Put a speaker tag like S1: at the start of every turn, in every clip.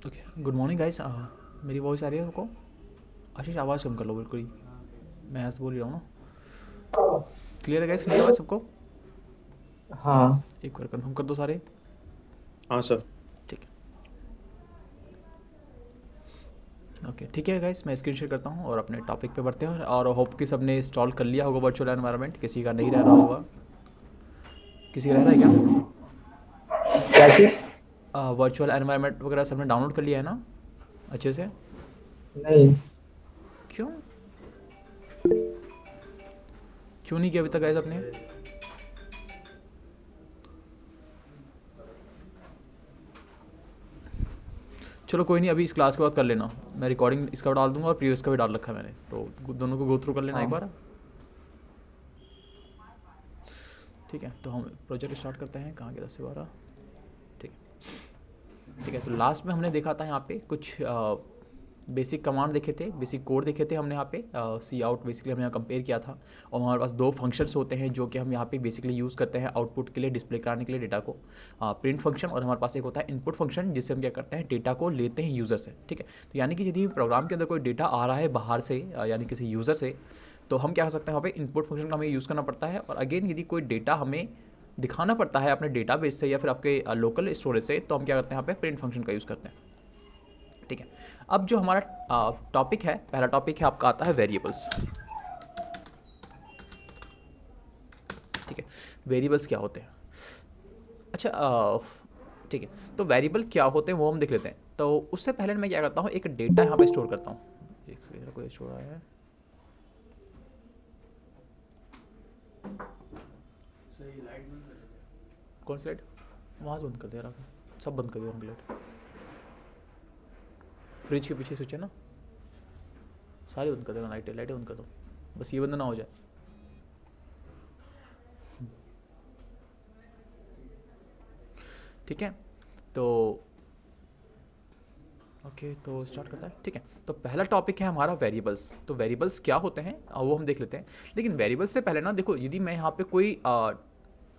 S1: Okay, good morning guys. मेरी voice आ रही है आपको? आशीष आवाज़ कम कर लो बिल्कुल ही। मैं ऐसे बोल ही रहा हूँ ना। क्लियर है गाइस, मेरी आवाज़ सबको?
S2: हाँ।
S1: एक बार कन्फर्म कर दो सारे।
S3: हाँ सर।
S1: ठीक है, ओके ठीक है गाइस, मैं स्क्रीन शेयर करता हूँ और अपने टॉपिक पे बढ़ते हैं। और होप कि सबने इंस्टॉल कर लिया होगा वर्चुअल एनवायरनमेंट, किसी का नहीं रह रहा होगा। किसी का रह रहा है क्या?
S2: क्या चीज?
S1: वर्चुअल एनवायरनमेंट वगैरह सबने डाउनलोड कर लिया है ना अच्छे से?
S2: नहीं।
S1: क्यों? क्यों नहीं किया अभी तक गाइस आपने? चलो कोई नहीं, अभी इस क्लास के बाद कर लेना। मैं रिकॉर्डिंग इसका डाल दूंगा और प्रीवियस का भी डाल रखा है मैंने, तो दोनों को गो थ्रू कर लेना एक
S2: हाँ।
S1: बार। ठीक है, तो हम प्रोजेक्ट स्टार्ट करते हैं। कहाँ के 10 से 12? ठीक है, ठीक है। तो लास्ट में हमने देखा था यहाँ पे कुछ बेसिक कमांड देखे थे, बेसिक कोड देखे थे हमने यहाँ पे। सी आउट बेसिकली हमने यहाँ कंपेयर किया था। और हमारे पास दो फंक्शंस होते हैं जो कि हम यहाँ पे बेसिकली यूज़ करते हैं आउटपुट के लिए, डिस्प्ले कराने के लिए डेटा को। प्रिंट फंक्शन, और हमारे पास एक होता है इनपुट फंक्शन, जिससे हम क्या करते हैं, डेटा को लेते हैं यूज़र से। ठीक है, तो यानी कि यदि प्रोग्राम के अंदर कोई डेटा आ रहा है बाहर से, यानी किसी यूज़र से, तो हम क्या कर सकते हैं, वहाँ पे इनपुट फंक्शन का हमें यूज़ करना पड़ता है। और अगेन यदि कोई डेटा हमें दिखाना पड़ता है अपने डेटाबेस से या फिर आपके लोकल स्टोरेज से, तो हम क्या करते हैं, यहाँ पे प्रिंट फंक्शन का यूज़ करते हैं। ठीक है, अब जो हमारा टॉपिक है, पहला टॉपिक है आपका, आता है वेरिएबल्स। ठीक है, वेरिएबल्स क्या होते हैं? अच्छा, ठीक है, तो वेरिएबल क्या होते हैं वो हम देख लेते हैं। तो उससे पहले मैं क्या करता हूँ, एक डेटा यहाँ पे स्टोर करता हूँ। एक सेकंड, कोई स्टोर आया है? कौन सी लाइट? वहाँ से बंद कर दे रहा, सब बंद कर दिया उनकी लाइट। फ्रिज के पीछे स्विच है ना, सारी बंद कर देना, लाइटें लाइटें बंद कर दो, बस ये बंद ना हो जाए। ठीक है, तो ओके, तो स्टार्ट करता है। ठीक है, तो पहला टॉपिक है हमारा वेरिएबल्स। तो वेरिएबल्स क्या होते हैं वो हम देख लेते हैं। लेकिन वेरिएबल्स से पहले ना देखो, यदि मैं यहाँ पे कोई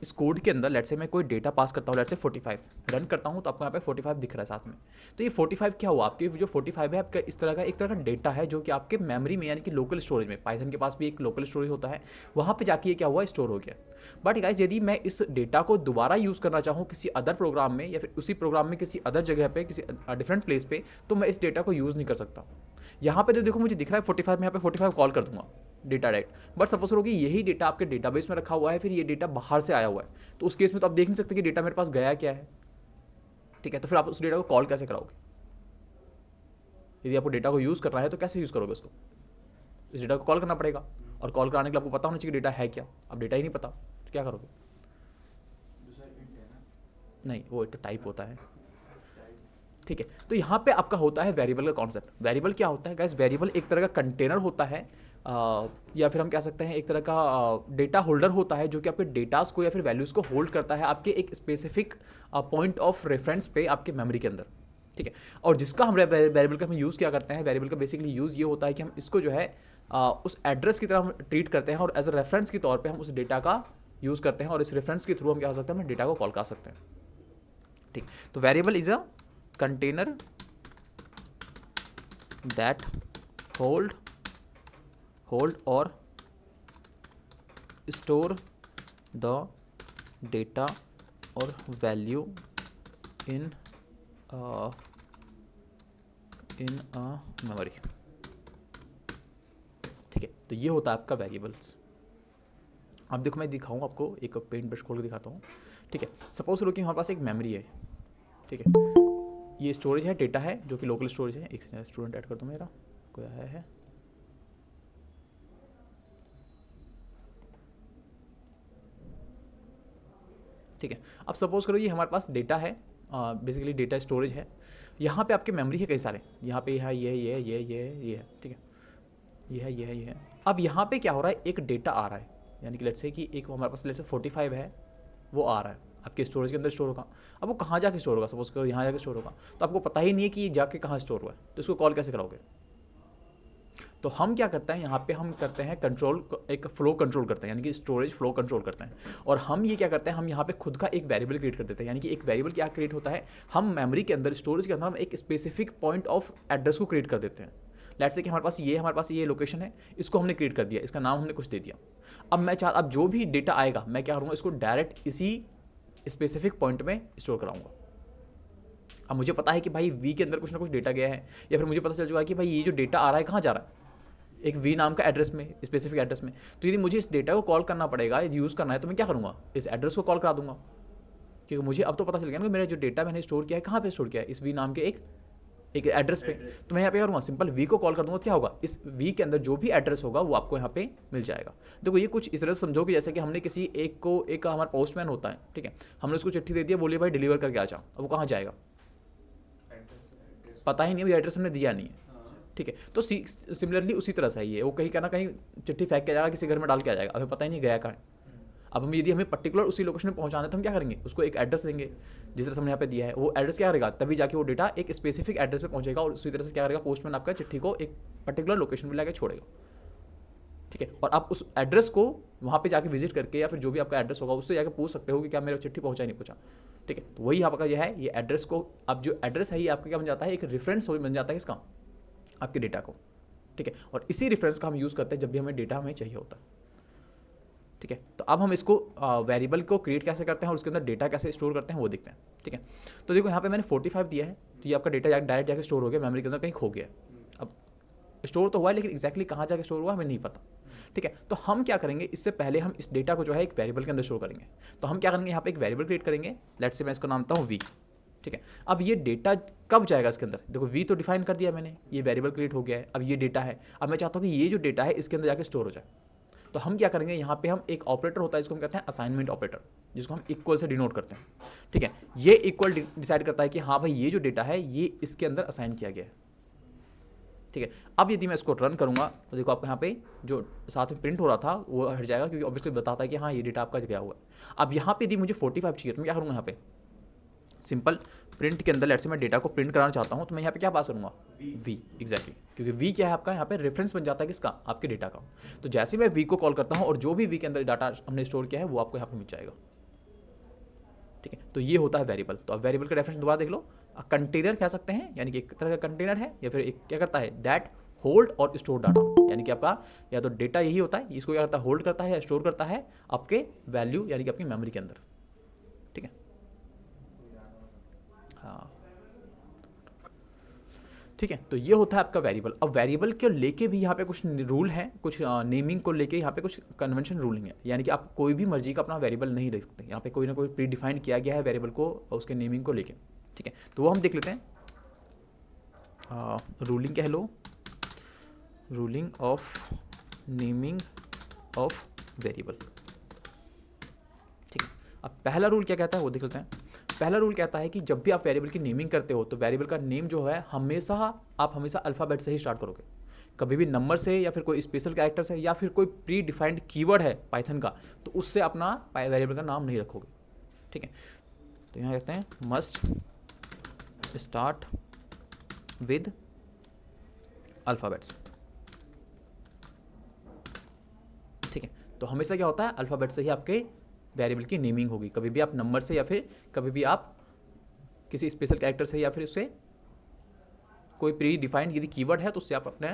S1: इस कोड के अंदर लेट से मैं कोई डेटा पास करता हूँ, लेट से 45 रन करता हूँ, तो आपको यहाँ पे 45 दिख रहा है साथ में। तो ये 45 क्या हुआ, आपके जो 45 है आपका इस तरह का एक तरह का डेटा है जो कि आपके मेमोरी में, यानी कि लोकल स्टोरेज में, पाइथन के पास भी एक लोकल स्टोरेज होता है, वहाँ पे जाके ये क्या हुआ, स्टोर हो गया। बट गाइस, यदि मैं इस डेटा को दोबारा यूज़ करना चाहूँ किसी अदर प्रोग्राम में, या फिर उसी प्रोग्राम में किसी अदर जगह पे, किसी डिफरेंट प्लेस पे, तो मैं इस डेटा को यूज़ नहीं कर सकता। यहाँ पे जो देखो मुझे दिख रहा है 45, मैं यहाँ पे 45 कॉल कर दूंगा डेटा डायरेक्ट। बट सपोज करो कि यही डेटा आपके डेटाबेस में रखा हुआ है, फिर ये डेटा बाहर से आया हुआ है, तो उस केस में तो आप देख नहीं सकते कि डेटा मेरे पास गया क्या है। ठीक है, तो फिर आप उस डेटा को कॉल कैसे कराओगे? यदि आपको डेटा को यूज़ करना है तो कैसे यूज़ करोगे उसको? इस डेटा को कॉल करना पड़ेगा, और कॉल कराने के लिए आपको पता होना चाहिए कि डेटा है क्या। अब डेटा ही नहीं पता तो क्या करोगे? नहीं, वो एक टाइप होता है। ठीक है, तो यहाँ पे आपका होता है वेरिएबल का कॉन्सेप्ट। वेरिएबल क्या होता है गाइस? वेरिएबल एक तरह का कंटेनर होता है, या फिर हम कह सकते हैं एक तरह का डेटा होल्डर होता है, जो कि आपके डेटास को या फिर वैल्यूज़ को होल्ड करता है आपके एक स्पेसिफिक पॉइंट ऑफ रेफरेंस पे आपके मेमोरी के अंदर। ठीक है, और जिसका हम वेरिएबल का हम यूज़ क्या करते हैं, वेरिएबल का बेसिकली यूज़ ये होता है कि हम इसको जो है उस एड्रेस की तरह हम ट्रीट करते हैं, और एज अ रेफरेंस के तौर पर हम उस डेटा का यूज़ करते हैं, और इस रेफरेंस के थ्रू हम क्या कर सकते हैं, हम डेटा को कॉल कर सकते हैं। ठीक, तो variable is a container that hold or store the data or value in uh, in a memory। ठीक है, तो ये होता है आपका वेरिएबल्स। अब देखो, मैं दिखाऊँ आपको, एक पेंट ब्रश खोल के दिखाता हूँ। ठीक है, सपोज करो कि हमारे पास एक मेमोरी है। ठीक है, ये स्टोरेज है, डेटा है जो कि लोकल स्टोरेज है। एक स्टूडेंट ऐड कर दो, मेरा कोई आया है? ठीक है, अब सपोज करो ये हमारे पास डेटा है, बेसिकली डेटा स्टोरेज है। यहाँ पे आपके मेमोरी है कई सारे, यहाँ पे है ये है। ठीक है, ये है। अब यहाँ पे क्या हो रहा है, एक डेटा आ रहा है, यानी कि लेट्स से कि एक हमारे पास लेट्स से 45 है, वो आ रहा है आपके स्टोरेज के अंदर स्टोर होगा। अब वो कहाँ जाके स्टोर होगा, सपोज करो यहाँ जाके स्टोर होगा, तो आपको पता ही नहीं है कि ये जाके कहाँ स्टोर हुआ है, तो इसको कॉल कैसे कराओगे? तो हम क्या करते हैं यहाँ पे, हम करते हैं कंट्रोल, एक फ्लो कंट्रोल करते हैं, यानी कि स्टोरेज फ्लो कंट्रोल करते हैं। और हम ये क्या करते हैं, हम यहाँ पे खुद का एक वेरिएबल क्रिएट कर देते हैं। यानी कि एक वेरिएबल क्या क्रिएट होता है, हम मेमोरी के अंदर, स्टोरेज के अंदर हम एक स्पेसिफिक पॉइंट ऑफ एड्रेस को क्रिएट कर देते हैं। लेट्स से कि हमारे पास ये लोकेशन है, इसको हमने क्रिएट कर दिया, इसका नाम हमने कुछ दे दिया। अब जो भी डेटा आएगा मैं क्या करूँगा, इसको डायरेक्ट इसी स्पेसिफिक पॉइंट में स्टोर कराऊंगा। अब मुझे पता है कि भाई वी के अंदर कुछ ना कुछ डेटा गया है, या फिर मुझे पता चल चुका है कि भाई ये जो डेटा आ रहा है कहाँ जा रहा है, एक वी नाम का एड्रेस में, स्पेसिफिक एड्रेस में। तो यदि मुझे इस डेटा को कॉल करना पड़ेगा, यूज़ करना है, तो मैं क्या करूँगा, इस एड्रेस को कॉल करा दूंगा। क्योंकि मुझे अब तो पता चल गया ना कि मेरा जो डेटा मैंने स्टोर किया है कहाँ पे स्टोर किया है, इस वी नाम के एक एड्रेस पे। तो मैं यहाँ पे क्या करूँगा, सिंपल वी को कॉल कर दूंगा। तो क्या होगा, इस वी के अंदर जो भी एड्रेस होगा वो आपको यहाँ पे मिल जाएगा। देखो ये कुछ इस तरह से समझो कि जैसे कि हमने किसी एक हमारा पोस्टमैन होता है, ठीक है, हमने उसको चिट्ठी दे दिया, बोलिए भाई डिलीवर करके आ जाओ। अब वो कहाँ जाएगा, पता ही नहीं, वो एड्रेस हमने दिया नहीं है, ठीक है। तो सिमिलरली उसी तरह से ही है, वो कहीं ना कहीं चिट्ठी फेंक के जाएगा, किसी घर में डाल के आ जाएगा, हमें पता ही नहीं गया कहाँ है। अब हम यदि हमें पर्टिकुलर उसी लोकेशन में पहुंचाना है तो हम क्या करेंगे, उसको एक एड्रेस देंगे, जिस तरह से हमने यहाँ पे दिया है वो एड्रेस क्या करेगा, तभी जाके वो डेटा एक स्पेसिफिक एड्रेस पे पहुंचेगा। और उसी तरह से क्या करेगा, पोस्टमैन आपका चिट्ठी को एक पर्टिकुलर लोकेशन पर लाके छोड़ेगा, ठीक है। और आप उस एड्रेस को वहाँ पे जाके विजिट करके, या फिर जो भी आपका एड्रेस होगा उससे जाकर पूछ सकते हो कि क्या मेरा चिट्ठी पहुँचा नहीं पहुँचा, ठीक है। तो वही आपका यह है, ये एड्रेस को, अब जो एड्रेस है ये आपका क्या बन जाता है, एक रेफरेंस बन जाता है इसका, आपके डेटा को, ठीक है। और इसी रेफरेंस का हम यूज़ करते हैं जब भी हमें डेटा हमें चाहिए होता है, ठीक है। तो अब हम इसको वेरिएबल को क्रिएट कैसे करते हैं और उसके अंदर डेटा कैसे स्टोर करते हैं वो देखते हैं, ठीक है। तो देखो यहाँ पे मैंने 45 दिया है, तो ये आपका डेटा डायरेक्ट जाके स्टोर हो गया, मेमोरी के अंदर कहीं खो गया। अब स्टोर तो हुआ है, लेकिन एक्जैक्टली कहाँ जाके स्टोर हुआ हमें नहीं पता, ठीक है। तो हम क्या करेंगे, इससे पहले हम इस डेटा को जो है एक वेरिएबल के अंदर स्टोर करेंगे। तो हम क्या करेंगे, यहाँ पे एक वेरिएबल क्रिएट करेंगे, लेट्स से मैं इसका नाम देता हूँ वी, ठीक है। अब ये डेटा कब जाएगा इसके अंदर, देखो वी तो डिफाइन कर दिया मैंने, ये वेरिएबल क्रिएट हो गया है। अब ये डेटा है, अब मैं चाहता हूँ कि ये जो डेटा है इसके अंदर जाके स्टोर हो जाए। तो हम क्या करेंगे, यहाँ पे हम एक ऑपरेटर होता है जिसको हम कहते हैं असाइनमेंट ऑपरेटर, जिसको हम इक्वल से डिनोट करते हैं, ठीक है। ये इक्वल डिसाइड करता है कि हाँ भाई ये जो डेटा है ये इसके अंदर असाइन किया गया है, ठीक है। अब यदि मैं इसको रन करूँगा तो देखो आपको यहाँ पे जो साथ में प्रिंट हो रहा था वो हट जाएगा, क्योंकि ऑब्वियसली बताता है कि हाँ ये डेटा आपका गया हुआ है। अब यहाँ पे यदि मुझे 45 चाहिए तो मैं क्या करूँगा, यहाँ पे सिंपल प्रिंट के अंदर लेट्स से मैं डेटा को प्रिंट कराना चाहता हूँ, तो मैं यहाँ पे क्या पास करूँगा, वी, एग्जैक्टली, क्योंकि वी क्या है आपका, यहाँ पे रेफरेंस बन जाता है किसका, आपके डेटा का। तो जैसे मैं वी को कॉल करता हूँ और जो भी वी के अंदर डाटा हमने स्टोर किया है वो आपको यहाँ पे मिल जाएगा, ठीक है। तो ये होता है वेरिएबल। तो अब वेरिएबल का रेफरेंस दोबारा देख लो, कंटेनर कह सकते हैं, यानी कि एक तरह का कंटेनर है, या फिर एक क्या करता है, दैट होल्ड और स्टोर डाटा, यानी कि आपका या तो डेटा यही होता है, इसको क्या करता है, होल्ड करता है या स्टोर करता है आपके वैल्यू, यानी कि आपकी मेमोरी के अंदर, ठीक है। हाँ ठीक है, तो ये होता है आपका वेरिएबल। अब वेरिएबल को लेके भी यहाँ पे कुछ रूल हैं, कुछ नेमिंग को लेके यहाँ पे कुछ कन्वेंशन रूलिंग है, यानी कि आप कोई भी मर्जी का अपना वेरिएबल नहीं रख सकते। यहाँ पे कोई ना कोई प्री डिफाइंड किया गया है वेरिएबल को और उसके नेमिंग को लेके, ठीक है। तो वो हम देख लेते हैं, रूलिंग कह लो, ruling of naming of variable, ठीक है। अब पहला रूल क्या कहता है वो देख लेते हैं। पहला रूल कहता है कि जब भी आप वेरिएबल की नेमिंग करते हो तो वेरिएबल का नेम जो है आप हमेशा अल्फ़ाबेट से ही स्टार्ट करोगे, कभी भी नंबर से या फिर कोई स्पेशल कैरेक्टर से या फिर कोई प्री डिफाइंड कीवर्ड है पाइथन का तो उससे अपना वेरिएबल का नाम नहीं रखोगे, ठीक है। तो यहाँ कहते हैं मस्ट स्टार्ट विद अल्फ़ाबेट्स, ठीक है। तो हमेशा क्या होता है, अल्फ़ाबेट से ही आपके वेरिएबल की नेमिंग होगी, कभी भी आप नंबर से या फिर कभी भी आप किसी स्पेशल कैरेक्टर से या फिर उससे कोई प्री डिफाइंड यदि कीवर्ड है तो उससे आप अपने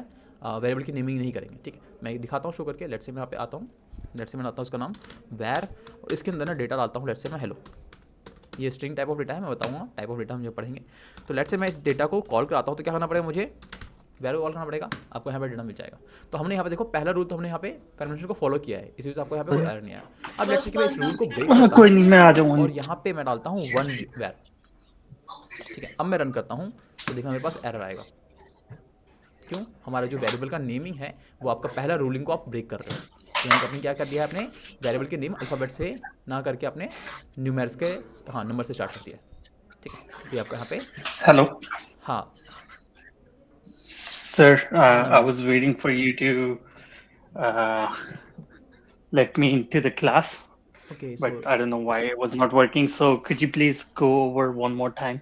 S1: वेरिएबल की नेमिंग नहीं करेंगे, ठीक है। मैं दिखाता हूँ शो करके, लेट्स से मैं यहाँ पे आता हूँ, लेट्स से मैं आता हूँ उसका नाम वैर, और इसके अंदर ना डेटा डालता हूँ, लेट्स से मैं हेलो, ये स्ट्रिंग टाइप ऑफ डेटा है, मैं बताऊँगा टाइप ऑफ डेटा हम जब पढ़ेंगे। तो लेट्स से मैं इस डेटा को कॉल कराता हूँ, तो क्या करना पड़ेगा मुझे, वैल्यू कॉल करना पड़ेगा, आपको यहाँ पे डेटा मिल जाएगा। तो हमने यहाँ पे देखो पहला रूल तो हमने यहाँ पे कन्वेंशन को फॉलो किया है, इसी वजह से आपको यहाँ पे कोई एरर नहीं आया। अब लेट्स से कि मैं इस रूल को ब्रेक करता
S4: कोई नहीं, मैं आ जाऊंगा।
S1: हूँ और यहाँ पे मैं डालता हूँ वन वैर, ठीक है। अब मैं रन करता हूँ तो देखना मेरे पास एरर आएगा, क्यों, हमारा जो वेरिएबल का नेमिंग है वो आपका पहला रूलिंग को आप ब्रेक कर रहे हो, यानी कि आपने क्या कर दिया है, अपने वेरिएबल के नेम अल्फ़ाबेट से ना करके अपने न्यूमेरिक्स के नंबर से स्टार्ट कर दिया, ठीक है। ये आपका यहाँ पे
S4: हेलो
S1: हाँ
S4: sir, I was waiting for you to let me into the class,
S1: okay, so
S4: but I don't know why it was not working. So could you please go over one more time?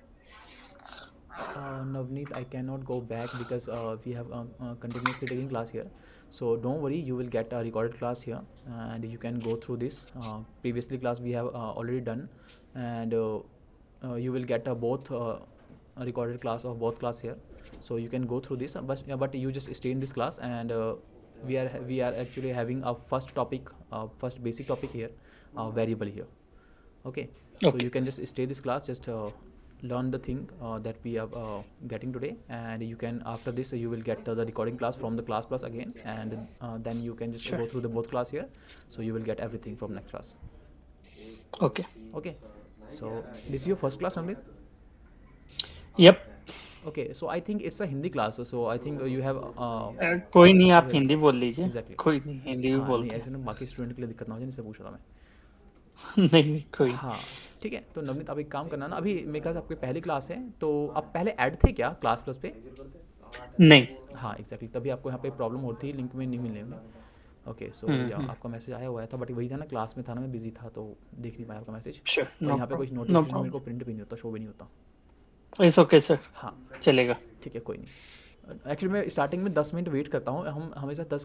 S1: Navneet, I cannot go back because we have continuously taking class here. So don't worry, you will get a recorded class here, and you can go through this. Previously class we have already done, and you will get both a recorded class of both class here. So you can go through this, but you just stay in this class, and we are actually having a first topic, first basic topic here, variable here. Okay, so
S4: Okay.
S1: you can just stay this class, just learn the thing that we are getting today, and you can, after this you will get the recording class from the class plus again, and then you can just
S4: Sure.
S1: go through the both class here, so you will get everything from next class.
S4: Okay.
S1: Okay, so this is your first class, Namrit?
S4: Yep.
S1: Okay, so I think it's a Hindi class, so I think you have
S4: कोई नहीं, आप
S1: you have-
S4: Hindi बोल लीजिए.
S1: exactly.
S4: कोई नहीं, हिंदी भी
S1: हाँ नहीं,
S4: बोलते
S1: ऐसे ना बाकी स्टूडेंट के लिए दिक्कत ना हो जाए, इससे पूछ रहा था मैं।
S4: हैं. नहीं कोई.
S1: हाँ ठीक है, तो नवनीत आप एक काम करना ना, अभी मेरे ख्याल से आपकी पहली क्लास है, तो आप पहले ऐड थे क्या क्लास प्लस पे?
S4: नहीं.
S1: हाँ एग्जैक्टली, तभी आपको यहाँ पे प्रॉब्लम होती है, लिंक में नहीं मिलने में। ओके, सो आपका मैसेज आया हुआ था, बट वही था ना, क्लास में था ना, मैं बिजी था तो देख नहीं पाया आपका मैसेज।
S4: Sure.
S1: और
S4: No
S1: यहाँ पे कुछ
S4: problem. No
S1: नोटिफिकेशन मेरे
S4: problem.
S1: को प्रिंट भी नहीं होता, शो भी नहीं होता।
S4: It's okay sir.
S1: हाँ
S4: चलेगा.
S1: ठीक है, कोई नहीं। एक्चुअली मैं स्टार्टिंग में 10 मिनट वेट करता हूँ, हम हमेशा 10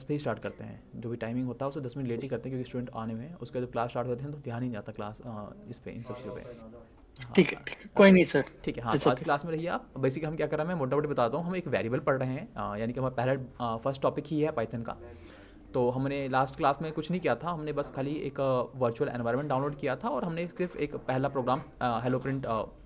S1: पे ही स्टार्ट करते हैं, जो भी टाइमिंग होता है उससे 10 मिनट लेट ही करते हैं, क्योंकि स्टूडेंट आने में, उसके बाद जब क्लास स्टार्ट होते हैं तो ध्यान ही नहीं जाता क्लास इस पे, इन सब चीज़ों पे।
S4: ठीक है. कोई नहीं सर.
S1: ठीक है, हाँ
S4: It's
S1: तो आज
S4: okay.
S1: की क्लास में रहिए आप। बेसिकली हम क्या कर रहे हैं, मैं मोटा मोटी बताता हूँ, हम एक वेरिएबल पढ़ रहे हैं, यानी कि हमारा पहला फर्स्ट टॉपिक ही है पाइथन का। तो हमने लास्ट क्लास में कुछ नहीं किया था, हमने बस खाली एक वर्चुअल एनवायरनमेंट डाउनलोड किया था, और हमने सिर्फ एक पहला प्रोग्राम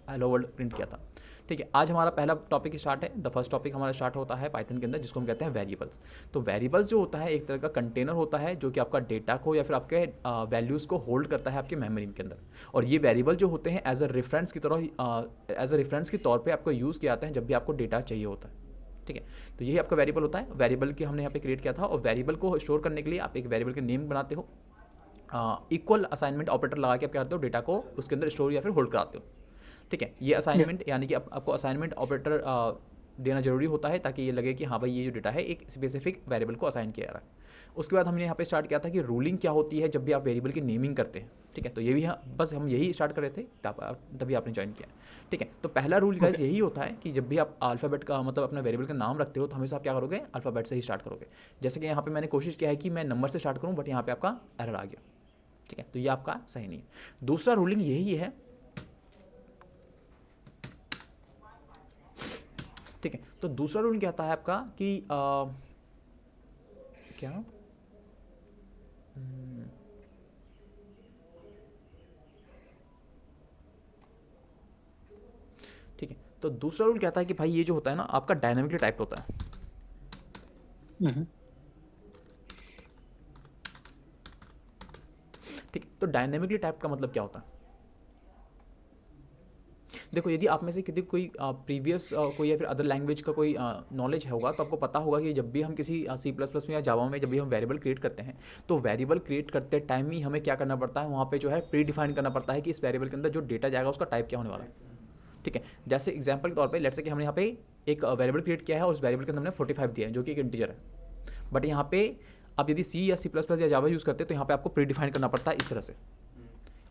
S1: हेलो वर्ल्ड प्रिंट किया था। ठीक है, आज हमारा पहला टॉपिक स्टार्ट है। द फर्स्ट टॉपिक हमारा स्टार्ट होता है पाइथन के अंदर, जिसको हम कहते हैं वेरिएबल्स। तो वेरिएबल्स जो होता है एक तरह का कंटेनर होता है, जो कि आपका डेटा को या फिर आपके वैल्यूज़ को होल्ड करता है आपके मेमोरी के अंदर। और ये वेरिएबल जो होते हैं एज अ रेफरेंस की तरह, एज अ रेफरेंस के तौर पर आपको यूज़ किया जाता है जब भी आपको डेटा चाहिए होता है। ठीक है, तो यही आपका वेरिएबल होता है। वेरिएबल की हमने यहाँ पे क्रिएट किया था, और वेरिएबल को स्टोर करने के लिए आप एक वेरिएबल के नेम बनाते हो, इक्वल असाइनमेंट ऑपरेटर लगा के आप क्या करते हो, डेटा को उसके अंदर स्टोर या फिर होल्ड कराते हो। ठीक है, ये असाइनमेंट यानी कि आपको असाइनमेंट ऑपरेटर देना जरूरी होता है, ताकि ये लगे कि हाँ भाई ये जो डेटा है एक स्पेसिफिक वेरिएबल को असाइन किया जा रहा है। उसके बाद हमने यहाँ पे स्टार्ट किया था कि रूलिंग क्या होती है जब भी आप वेरिएबल की नेमिंग करते हैं। ठीक है, तो ये भी बस हम यही स्टार्ट कर रहे थे, तभी आपने ज्वाइन किया। ठीक है, तो पहला रूल गाइस यही होता है कि जब भी आप अल्फ़ाबेट का मतलब अपना वेरिएबल का नाम रखते हो, तो हमेशा आप क्या करोगे, अल्फ़ाबेट से ही स्टार्ट करोगे। जैसे कि यहाँ पे मैंने कोशिश किया है कि मैं नंबर से स्टार्ट करूँ, बट यहाँ पे आपका एरर आ गया। ठीक है, तो ये आपका सही नहीं है। दूसरा रूलिंग यही है, ठीक है, तो दूसरा रूल क्या आता है आपका कि क्या ठीक है, तो दूसरा रूल क्या आता है कि भाई ये जो होता है ना आपका डायनामिकली टाइप्ड होता है।
S4: हम्म.
S1: ठीक है, तो डायनामिकली टाइप का मतलब क्या होता है? देखो, यदि आप में से किसी कोई प्रीवियस कोई या फिर अदर लैंग्वेज का कोई नॉलेज होगा, तो आपको पता होगा कि जब भी हम किसी C++ में या जावा में जब भी हम वेरिएबल क्रिएट करते हैं, तो वेरिएबल क्रिएट करते टाइम ही हमें क्या करना पड़ता है, वहाँ पे जो है प्री डिफाइन करना पड़ता है कि इस वेरिएबल के अंदर जो डेटा जाएगा उसका टाइप क्या होने वाला है। ठीक है, जैसे एग्जाम्पल के तौर पर लेट्स से कि हमने यहाँ पे एक वेरिएबल क्रिएट किया है, और उस वेरिएबल के अंदर हमने 45 दिया है, जो कि एक इंटीजर है। बट यहाँ पे आप यदि C या C++ या जावा यूज़ करते हैं, तो यहाँ पे आपको प्री डिफाइन करना पड़ता है इस तरह से।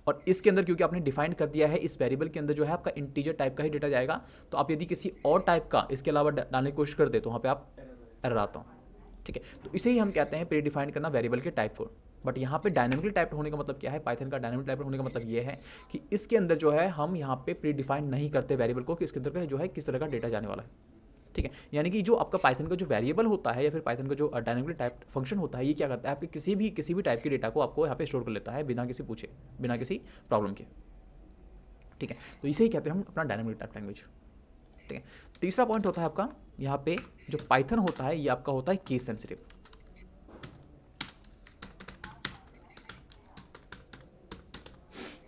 S1: और इसके अंदर क्योंकि आपने डिफाइन कर दिया है, इस वेरिएबल के अंदर जो है आपका इंटीजर टाइप का ही डेटा जाएगा, तो आप यदि किसी और टाइप का इसके अलावा डालने की कोशिश करते, तो वहाँ पे आप एरर आता हूँ। ठीक है, तो इसे ही हम कहते हैं प्री डिफाइन करना वेरिएबल के टाइप को। बट यहाँ पे डायनामिकली टाइप होने का मतलब क्या है, पाइथन का डायनामिक टाइप होने का मतलब ये है कि इसके अंदर जो है हम यहाँ पे प्री डिफाइन नहीं करते वेरिएबल को कि इसके अंदर का जो है किस तरह का डेटा जाने वाला है। ठीक है, यानी कि जो आपका पाइथन का जो वेरिएबल होता है या फिर पाइथन का जो डायनामिकली टाइप फंक्शन होता है, ये क्या करता है, आपके किसी भी टाइप के डेटा को आपको यहाँ पे स्टोर कर लेता है बिना किसी पूछे, बिना किसी प्रॉब्लम के। ठीक है, तो इसे ही कहते हैं हम अपना डायनामिक टाइप लैंग्वेज। ठीक है, तीसरा पॉइंट होता है आपका यहाँ पे जो पाइथन होता है, ये आपका होता है केस सेंसिटिव।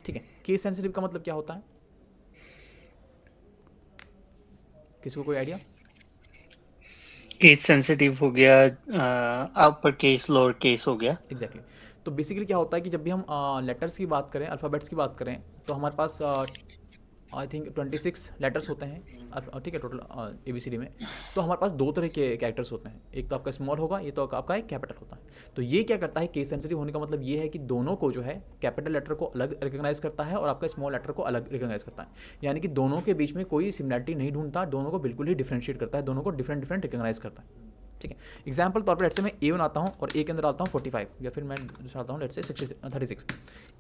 S1: ठीक है, केस सेंसिटिव का मतलब क्या होता है, किसी को कोई आइडिया?
S4: केस सेंसिटिव हो गया, अपर केस लोअर केस हो गया.
S1: एग्जैक्टली, तो बेसिकली क्या होता है कि जब भी हम लेटर्स की बात करें, अल्फ़ाबेट्स की बात करें, तो हमारे पास आई थिंक 26 लेटर्स होते हैं ठीक है टोटल ABCD में। तो हमारे पास दो तरह के कैरेक्टर्स होते हैं, एक तो आपका स्मॉल होगा, ये तो आपका एक कैपिटल होता है। तो ये क्या करता है, केस सेंसिटिव होने का मतलब ये है कि दोनों को जो है कैपिटल लेटर को अलग रिकॉग्नाइज करता है और आपका स्मॉल लेटर को अलग रिकॉग्नाइज करता है, यानी कि दोनों के बीच में कोई सिमिलरिटी नहीं ढूंढता, दोनों को बिल्कुल ही डिफरेंशिएट करता है, दोनों को डिफरेंट डिफरेंट रिकॉग्नाइज करता है। ठीक है, एग्जाम्पल तौर पर लेट से मैं ए बनाता हूँ और ए के अंदर डालता हूँ 45, या फिर मैं डालता हूँ लेट से 36।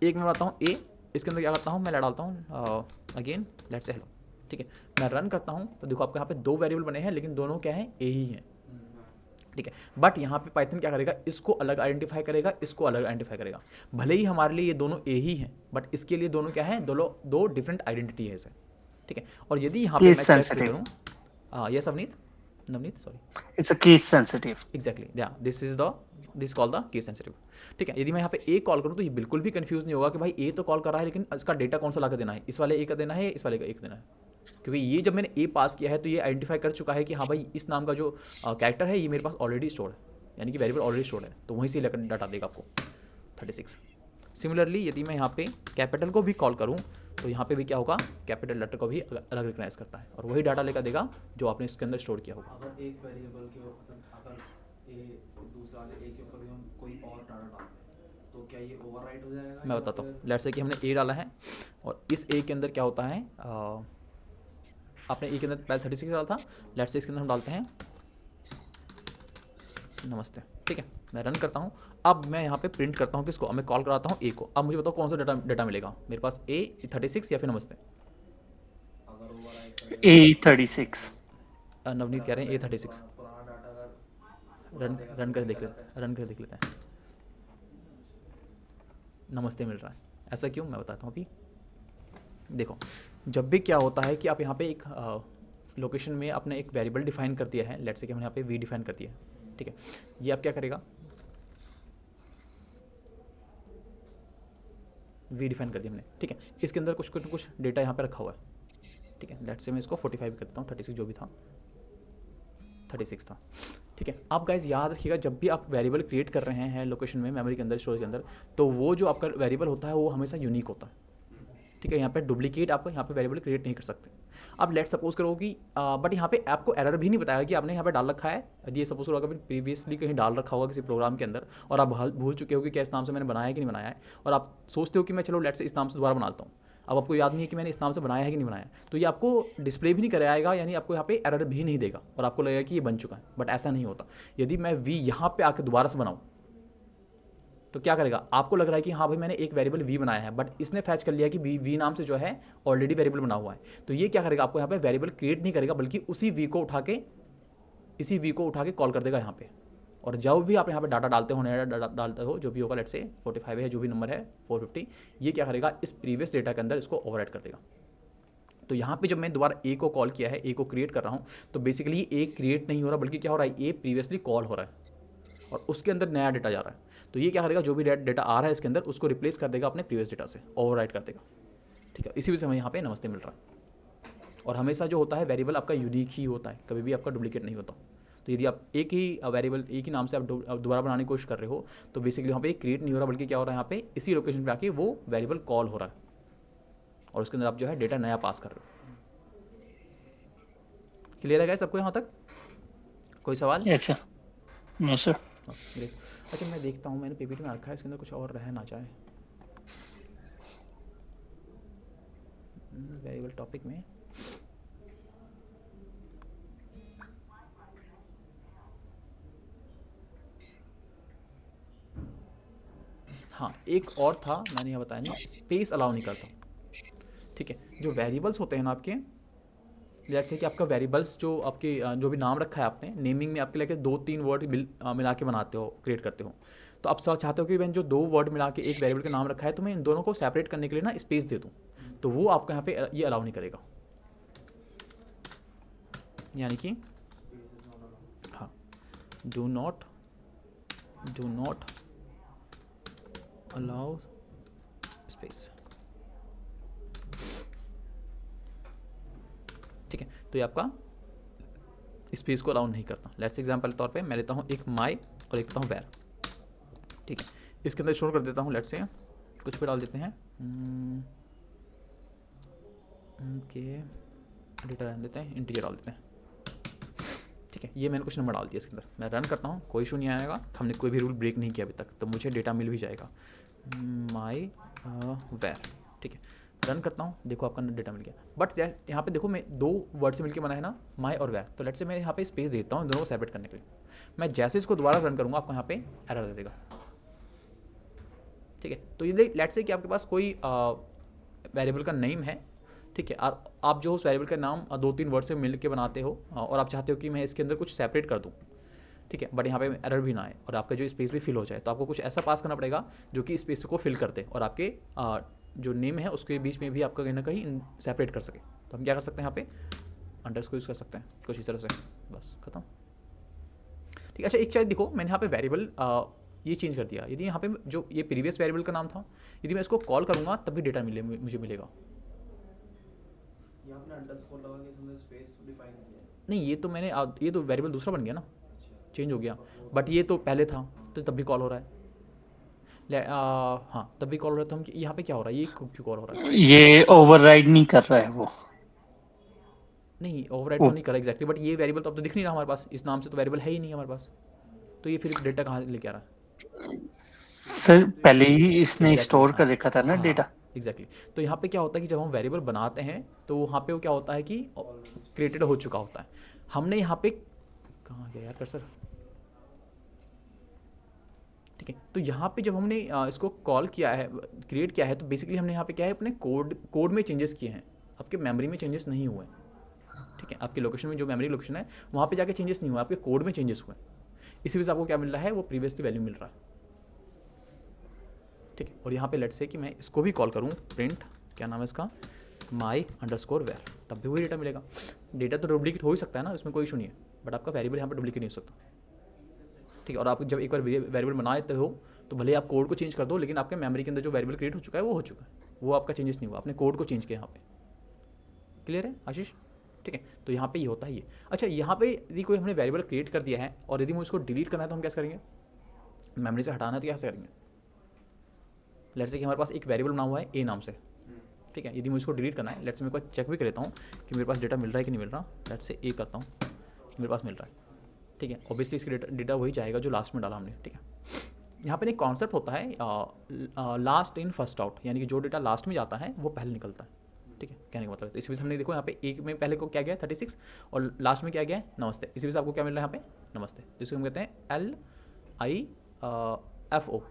S1: एक में बनाता हूँ ए, इसके अंदर क्या करता हूँ, मैं डालता हूँ अगेन लेट से हेलो। ठीक है, मैं रन करता हूँ तो देखो आपके यहाँ पे दो वेरिएबल बने हैं, लेकिन दोनों क्या है, ए ही हैं। ठीक है, बट यहाँ पे पाइथन क्या करेगा, इसको अलग आइडेंटिफाई करेगा, इसको अलग आइडेंटिफाई करेगा। भले ही हमारे लिए ये दोनों ए ही हैं, बट इसके लिए दोनों क्या है, दो डिफरेंट आइडेंटिटी है इसे। ठीक है, और यदि यहाँ पे
S4: Case
S1: मैं चेक
S4: sensitive.
S1: करूँ, yes Navneet sorry,
S4: It's a case sensitive.
S1: Exactly yeah this call the case sensitive. ठीक है, यदि मैं यहाँ पे ए कॉल करूँ तो ये बिल्कुल भी कंफ्यूज नहीं होगा कि भाई ए तो कॉल कर रहा है, लेकिन इसका डेटा कौन सा ला देना है, इस वाले ए का देना है, इस वाले का एक देना है। क्योंकि ये जब मैंने ए पास किया है तो ये आइडेंटिफाई कर चुका है कि हाँ भाई इस नाम का जो कैरेक्टर है ये मेरे पास ऑलरेडी स्टोर्ड है, यानी कि वेरिएबल ऑलरेडी स्टोर्ड है, तो वहीं से लेकर डाटा देगा आपको 36। सिमिलरली यदि मैं यहाँ पे कैपिटल को भी कॉल करूँ तो यहाँ पे भी क्या होगा, कैपिटल लेटर को भी अलग रिकग्नाइज करता है और वही डाटा लेकर देगा जो आपने इसके अंदर स्टोर किया होगा।
S5: अगर एक वेरिएबल के मतलब अगर ए दूसरा वाले ए के ऊपर भी हम कोई और डाटा डालते हैं तो क्या ये ओवरराइट हो जाएगा?
S1: मैं बताता हूँ, लेट्स से कि हमने ए डाला है और इस ए के अंदर क्या होता है, आपने ए के अंदर पहले 36 डाला था, लेट्स से इसके अंदर हम डालते हैं नमस्ते। ठीक है, मैं रन करता हूँ, अब मैं यहाँ पे प्रिंट करता हूँ किसको, अब मैं कॉल कराता हूँ ए को। अब मुझे बताओ कौन सा डेटा मिलेगा मेरे पास, ए 36 या फिर नमस्ते।
S5: अगर ओवरराइट
S4: A36.
S1: नवनीत कह रहे हैं A36।
S5: पुराना डाटा अगर
S1: रन कर देख लेते हैं, नमस्ते मिल रहा है। ऐसा क्यों, मैं बताता हूँ अभी। देखो, जब भी क्या होता है कि आप यहाँ पे एक लोकेशन में आपने एक वेरिएबल डिफाइन कर दिया है, लेट्स से कि हमने यहाँ पे वी डिफाइन कर दिया है। ठीक है, ये आप क्या करेगा, वी डिफाइन कर दिया हमने। ठीक है, इसके अंदर कुछ डेटा यहाँ पे रखा हुआ है। ठीक है, लेट्स से मैं इसको 45 कर देता हूँ, 36 जो भी था 36 था। ठीक है, आप गाइज याद रखिएगा जब भी आप वेरिएबल क्रिएट कर रहे हैं लोकेशन में, मेमोरी के अंदर, स्टोरेज के अंदर, तो वो जो आपका वेरिएबल होता है वो हमेशा यूनिक होता है। ठीक है, यहाँ पे डुप्लीकेट आप यहाँ पे वेरिएबल क्रिएट नहीं कर सकते। अब लेट सपोज करो कि बट यहाँ पे आपको एरर भी नहीं बताया कि आपने यहाँ पे डाल रखा है। यदि ये सपोज करो अगर प्रीवियसली कहीं डाल रखा होगा किसी प्रोग्राम के अंदर और आप भूल चुके हो कि क्या इस नाम से मैंने बनाया है कि नहीं बनाया है, और आप सोचते हो कि मैं चलो लेट से इस नाम से दोबारा बनाता हूँ, अब आपको याद नहीं है कि मैंने इस नाम से बनाया है कि नहीं बनाया, तो ये आपको डिस्प्ले भी नहीं कराएगा, यानी आपको यहाँ पे एरर भी नहीं देगा और आपको लगेगा कि ये बन चुका है। बट ऐसा नहीं होता। यदि मैं वी यहाँ पे आके दोबारा से बनाऊँ तो क्या करेगा, आपको लग रहा है कि हाँ भाई मैंने एक वेरिएबल वी बनाया है, बट इसने फैच कर लिया कि वी नाम से जो है ऑलरेडी वेरिएबल बना हुआ है। तो ये क्या करेगा, आपको यहाँ पे वेरिएबल क्रिएट नहीं करेगा, बल्कि इसी वी को उठा के कॉल कर देगा यहाँ पे। और जब भी आप यहाँ पे डाटा डालते हो, नया डालते हो, जो भी होगा, लेट्स से 45 है, जो भी नंबर है 450, ये क्या करेगा, इस प्रीवियस डेटा के अंदर इसको ओवरराइट कर देगा। तो यहाँ पे जब मैं दोबारा ए को कॉल किया है, ए को क्रिएट कर रहा हूँ, तो बेसिकली ए क्रिएट नहीं हो रहा, बल्कि क्या हो रहा है, ए प्रीवियसली कॉल हो रहा है और उसके अंदर नया डेटा जा रहा है। तो ये क्या करेगा, जो भी डेटा आ रहा है इसके अंदर, उसको रिप्लेस कर देगा अपने प्रीवियस डेटा से, ओवरराइट कर देगा। ठीक है, इसी वजह से हमें यहाँ पे नमस्ते मिल रहा है। और हमेशा जो होता है वेरिएबल आपका यूनिक ही होता है, कभी भी आपका डुप्लीकेट नहीं होता। तो यदि आप एक ही वेरिएबल, एक ही नाम से आप दोबारा बनाने की कोशिश कर रहे हो, तो बेसिकली वहाँ पे क्रिएट नहीं हो रहा, बल्कि क्या हो रहा है, यहाँ पे इसी लोकेशन पे आके वो वेरिएबल कॉल हो रहा है और उसके अंदर आप जो है डेटा नया पास कर रहे हो। क्लियर है गाइस सबको यहाँ तक? कोई सवाल?
S4: Yes, sir. No, sir.
S1: Great. अच्छा, मैं देखता हूँ मैंने पीपीटी में रखा है, इसके अंदर कुछ और रह ना जाए वेरिएबल टॉपिक में। हाँ, एक और था, मैंने यहाँ बताया नहीं, स्पेस अलाउ नहीं करता। ठीक है, जो वेरिएबल्स होते हैं ना आपके, जैसे कि आपका वेरिएबल्स जो आपके जो भी नाम रखा है आपने, नेमिंग में आपके लेके 2-3 वर्ड मिला के बनाते हो, क्रिएट करते हो, तो आप चाहते हो कि मैंने जो 2 वर्ड मिला के एक वेरिएबल का नाम रखा है, तो मैं इन दोनों को सेपरेट करने के लिए ना स्पेस दे दूँ, तो वो आपको यहाँ पे ये अलाउ नहीं करेगा। यानी कि हाँ, डू नॉट अलाउ स्पेस। ठीक है, तो ये आपका स्पेस को अलाउ नहीं करता। लेट्स एग्जांपल तौर पे मैं लेता हूँ एक माई और एक लेता हूँ वेर। ठीक है, इसके अंदर स्टोर कर देता हूँ, लेट्स से कुछ भी डाल देते हैं, ओके, डेटा रहने देते हैं, इंटीजर डाल देते हैं। ठीक है, ये मैंने कुछ नंबर डाल दिया इसके अंदर, मैं रन करता हूँ, कोई इशू नहीं आएगा, हमने कोई भी रूल ब्रेक नहीं किया अभी तक, तो मुझे डेटा मिल भी जाएगा माई वेर। ठीक है, रन करता हूँ, देखो आपका डेटा मिल गया। बट यहाँ पे देखो मैं दो वर्ड से मिलकर बना है ना, माई और वेर, तो लेट से मैं यहाँ पे स्पेस देता हूँ दोनों को सेपरेट करने के लिए। मैं जैसे इसको दोबारा रन करूँगा आपको यहाँ पे एरर दे देगा। ठीक है, तो ये लेट से कि आपके पास कोई वेरिएबल का नेम है, ठीक है, और आप जो उस वेरिएबल का नाम दो तीन वर्ड से मिल के बनाते हो, और आप चाहते हो कि मैं इसके अंदर कुछ सेपरेट कर दूँ, ठीक है, बट यहाँ पे एरर भी ना आए और आपका जो स्पेस भी फिल हो जाए, तो आपको कुछ ऐसा पास करना पड़ेगा जो कि स्पेस को फिल कर दे और आपके जो नेम है उसके बीच में भी आपका कहीं ना कहीं सेपरेट कर सके। तो हम क्या कर सकते हैं, यहाँ पे अंडरस्कोर यूज़ कर सकते हैं कुछ इस तरह से, बस खत्म। ठीक है, अच्छा एक चीज़ देखो, मैंने यहाँ पे वेरिएबल ये चेंज कर दिया। यदि यहाँ पे जो ये प्रीवियस वेरिएबल का नाम था, यदि मैं इसको कॉल करूँगा तब भी डेटा मुझे मिलेगा।
S5: ये आपने अंडरस्कोर लगा के इसमें स्पेस डिफाइन किया है।
S1: नहीं, ये तो मैंने ये तो वेरिएबल दूसरा बन गया ना,
S5: अच्छा,
S1: चेंज हो गया, बट ये तो पहले था तो तब भी कॉल हो रहा है। हाँ तब भी कॉल हो रहा है, तो हम यहाँ पे क्या हो रहा है, ये क्यों कॉल हो रहा है?
S4: ये ओवरराइड नहीं कर रहा है वो।
S1: नहीं ओवरराइड तो नहीं करा एग्जैक्टली, बट ये वेरिएबल तो अब तो दिख नहीं रहा हमारे पास, इस नाम से तो वेरिएबल है ही नहीं हमारे पास, तो ये फिर डेटा कहाँ लेके आ रहा है?
S4: सर पहले ही इसने
S1: Exactly,
S4: स्टोर कर
S1: हाँ,
S4: रखा था ना
S1: हाँ,
S4: डेटा।
S1: एग्जैक्टली। तो यहाँ पे क्या होता है कि जब हम वेरिएबल बनाते हैं तो वहाँ पे वो क्या होता है कि क्रिएटेड हो चुका होता है। हमने यहाँ पे कहाँ गया यार कर्सर? ठीक है, तो यहाँ पे जब हमने इसको कॉल किया है, क्रिएट किया है, तो बेसिकली हमने यहाँ पे क्या है, अपने कोड में चेंजेस किए हैं, आपके मेमोरी में चेंजेस नहीं हुए। ठीक है, आपके लोकेशन में जो मेमोरी लोकेशन है वहाँ पे जाके चेंजेस नहीं हुआ, आपके कोड में चेंजेस हुए। इसी वजह से आपको क्या मिल रहा है, वो प्रीवियसली वैल्यू मिल रहा है। ठीक है, और यहाँ पे लेट्स से कि मैं इसको भी कॉल करूँ, प्रिंट क्या नाम है इसका, माई अंडरस्कोर वेर, तब भी वही डेटा मिलेगा। डेटा तो डुप्लीकेट हो ही सकता है ना, इसमें कोई इशू नहीं है, बट आपका वेरिएबल यहाँ पे डुप्लीकेट नहीं हो सकता। ठीक है, और आप जब एक बार वेरिएबल बना लेते हो तो भले आप कोड को चेंज कर दो, लेकिन आपके मेमोरी के अंदर जो वेरिएबल क्रिएट हो चुका है वो हो चुका है, वो आपका चेंजेस नहीं हुआ, आपने कोड को चेंज किया यहाँ पे। क्लियर है आशीष? ठीक है, तो यहाँ पे ये होता है ये। अच्छा, यहाँ पे यदि कोई हमने वेरिएबल क्रिएट कर दिया है और यदि मुझे उसको डिलीट करना है तो हम कैसे करेंगे? मेमोरी से हटाना है तो कैसे करेंगे? लेट्स से कि हमारे पास एक वेरिएबल बना हुआ है ए नाम से, ठीक है, यदि मुझे उसको डिलीट करना है, लेट्स से मैं को चेक भी कर लेता हूँ कि मेरे पास डेटा मिल रहा है कि नहीं मिल रहा। लेट्स से ए करता हूँ, मेरे पास मिल रहा है। ठीक है, ऑब्वियसली इसका डेटा वही जाएगा जो लास्ट में डाला हमने। ठीक है, यहाँ पे एक कॉन्सेप्ट होता है लास्ट इन फर्स्ट आउट, यानी कि जो डेटा लास्ट में जाता है वो पहले निकलता है। ठीक है, कहने का मतलब, तो इसी वजह से हमने देखो यहाँ पे एक में पहले को क्या गया 36 और लास्ट में क्या गया नमस्ते, इसी वजह से आपको क्या मिल रहा है यहाँ पे नमस्ते, जिसको हम कहते हैं LIFO।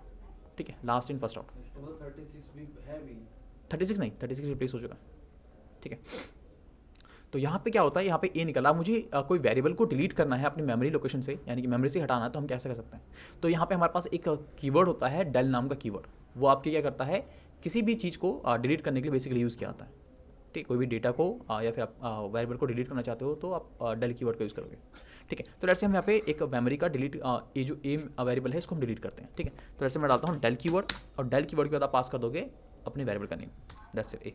S1: ठीक है, लास्ट इन फर्स्ट आउट।
S5: तो मतलब 36 भी है भी।
S1: 36 नहीं, 36 रिप्लेस हो चुका है। ठीक है, तो यहाँ पे क्या होता है, यहाँ पे ए निकला, मुझे कोई वेरिएबल को डिलीट करना है अपनी मेमोरी लोकेशन से, यानी कि मेमोरी से हटाना है, तो हम कैसे कर सकते हैं? तो यहाँ पे हमारे पास एक कीवर्ड होता है डेल नाम का कीवर्ड, वो आपके क्या करता है, किसी भी चीज़ को डिलीट करने के लिए बेसिकली यूज़ किया जाता है। ठीक, कोई भी डेटा को या फिर आप वेरिएबल को डिलीट करना चाहते हो तो आप डेल कीवर्ड का यूज़ करोगे। ठीक है, तो लेट्स से हम यहाँ पे एक मेमोरी का डिलीट ये जो ए वेरिएबल है इसको हम डिलीट करते हैं। ठीक है, तो लेट्स से मैं डालता हूँ डेल कीवर्ड, और डेल कीवर्ड के बाद आप पास कर दोगे अपने वेरिएबल का नेम, दैट्स इट ए।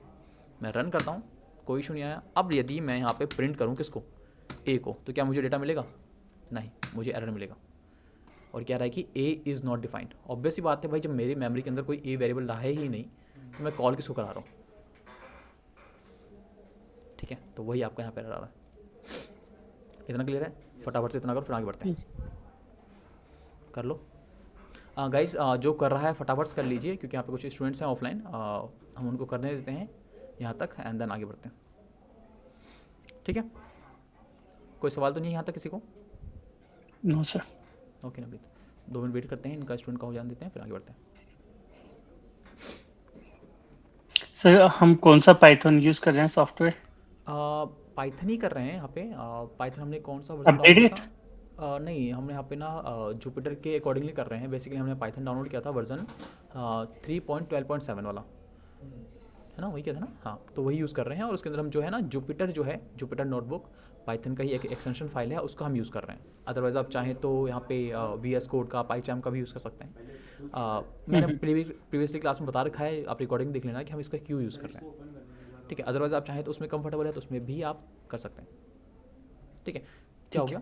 S1: मैं रन करता हूँ, कोई इशू नहीं आया। अब यदि मैं यहाँ पे प्रिंट करूँ किसको, ए को, तो क्या मुझे डेटा मिलेगा? नहीं, मुझे एरर मिलेगा। और क्या रहा है कि A is not defined. Obvious ही बात है भाई, जब मेरी मेमोरी के अंदर कोई ए वेरिएबल रहा है ही नहीं तो मैं कॉल किसको करा रहा हूँ? ठीक है, तो वही आपका यहाँ पे एरर आ रहा है। इतना क्लियर है? फटाफट से इतना करो, फिर आगे बढ़ते हैं। कर लो गाइस, जो कर रहा है फटाफट से कर लीजिए, क्योंकि यहाँ पे कुछ स्टूडेंट्स हैं ऑफलाइन, हम उनको करने देते हैं यहाँ तक, एंड देन आगे बढ़ते हैं। ठीक है, कोई सवाल तो नहीं है यहाँ तक किसी को?
S4: No sir.
S1: Okay Navneet, 2 minute wait करते हैं, इनका स्टूडेंट का हो जाने देते हैं, फिर आगे बढ़ते हैं।
S4: सर हम कौन सा पाइथन यूज कर रहे हैं सॉफ्टवेयर?
S1: पाइथन ही कर रहे हैं यहाँ पे। पाइथन हमने कौन सा वर्जन डाउनलोड
S4: अपडेटेड?
S1: किया था? नहीं, हमने यहाँ पे ना जुपिटर के अकॉर्डिंगली कर रहे हैं। बेसिकली हमने पाइथन डाउनलोड किया था वर्जन 3.12.7 वाला, है ना, वही क्या था ना, हाँ, तो वही यूज़ कर रहे हैं। और उसके अंदर हम जो है ना जुपिटर जो है, जुपिटर नोटबुक पाइथन का ही एक एक्सटेंशन फाइल है, उसका हम यूज़ कर रहे हैं। अदरवाइज़ आप चाहें तो यहाँ पे VS कोड का, पाईचैम का भी यूज़ कर सकते हैं। मैंने प्रीवियसली क्लास में बता रखा है, आप रिकॉर्डिंग देख लेना कि हम इसका क्यों यूज़ कर रहे हैं। ठीक है, अदरवाइज़ आप चाहें तो उसमें कंफर्टेबल है तो उसमें भी आप कर सकते हैं। ठीक है, क्या हो गया?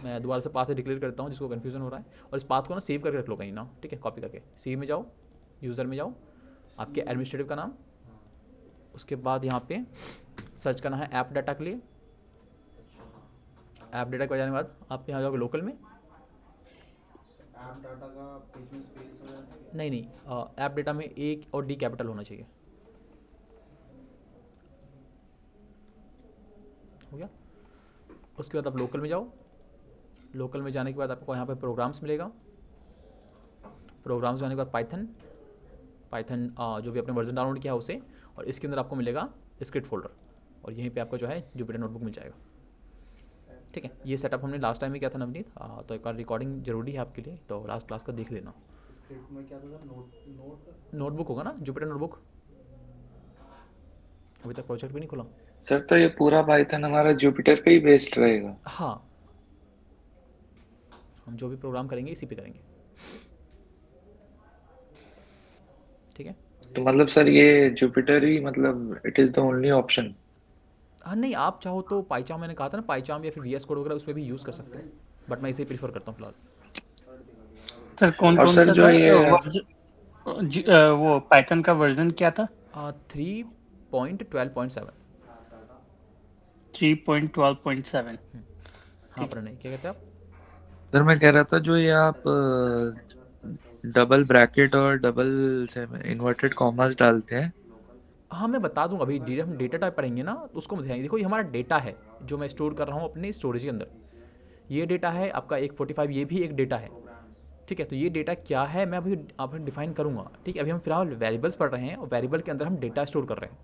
S1: मैं दोबारा से पाथ डिक्लेयर करता हूँ जिसको कन्फ्यूजन हो रहा है, और इस पाथ को ना सेव करके रख लो कहीं ना। ठीक है, कॉपी करके सी में जाओ, यूज़र में जाओ, आपके एडमिनिस्ट्रेटिव का नाम, उसके बाद यहाँ पे सर्च करना है ऐप डाटा के लिए। ऐप डाटा को जाने के बाद आप यहाँ जाओगे लोकल में,
S5: ऐप डाटा का बीच में स्पेस हो जाता है क्या?
S1: नहीं ऐप डाटा में एक और डी कैपिटल होना चाहिए। हो गया। उसके बाद आप लोकल में जाओ, लोकल में जाने के बाद आपको यहाँ पे प्रोग्राम्स मिलेगा। प्रोग्राम्स जाने के बाद पाइथन जो भी आपने वर्जन डाउनलोड किया है उसे, और इसके अंदर आपको मिलेगा स्क्रिप्ट फोल्डर, और यहीं पे आपको जो है जुपिटर नोटबुक मिल जाएगा। ठीक है, ये सेटअप हमने लास्ट टाइम में किया था नवनीत, तो एक बार रिकॉर्डिंग जरूरी है आपके लिए, तो लास्ट क्लास का देख लेना।
S5: स्क्रिप्ट में क्या था सर?
S1: नोटबुक होगा ना, जुपिटर नोटबुक। अभी तक प्रोजेक्ट भी नहीं खुला।
S6: सर तो ये पूरा पाइथन हमारा जुपिटर पे ही बेस्ड रहेगा?
S1: हाँ, हम जो भी प्रोग्राम करेंगे इसी पे करेंगे। ठीक है।
S6: तो मतलब सर ये जुपिटर ही मतलब it is the only option?
S1: हाँ नहीं, आप चाहो तो पाइचाम, मैंने कहा था ना पाइचाम या फिर वीएस कोड वगैरह उसमें भी यूज़ कर सकते हैं, बट मैं इसे प्रीफर करता हूँ फिलहाल।
S4: सर कौन
S6: और
S4: कौन
S6: सर
S4: सा
S6: जो
S4: था
S6: ये
S4: वो पाइथन का वर्जन क्या था?
S1: 3.12.7।
S4: 3.12.7।
S1: हाँ प्रणय, क्या कहते हैं आप?
S6: सर मैं कह रहा था जो ये आप डबल ब्रैकेट और डबल इन्वर्टेड कॉमास डालते हैं।
S1: हाँ मैं बता दूंगा, अभी हम डेटा टाइप पढ़ेंगे ना तो उसको बताएंगे। देखो ये हमारा डेटा है जो मैं स्टोर कर रहा हूँ अपने स्टोरेज के अंदर। ये डेटा है आपका 145, ये भी एक डेटा है। ठीक है, तो ये डेटा क्या है मैं अभी आप डिफाइन करूँगा। ठीक है, अभी हम फिलहाल वेरिएबल्स पढ़ रहे हैं और वेरिएबल के अंदर हम डेटा स्टोर कर रहे हैं।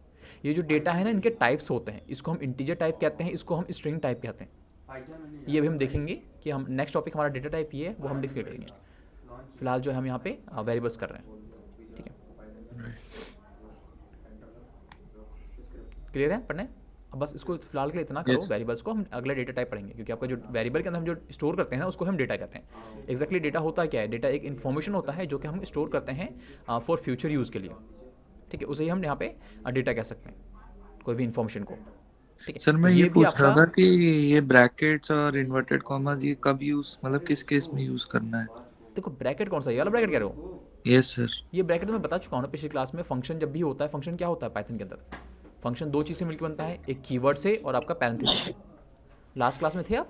S1: ये जो डेटा है ना, इनके टाइप्स होते हैं, इसको हम इंटीजर टाइप कहते हैं, इसको हम स्ट्रिंग टाइप कहते हैं। ये अभी हम देखेंगे कि हम नेक्स्ट टॉपिक हमारा डेटा टाइप ये है, वो हम डिस्कस करेंगे। फिलहाल जो हम यहाँ पे वेरिएबल्स कर रहे हैं। ठीक है, क्लियर है पढ़ने? अब बस इसको फिलहाल के लिए इतना करो।
S6: Yes.
S1: वेरिएबल्स को हम अगले डेटा टाइप पढ़ेंगे, क्योंकि आपका जो वेरिएबल के अंदर हम जो स्टोर करते हैं ना उसको हम डेटा कहते हैं। एक्जैक्टली डेटा होता क्या है? डेटा एक इन्फॉर्मेशन होता है जो कि हम स्टोर करते हैं फॉर फ्यूचर यूज़ के लिए। ठीक है, उसे ही हम यहाँ पे डेटा कह सकते हैं, कोई भी इन्फॉर्मेशन को। ठीक है,
S6: सर
S1: तो
S6: मैं ये
S1: भी
S6: पूछ रहा
S1: आपका
S6: था कि ये ब्रैकेट्स और इन्वर्टेड कॉमास ये कब यूज मतलब किस केस में यूज करना है?
S1: देखो ब्रैकेट कौन सा है? ये वाला ब्रैकेट कह रहे हो?
S6: Yes sir.
S1: ये ब्रैकेट तो मैं बता चुका हूँ ना पिछली क्लास में। फंक्शन जब भी होता है, फंक्शन क्या होता है पाइथन के अंदर? फंक्शन दो चीज़ से मिलकर बनता है, एक कीवर्ड से और आपका पैरेंथेसिस से। लास्ट क्लास में थे आप?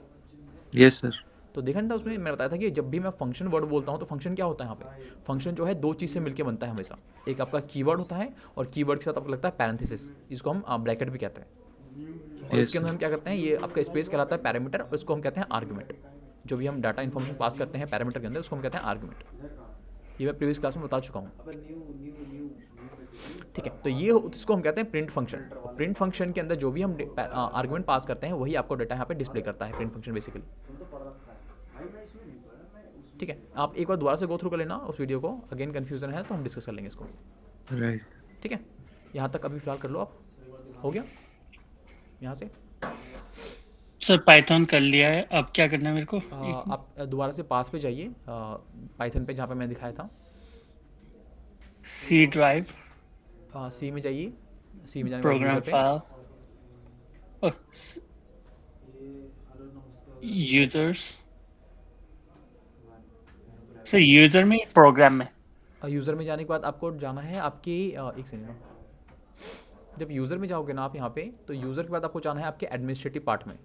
S6: Yes sir.
S1: तो देखा था उसमें मैंने बताया था कि जब भी मैं फंक्शन वर्ड बोलता हूँ तो फंक्शन क्या होता है यहाँ पे? फंक्शन जो है दो चीज़ से मिलकर बनता है हमेशा। एक आपका कीवर्ड होता है और कीवर्ड के साथ आपको लगता है पैरेंथेसिस, जिसको हम ब्रैकेट भी कहते हैं। और
S6: Yes,
S1: इसके अंदर हम क्या करते हैं, ये आपका स्पेस कहलाता है पैरामीटर, और इसको हम कहते हैं आर्गुमेंट। जो भी हम डाटा इन्फॉर्मेशन पास करते हैं पैरामीटर के अंदर उसको हम कहते हैं आर्गुमेंट। ये मैं प्रीवियस क्लास में बता चुका हूँ। ठीक है, तो ये इसको हम कहते हैं प्रिंट फंक्शन। प्रिंट फंक्शन के अंदर जो भी हम आर्गुमेंट पास करते हैं वही आपको डाटा यहाँ पे डिस्प्ले करता है, प्रिंट फंक्शन बेसिकली। ठीक है, आप एक बार दोबारा से गो थ्रू कर लेना उस वीडियो को, अगेन कन्फ्यूजन है तो हम डिस्कस कर लेंगे इसको।
S6: राइट।
S1: ठीक है, यहाँ तक अभी फिलहाल कर लो आप। हो गया यहाँ से?
S4: सर पाइथन कर लिया है, अब क्या करना है मेरे को?
S1: आप दोबारा से पाथ पे जाइए, पाइथन पे जहाँ पे मैंने दिखाया था।
S4: सी ड्राइव,
S1: सी में जाइए, सी में जाने के बाद
S4: प्रोग्राम
S1: यूज़र पे।
S4: File, users. सर यूजर में, प्रोग्राम में?
S1: यूज़र में जाने के बाद आपको जाना है आपके एक सेकंड। जब यूज़र में जाओगे ना आप यहाँ पे, तो यूज़र के बाद आपको जाना है आपके एडमिनिस्ट्रेटिव पार्ट में,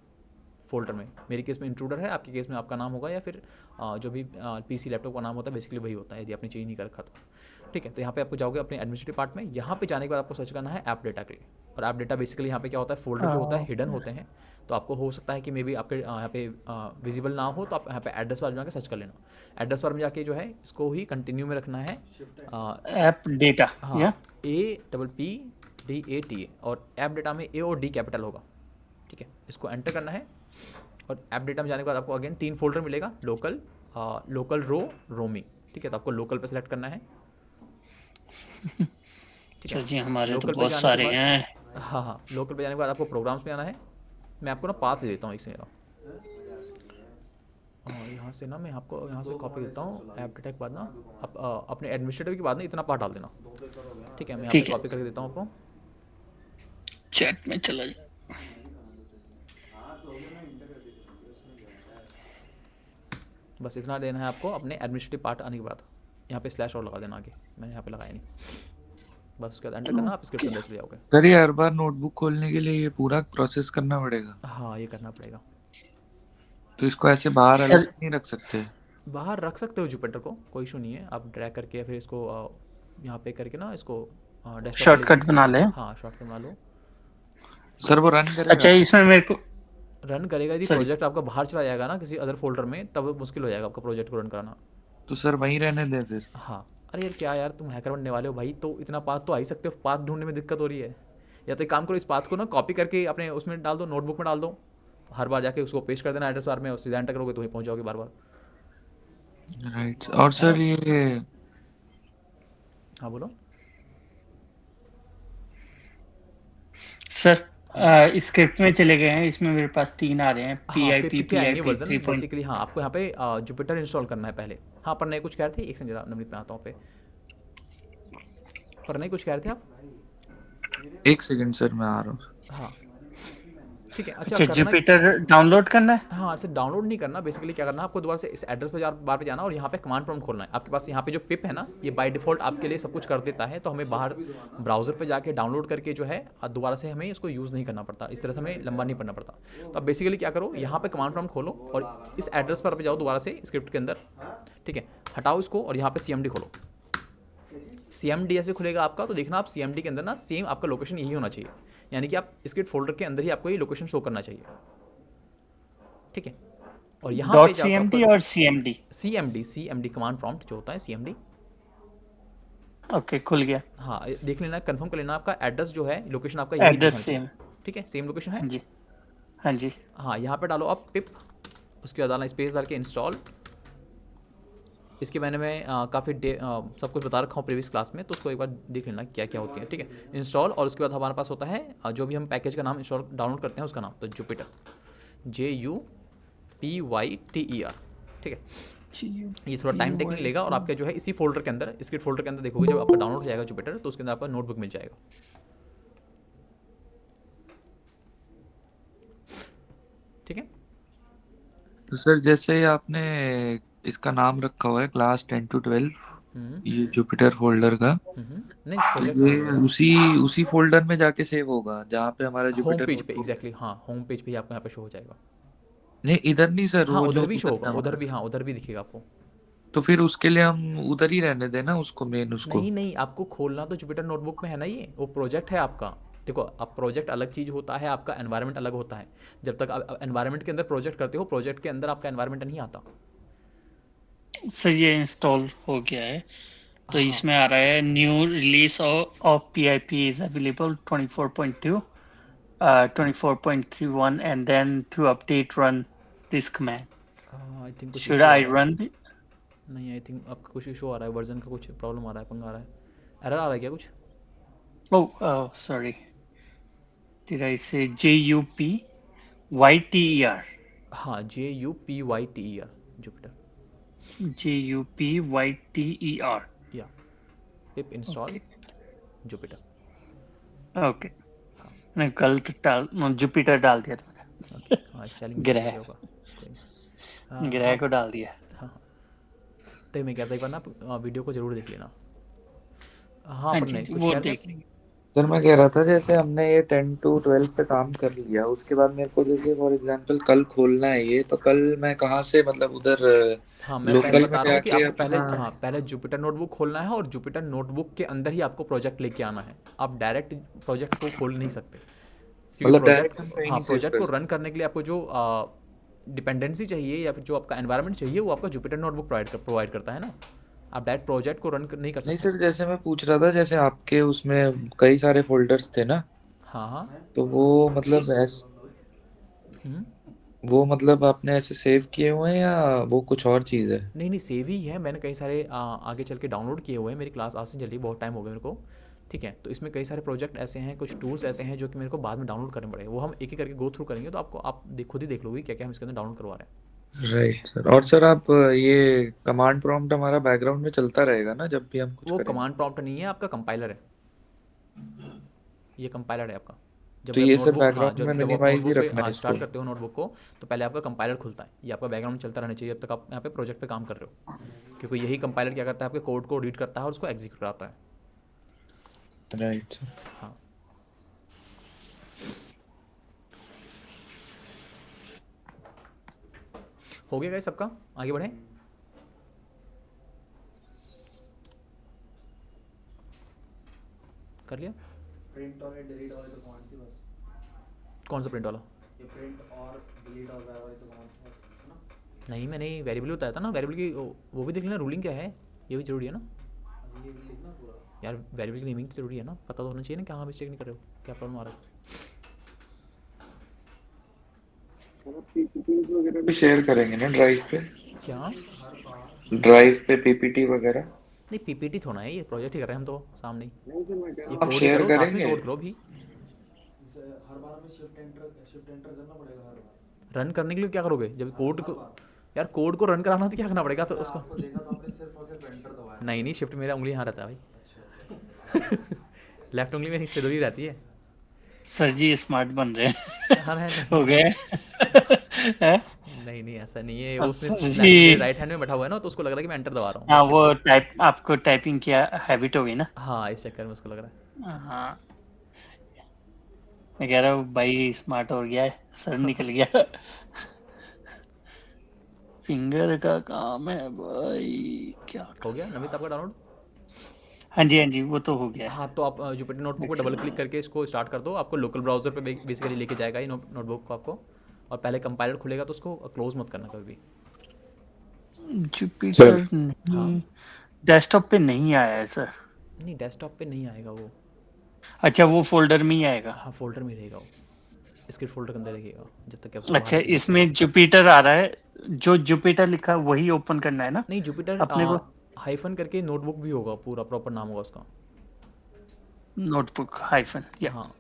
S1: फोल्डर में। मेरे केस में इंट्रूडर है, आपके केस में आपका नाम होगा या फिर जो भी पीसी लैपटॉप का नाम होता है बेसिकली वही होता है, यदि आपने चेंज नहीं कर रखा तो। ठीक है, तो यहाँ पे आपको जाओगे अपने एडमिनिस्ट्रेटिव पार्ट में। यहाँ पे जाने के बाद आपको सर्च करना है ऐप डेटा के लिए। और ऐप डेटा बेसिकली यहाँ पे क्या होता है, फोल्डर जो होता है हिडन होते हैं। तो आपको हो सकता है कि मे बी आपके यहाँ पे विजिबल ना हो, तो आप यहाँ पे एड्रेस बार में जाकर सर्च कर लेना। एड्रेस बार में जाके जो है इसको ही कंटिन्यू में रखना है।
S4: ऐप डेटा,
S1: हाँ,
S4: या
S1: APPDATA, और ऐप डेटा में ए और डी कैपिटल होगा। ठीक है, इसको एंटर करना है। और ऐप डेटा में जाने के बाद आपको अगेन 3 फोल्डर मिलेगा, लोकल, लोकल रो, रोमी। ठीक है, तो आपको लोकल पे सेलेक्ट करना है। ठीक
S4: सर
S1: है,
S4: जी हमारे तो
S1: लोकल पे
S4: बहुत
S1: जाने के
S4: सारे
S1: बाद
S4: हैं।
S1: हाँ लोकल पे जाने के बाद आपको प्रोग्राम्स में आना है। मैं आपको ना पाथ दे देता हूँ एक से यहाँ से ना, मैं आपको यहाँ से कॉपी देता हूँ। ऐप डेटा के बाद ना आप अपने एडमिनिस्ट्रेटिव के बाद ना इतना पार्ट डाल देना। ठीक है, मैं यहाँ पे
S4: ठीक है।
S1: कॉपी करके देता हूँ आपको।
S4: चैट में चला जाए।
S1: बस इतना देना है आपको अपने एडमिनिस्ट्रेटिव पार्ट आने के बाद। यहाँ पे स्लैश और लगा देना आगे, मैंने यहाँ पे लगाया नहीं। बस उसके बाद एंटर करना, आप स्क्रिप्ट के अंदर चले जाओगे।
S6: सर ये हर बार नोटबुक खोलने के लिए ये पूरा प्रोसेस करना पड़ेगा?
S1: हाँ, ये करना पड़ेगा।
S6: तो इसको ऐसे बाहर
S4: सर
S6: अलग नहीं रख सकते?
S1: बाहर रख सकते हो जुपिटर को, कोई इशू नहीं है। आप ड्रैग करके फिर इसको यहाँ पे करके ना इसको डेस्कटॉप पे ले
S4: शॉर्टकट
S1: जाओ।
S4: बना ले।
S1: हाँ, शॉर्टकट बना लो।
S6: सर वो रन करेगा?
S4: अच्छा इसमें मेरे को
S1: रन करेगा, यदि
S4: सॉरी
S1: प्रोजेक्ट आपका बाहर चला जाएगा ना किसी अदर फोल्डर में, तब मुश्किल हो जाएगा आपका प्रोजेक्ट को रन कराना।
S6: तो सर वहीं रहने दें फिर?
S1: हाँ। अरे यार क्या यार, तुम हैकर बनने वाले हो भाई, तो इतना पाथ तो आ ही सकते हो, पाथ ढूंढने में दिक्कत हो रही है। या तो एक काम करो, इस पाथ को ना कॉपी करके अपने उसमें डाल दो, नोटबुक में डाल दो, हर बार जाके उसको पेस्ट कर देना एड्रेस बार में, और सीधा एंटर करोगे तो वहीं पहुंच जाओगे बार बार।
S6: राइट। और
S1: है ना?
S6: सर ये
S1: हाँ बोलो।
S4: सर स्क्रिप्ट में चले गए हैं, इसमें मेरे पास 3 आ रहे हैं,
S1: हाँ,
S4: PIP
S1: पिप के आएंगे
S4: PIP
S1: वर्जन
S4: 3.
S1: बेसिकली। हाँ, आपको यहाँ पे जुपिटर इंस्टॉल करना है पहले। हाँ, पर नहीं कुछ कह रहे थे, एक सेकंड जरा नवनीत में आता हूँ पे। पर नहीं कुछ कह रहे थे आप?
S6: एक सेकंड सर मैं आ रहा हूँ।
S1: हाँ ठीक है। अच्छा
S4: अच्छा
S1: करना।
S4: जुपिटर डाउनलोड करना है।
S1: हाँ, इसे डाउनलोड नहीं करना। बेसिकली क्या करना है आपको, दोबारा से इस एड्रेस पे बार पे जाना और यहाँ पे कमांड प्रॉम्प्ट खोलना है। आपके पास यहाँ पे जो पिप है ना, ये बाय डिफॉल्ट आपके लिए सब कुछ कर देता है, तो हमें बाहर ब्राउजर पे जाके डाउनलोड करके जो है दोबारा से हमें इसको यूज़ नहीं करना पड़ता, इस तरह से हमें लंबा नहीं पड़ना पड़ता। तो आप बेसिकली क्या करो, यहाँ पे कमांड प्रॉम्प्ट खोलो और इस एड्रेस पर जाओ दोबारा से स्क्रिप्ट के अंदर, ठीक है। हटाओ इसको और यहाँ पे CMD खोलो। CMD ऐसे खुलेगा आपका, तो देखना आप CMD के अंदर ना सेम आपका लोकेशन यही होना चाहिए, यानी कि आप स्क्रिप्ट फोल्डर के अंदर ही आपको ये लोकेशन शो करना चाहिए, ठीक है। और यहाँ पे
S4: डॉट
S1: जाकर
S4: CMD
S1: आपको
S4: और CMD।
S1: CMD कमांड प्रॉम्प्ट जो होता है CMD।
S4: ओके खुल गया।
S1: हाँ, देख लेना, कंफर्म कर लेना आपका एड्रेस जो है, लोकेशन आपका यही
S4: एड्रेस
S1: दिखना
S4: सेम।
S1: चाहिए, ठीक है। सेम लोकेशन है।
S4: हाँ जी हाँ जी।
S1: हाँ, यहाँ पे डालो आप पिप, उसके बाद डालना स्पेस डाल के इंस्टॉल। इसके मैंने मैं काफ़ी सब कुछ बता रखा हूँ प्रीवियस क्लास में, तो उसको एक बार देख लेना क्या क्या होती है, ठीक है। इंस्टॉल, और उसके बाद हमारे पास होता है जो भी हम पैकेज का नाम इंस्टॉल डाउनलोड करते हैं उसका नाम, तो जुपिटर, JUPYTER, ठीक है। ये थोड़ा टाइम टेकिंग लेगा और आपके जो है इसी फोल्डर के अंदर, स्क्रिप्ट फोल्डर के अंदर देखोगे जब आपका डाउनलोड हो जाएगा जुपिटर, तो उसके अंदर आपका नोटबुक मिल जाएगा, ठीक है।
S6: तो सर जैसे आपने इसका नाम रखा हुआ है क्लास 10 to 12, ये जुपिटर फोल्डर का,
S1: नहीं,
S6: तो
S1: प्रोजेक्ट
S6: ये
S1: अलग होगा।
S6: उसी उसी फोल्डर में जाके सेव होगा जहाँ पे हमारा
S1: होम
S6: जुपिटर
S1: पेज पे,
S6: नोटबुक?
S1: एग्जैक्टली हाँ, होम पेज पे ही आपको यहाँ पे शो हो जाएगा।
S6: नहीं इधर नहीं सर,
S1: हाँ,
S6: वो जो
S1: उधर भी शो
S6: उधर
S1: होगा,
S6: का
S1: उधर
S6: हमारा।
S1: भी, हाँ उधर भी दिखेगा आपको।
S6: तो फिर उसके लिए हम उधर ही रहने देना उसको, मेन उसको।
S1: नहीं नहीं, आपको खोलना तो जुपिटर नोटबुक में है ना, ये वो प्रोजेक्ट है आपका। देखो, अब प्रोजेक्ट अलग चीज़ होता है, आपका एनवायरनमेंट अलग होता है। जब तक आप एनवायरनमेंट के अंदर प्रोजेक्ट करते हो, प्रोजेक्ट के अंदर आपका एनवायरनमेंट नहीं आता।
S4: सर ये इंस्टॉल हो गया है, तो
S1: हाँ
S4: इसमें आ रहा है new release of PIP is available 24.2 24.31 and then to update run this command.
S1: I think कुछ
S4: Should
S1: इशू आ
S4: I
S1: रहा है।
S4: run the
S1: नहीं, आई थिंक आपका कुछ इशू आ रहा है, वर्जन का कुछ प्रॉब्लम आ रहा है, पंगा आ रहा है, एरर आ रहा है क्या कुछ?
S4: oh sorry, did I say JUPYTER?
S1: हाँ, JUPYTER, जुपिटर,
S4: JUPYTER.
S1: या पिप इंस्टॉल
S4: Okay.
S1: जुपिटर।
S4: Okay. मैं गलत जुपिटर डाल दिया था मैंने।
S1: ओके, हाँ स्पेलिंग मिस्टेक हो
S4: ग्रह
S1: गया होगा, कोई नहीं। हाँ
S4: ग्रह को डाल दिया।
S1: हाँ। तो मैं कहता एक बार ना वीडियो को जरूर देख लेना। हाँ,
S4: हाँ
S1: पर
S4: जी
S1: नहीं
S4: जी,
S1: कुछ
S4: वो
S1: कह रहे थे
S4: देख
S1: आप?
S4: लेंगे।
S6: सर मैं कह रहा था जैसे हमने ये 10 to 12 पे काम कर लिया, उसके बाद मेरे को जैसे फॉर एग्जांपल कल खोलना है ये, तो कल मैं कहाँ से मतलब उधर
S1: हाँ, मैं पहले
S6: लोकल में
S1: बता रहा हूँ कि
S6: जाके
S1: आपको पहले,
S6: अपना?
S1: हाँ पहले जुपिटर नोटबुक खोलना है और जुपिटर नोटबुक के अंदर ही आपको प्रोजेक्ट लेके आना है। आप डायरेक्ट प्रोजेक्ट को खोल नहीं सकते, क्योंकि
S6: मतलब
S1: प्रोजेक्ट,
S6: डायरेक्ट हम कहीं
S1: हाँ
S6: नहीं सेव
S1: प्रोजेक्ट
S6: कर
S1: को
S6: सकते?
S1: रन करने के लिए आपको जो डिपेंडेंसी चाहिए या फिर जो आपका एनवायरनमेंट चाहिए, वो आपका जुपिटर नोटबुक प्रोवाइड करता है ना। आप डायरेक्ट प्रोजेक्ट को रन नहीं कर
S6: नहीं
S1: सकते।
S6: सर, जैसे मैं पूछ रहा था जैसे आपके उसमें कई सारे फोल्डर्स थे ना,
S1: हाँ हाँ।
S6: तो वो मतलब
S1: हम्म।
S6: वो आपने ऐसे सेव किए हुए हैं या वो कुछ और चीज़ है?
S1: नहीं नहीं, सेव ही है, मैंने कई सारे आगे चल के डाउनलोड किए हुए हैं। मेरी क्लास आज से चली, बहुत टाइम हो गया मेरे को, ठीक है। तो इसमें कई सारे प्रोजेक्ट ऐसे हैं, कुछ टूल्स ऐसे हैं जो कि मेरे को बाद में डाउनलोड करने पड़ेंगे, वो हम एक एक करके गो थ्रू करेंगे, तो आपको आप खुद ही देख लोगे क्या क्या हम इसके अंदर डाउनलोड करवा रहे हैं।
S6: Right sir. और सर आप ये कमांड प्रॉम्प्ट हमारा बैकग्राउंड में चलता रहेगा ना जब भी हम कुछ
S1: वो
S6: करेंगे?
S1: कमांड प्रॉम्प्ट नहीं है, आपका कंपाइलर है, ये कंपाइलर है आपका। जब
S6: तो
S1: भी आप
S6: ये सर
S1: नोटबुक, हाँ
S6: बैकग्राउंड में
S1: जब आप
S6: मिनिमाइज ही
S1: नोटबुक पे
S6: रखना है
S1: हाँ
S6: इसको?
S1: स्टार्ट करते हो नोटबुक को, तो पहले आपका कंपाइलर खुलता है, ये आपका बैकग्राउंड में चलता रहना चाहिए जब तक आप यहाँ पे प्रोजेक्ट पे काम कर रहे हो, क्योंकि यही कंपाइलर क्या करता है, आपके कोड को रीड करता है और उसको एग्जीक्यूट कराता है।
S6: राइट।
S1: हाँ हो गया गाइस सबका, आगे बढ़े। कर लिया।
S5: प्रिंट और डिलीट वाली तो कमांड थी बस।
S1: कौन सा प्रिंट वाला?
S5: ये प्रिंट और डिलीट और वाली तो कमांड थी बस, है ना?
S1: नहीं मैंने वेरिएबल बताया था ना, वेरिएबल की वो भी देख लेना, रूलिंग क्या है ये भी जरूरी है ना
S5: अभी ये भी लिखना पूरा।
S1: यार। वेरिएबल की नेमिंग तो जरूरी है ना, पता तो होना चाहिए ना कि हाँ मिस्टेक नहीं कर रहे हो, क्या प्रॉब्लम आ रहा है।
S6: पीपीटी वगैरह भी शेयर करेंगे ना ड्राइव पे?
S1: क्या?
S6: ड्राइव पे पीपीटी वगैरह?
S1: नहीं पीपीटी थोड़ा है, ये प्रोजेक्ट ही कर रहे हैं हम तो सामने ही।
S6: नहीं सर, मैं कह रहा
S1: ये
S6: हूँ आप
S1: कोड ही
S6: शेयर
S1: करो, साथ में
S6: करेंगे?
S1: कोड करो भी।
S5: जैसे हर बार में शिफ्ट एंटर करना पड़ेगा हर बार।
S1: रन करने के लिए क्या करोगे जब कोड
S5: हर
S1: को?
S5: बार।
S1: यार कोड को रन कराना तो क्या करना पड़ेगा तो
S5: मैंने
S1: उसको।
S5: आपको देखा तो आपने सिर्फ और सिर्फ एंटर दबाया।
S1: नहीं नहीं, शिफ्ट मेरा उंगली यहाँ रहता है भाई।
S5: अच्छा।
S1: लेफ्ट उंगली मेरी सिद्धू ही रहती है।
S4: सर जी स्मार्ट बन रहे हैं।
S1: हाँ नहीं
S4: हो
S1: नहीं
S4: गए हैं?
S1: नहीं नहीं ऐसा नहीं है, वो उसने
S4: सर
S1: मेरे
S4: जी,
S1: राइट हैंड में बैठा हुआ है ना, तो उसको लग रहा है कि मैं एंटर दबा रहा हूँ
S4: हाँ
S1: बस
S4: वो
S1: शिफ्ट।
S4: टाइप आपको टाइपिंग की हैबिट हो गई ना।
S1: हाँ इस चक्कर में उसको लग रहा
S4: हाँ, मैं कह रहा हूँ भाई स्मार्ट हो गया है, सर निकल गया। फिंगर का काम है भाई, क्या
S1: है। हो गया नमित आपका डाउनलोड?
S4: हाँ जी हाँ जी, वो तो हो गया है
S1: हाँ तो आप जुपिटर नोटबुक को डबल
S4: एक्चुअली।
S1: क्लिक करके इसको स्टार्ट कर दो, आपको लोकल ब्राउजर पे बेसिकली लेके जाएगा ये नोटबुक को आपको। और पहले कंपाइलर खुलेगा तो उसको क्लोज मत करना कभी भी।
S4: जुपिटर
S1: हाँ
S4: नहीं, डेस्कटॉप पे नहीं आया है सर।
S1: नहीं डेस्कटॉप पे नहीं आएगा वो।
S4: अच्छा वो फोल्डर में ही आएगा।
S1: हाँ फोल्डर में रहेगा वो, स्क्रिप्ट फोल्डर के अंदर रहेगा जब तक कि आप उसको बाहर
S4: अच्छा
S1: नहीं खींचते।
S4: इसमें जुपिटर आ रहा है, जो जुपिटर लिखा है वही ओपन करना है ना
S1: नहीं जुपिटर
S4: अपने को।
S1: हाइफन करके नोटबुक भी होगा, पूरा प्रॉपर नाम होगा उसका।
S4: नोटबुक हाइफन या
S1: हाँ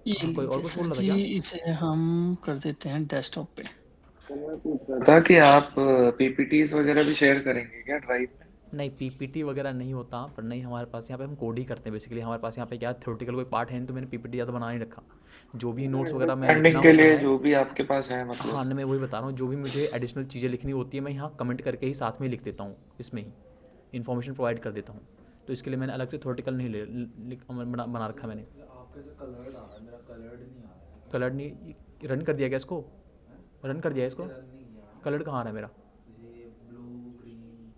S4: ये
S1: हाँ कोई और
S4: लीजिए
S1: कुछ
S4: सर
S1: बोल रहा था
S4: जी,
S1: क्या?
S4: इसे हम कर देते हैं डेस्कटॉप पे।
S6: सर मैं पूछ रहा था कि आप पीपीटीज वगैरह भी शेयर करेंगे क्या ड्राइव में?
S1: नहीं पीपीटी वगैरह नहीं होता, पर नहीं हमारे पास यहाँ पे हम कोड ही करते हैं बेसिकली। हमारे पास यहाँ पे क्या थ्योरेटिकल कोई पार्ट है नहीं, तो मैंने पीपीटी ज़्यादा बना नहीं रखा। जो भी नोट्स वगैरह मैं लिखना
S6: अंडरस्टैंडिंग के
S1: होता
S6: लिए
S1: है।
S6: जो भी आपके पास है
S1: हाँ
S6: मतलब।
S1: मैं वही बता रहा हूँ, जो भी मुझे एडिशनल चीज़ें लिखनी होती है मैं यहाँ कमेंट करके ही साथ में लिख देता हूँ, इसमें ही इन्फॉर्मेशन प्रोवाइड कर देता हूँ। तो इसके लिए मैंने अलग से थ्योरेटिकल नहीं बना रखा मैंने।
S5: आपके से कलर्ड आ रहा है, मेरा कलर्ड नहीं आ रहा है।
S1: कलर नहीं रन कर दिया गया इसको, रन कर दिया इसको।
S5: रन नहीं किया मैंने।
S1: कलर कहाँ आ रहा है मेरा?
S5: जैसे ब्लू ग्रीन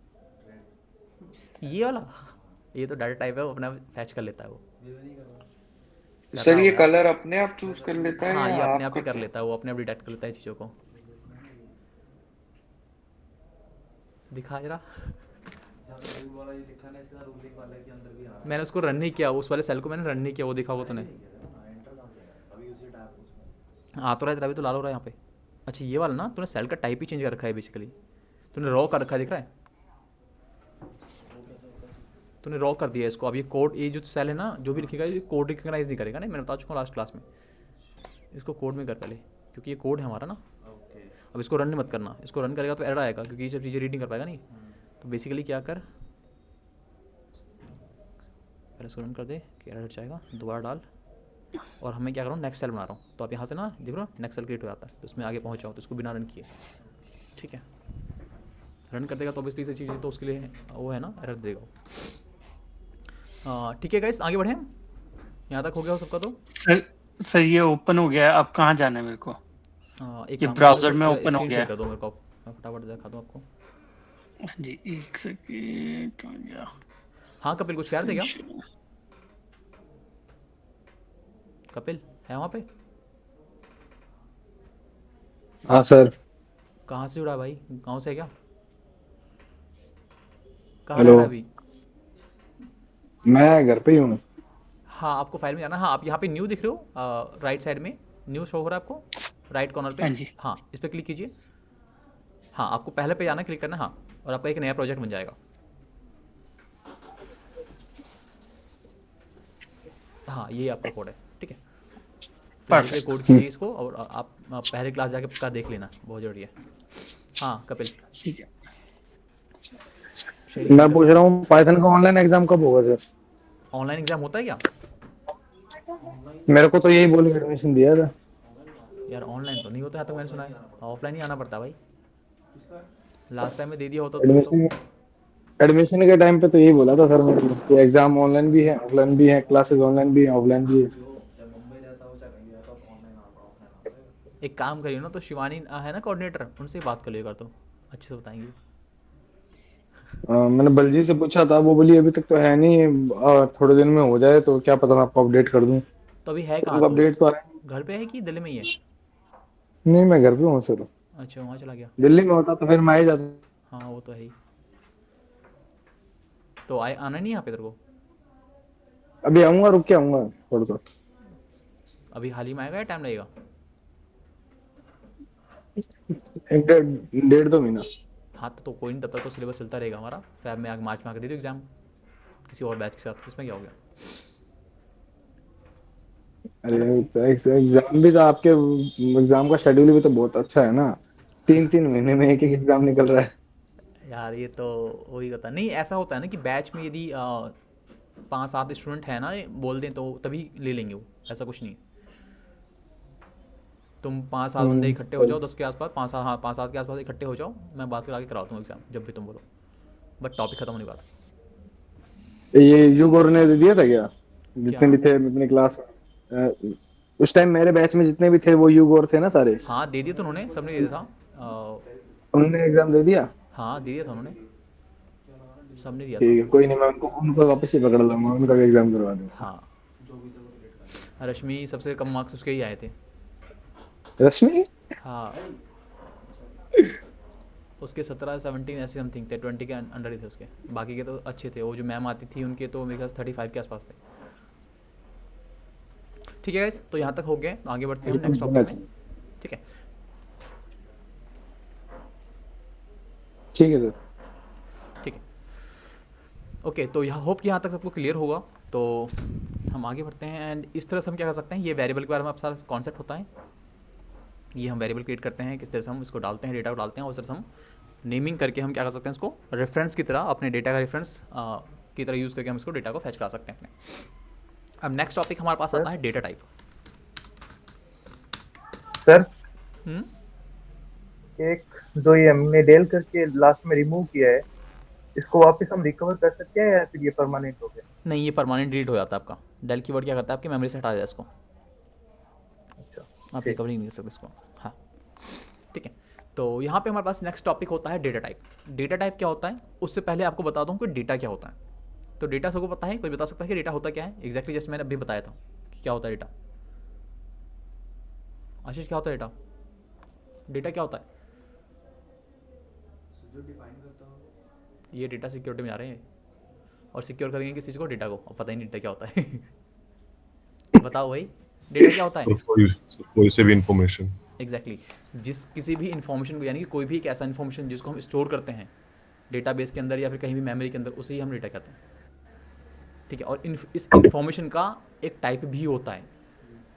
S5: रेड।
S1: ये वाला? ये तो डाटा टाइप है, वो अपना फैच कर लेता है वो।
S5: मेरा नहीं कर रहा।
S1: कर
S6: सर
S1: रहा
S6: ये
S1: होगा।
S6: कलर अपने आप चूज कर लेता है
S1: हाँ
S6: या
S1: ये अपने
S6: आप
S1: आप ही कर
S6: करते हैं?
S1: लेता है, वो अपने आप डिटेक्ट कर लेता है चीज़ों को। दिखा जरा।
S5: जहाँ पे रूल वाला ये लिखा है ना, इसका रूलिंग वाले के अंदर भी आ रहा है।
S1: मैंने उसको रन नहीं किया, उस वाले सेल को मैंने रन नहीं किया, वो दिखा वो तूने।
S5: एंटर कहाँ किया है? अभी उसी टैब उसमें।
S1: हाँ तो रहा है, अभी तो लाल हो रहा है यहाँ पे। अच्छा ये वाला ना, तूने सेल का टाइप ही चेंज कर रखा है बेसिकली। तूने रॉ कर रखा है, दिख रहा है?
S5: वो कैसे होता है?
S1: तूने रॉ कर दिया इसको। अब ये कोड, ये जो सेल है ना जो भी लिखेगा ये कोड रिकग्नाइज नहीं करेगा। नहीं मैंने बता चुका हूँ लास्ट क्लास में। इसको कोड में कर पहले, क्योंकि ये कोड है हमारा ना।
S5: ओके।
S1: अब इसको रन मत करना, इसको रन करेगा तो एरर आएगा, क्योंकि ये सब चीज़ें रीड नहीं कर पाएगा नहीं। तो बेसिकली क्या कर, पहले इसको रन कर दे कि एरर जाएगा, दोबारा डाल। और हमें क्या कर रहा हूँ, नेक्स्ट सेल बना रहा हूँ। तो आप यहाँ से ना देख रहे हो नेक्स्ट सेल क्रिएट हो जाता है, तो उसमें आगे पहुँच जाओ, तो इसको बिना रन किए। ठीक है रन कर देगा तो ऑब्वियसली से चीज़ें तो उसके लिए वो है ना, एरर देगा वो। ठीक है गाइस आगे बढ़ें। यहाँ तक हो गया हो सबका तो।
S4: सर ये ओपन हो गया है, अब कहाँ जाना है मेरे को?
S1: एक
S4: ये
S1: काम
S4: ब्राउज़र
S1: करो,
S4: में
S1: तो
S4: ओपन हो
S1: स्क्रीन
S4: गया
S1: शेयर
S4: है।
S1: कर दो मेरे को, मैं फटाफट दिखा दूँ आपको।
S4: हाँ जी एक सेकेंड, कहाँ गया?
S1: हाँ कपिल कुछ कह रहे थे क्या? कपिल है वहाँ पे?
S2: हाँ सर।
S1: कहाँ से जुड़ा है भाई, गाँव से है क्या? कहाँ रह
S2: हेलो।
S1: रहा है अभी?
S2: मैं घर पे ही हूँ।
S1: हाँ आपको फाइल में जाना। हाँ आप यहाँ पे न्यू दिख रहे हो राइट साइड में, न्यू शो हो रहा है आपको राइट कॉर्नर पे।
S4: हाँ जी।
S1: हाँ इस पर क्लिक कीजिए। हाँ आपको पहले पे जाना, क्लिक करना। हाँ और आपका एक नया प्रोजेक्ट बन जाएगा। हाँ ये आपका कोड है, ठीक है। फिलहाल के लिए कोड कीजिए इसको, और आप पहले क्लास जाके पक्का देख लेना, बहुत ज़रूरी है। हाँ कपिल
S4: ठीक है।
S1: शेयरिंग
S2: मैं
S1: कर
S2: पूछ
S1: सकते
S2: रहा हूँ पाइथन का ऑनलाइन एग्जाम कब होगा सर?
S1: हो। ऑनलाइन एग्जाम होता है क्या?
S2: मेरे को तो यही बोल के एडमिशन दिया था।
S1: यार ऑनलाइन तो नहीं होता है, तो मैंने सुना है ऑफलाइन ही आना पड़ता है भाई।
S5: किसका है?
S1: लास्ट टाइम में दे दिया होता तो
S2: एडमिशन एडमिशन के टाइम पे तो यही बोला था सर मेरे को कि एग्जाम ऑनलाइन भी है, ऑफलाइन भी है, क्लासेस ऑनलाइन भी है, ऑफलाइन भी है।
S5: जो चाहे मुंबई रहता हो चाहे कहीं भी रहता हो, तो ऑनलाइन आता है।
S1: एक काम करिए ना, तो शिवानी है ना कोऑर्डिनेटर, उनसे ही बात कर लिएगा तो अच्छे से बताएंगे।
S2: मैंने बलजी से पूछा था, वो बोली अभी तक तो है नहीं, थोड़े दिन में हो जाए तो क्या पता मैं आपको अपडेट कर दूं।
S1: तो अभी है कहाँ
S2: तो
S1: तो?
S2: अपडेट तो आया
S1: घर पे है कि दिल्ली में ही है?
S2: नहीं, मैं घर पे हूँ सर।
S1: अच्छा, वहाँ चला गया।
S2: दिल्ली में होता तो फिर मैं आ ही जाता।
S1: हाँ वो तो है ही। तो आए आना नहीं यहाँ पे तेरे को?
S2: अभी आऊंगा, रुक के आऊंगा थोड़ा सा।
S1: अभी हाल ही में आएगा या टाइम लगेगा?
S2: एक डेढ़ डेढ़ दो महीना।
S1: हाँ तो कोई नहीं, तब तक तो सिलेबस चलता रहेगा हमारा। फैब में आगे मार्च में आकर दे दो एग्जाम किसी और बैच के साथ, इसमें क्या हो गया?
S2: अरे तो एग्जाम भी तो आपके, एग्जाम का शेड्यूल भी तो बहुत अच्छा है ना। 3 3 महीने में एक एक एग्जाम निकल रहा है।
S1: यार ये तो वही होता नहीं, ऐसा होता है ना कि बैच में यदि 5 7 स्टूडेंट हैं ना, ये बोल दें तो तभी ले लेंगे वो, ऐसा कुछ नहीं है। तुम 5 7 बंदे इकट्ठे हो जाओ, 10 के आसपास, 5 7, हाँ 5 7 के आसपास इकट्ठे हो जाओ, मैं बात करा के कराता हूँ एग्जाम जब भी तुम बोलो। बट टॉपिक खत्म होने वाला।
S2: ये युगोर ने दे दिया था क्या?
S1: क्या?
S2: जितने भी थे अपनी क्लास, उस टाइम मेरे बैच में जितने भी थे वो युगोर थे ना सारे।
S1: हाँ दे दिया था उन्होंने, सबने दे दिया था।
S2: उन्होंने एग्जाम दे दिया।
S1: हाँ दे दिया था उन्होंने, सबने दिया था।
S2: ठीक है, कोई नहीं, मैं उनको उनको वापस से पकड़ लूंगा, उनका भी एग्जाम करवा दूंगा।
S1: हाँ रश्मि सबसे कम मार्क्स उसके ही आए थे।
S2: रश्मि।
S1: हाँ उसके 17 17 ऐसे समथिंग थे, 20 के अंडर ही थे उसके। बाकी के तो अच्छे थे, वो जो मैम आती थी उनके तो मेरे ख्याल से 35 के आसपास थे। ठीक है गाइस, तो यहाँ तक हो गए, तो आगे बढ़ते हैं नेक्स्ट टॉपिक में। ठीक है।
S2: ठीक है सर।
S1: ठीक है। ओके, तो यहाँ होप कि यहाँ तक सबको क्लियर होगा। तो हम आगे बढ़ते हैं, एंड इस तरह से हम क्या कर सकते हैं, ये वेरिएबल के बारे में आप सारा कॉन्सेप्ट होता है। ये हम वेरिएबल क्रिएट करते हैं, किस तरह से हम इसको डालते हैं, डेटा को डालते हैं, और उस तरह से हम नेमिंग करके हम क्या कर सकते हैं, इसको रेफरेंस की तरह, अपने डेटा का रेफरेंस की तरह यूज़ करके हम इसको डेटा को फैच करा सकते हैं अपने। अब नेक्स्ट टॉपिक हमारे पास आता है डेटा टाइप।
S7: सर
S1: हम्म।
S7: एक जो ये हमने डेल करके लास्ट में रिमूव किया है, इसको वापस हम रिकवर कर सकते हैं या फिर ये परमानेंट हो गया?
S1: नहीं, ये परमानेंट डिलीट हो जाता है आपका। डेल कीवर्ड क्या करता है, आपकी मेमोरी से हटा देता है इसको,
S7: अच्छा,
S1: आप
S7: ठीक।
S1: रिकवरी नहीं कर सकते इसको। हाँ ठीक है। तो यहाँ पे हमारे पास नेक्स्ट टॉपिक होता है डेटा टाइप। डेटा टाइप क्या होता है, उससे पहले आपको बता दूँ कि डेटा क्या होता है। तो डेटा सबको पता है, कोई बता सकता है कि डेटा होता क्या है एग्जैक्टली? जैसे मैंने अभी बताया था कि क्या होता है डेटा। आशीष क्या होता है डेटा? डेटा क्या होता है?
S5: जो डिफाइन करता हो।
S1: ये डेटा सिक्योरिटी में आ रहे हैं और सिक्योर करेंगे किसी चीज़ को, डेटा को। अब पता ही नहीं डेटा क्या होता है। बताओ भाई, डेटा क्या होता है?
S3: कोई से भी इंफॉर्मेशन।
S1: एग्जैक्टली जिस किसी भी इन्फॉर्मेशन को, यानी कि कोई भी एक ऐसा इन्फॉर्मेशन जिसको हम स्टोर करते हैं डेटाबेस के अंदर या फिर कहीं भी मेमोरी के अंदर, उसे ही हम डेटा कहते हैं। ठीक है। और इस इन्फॉर्मेशन का एक टाइप भी होता है।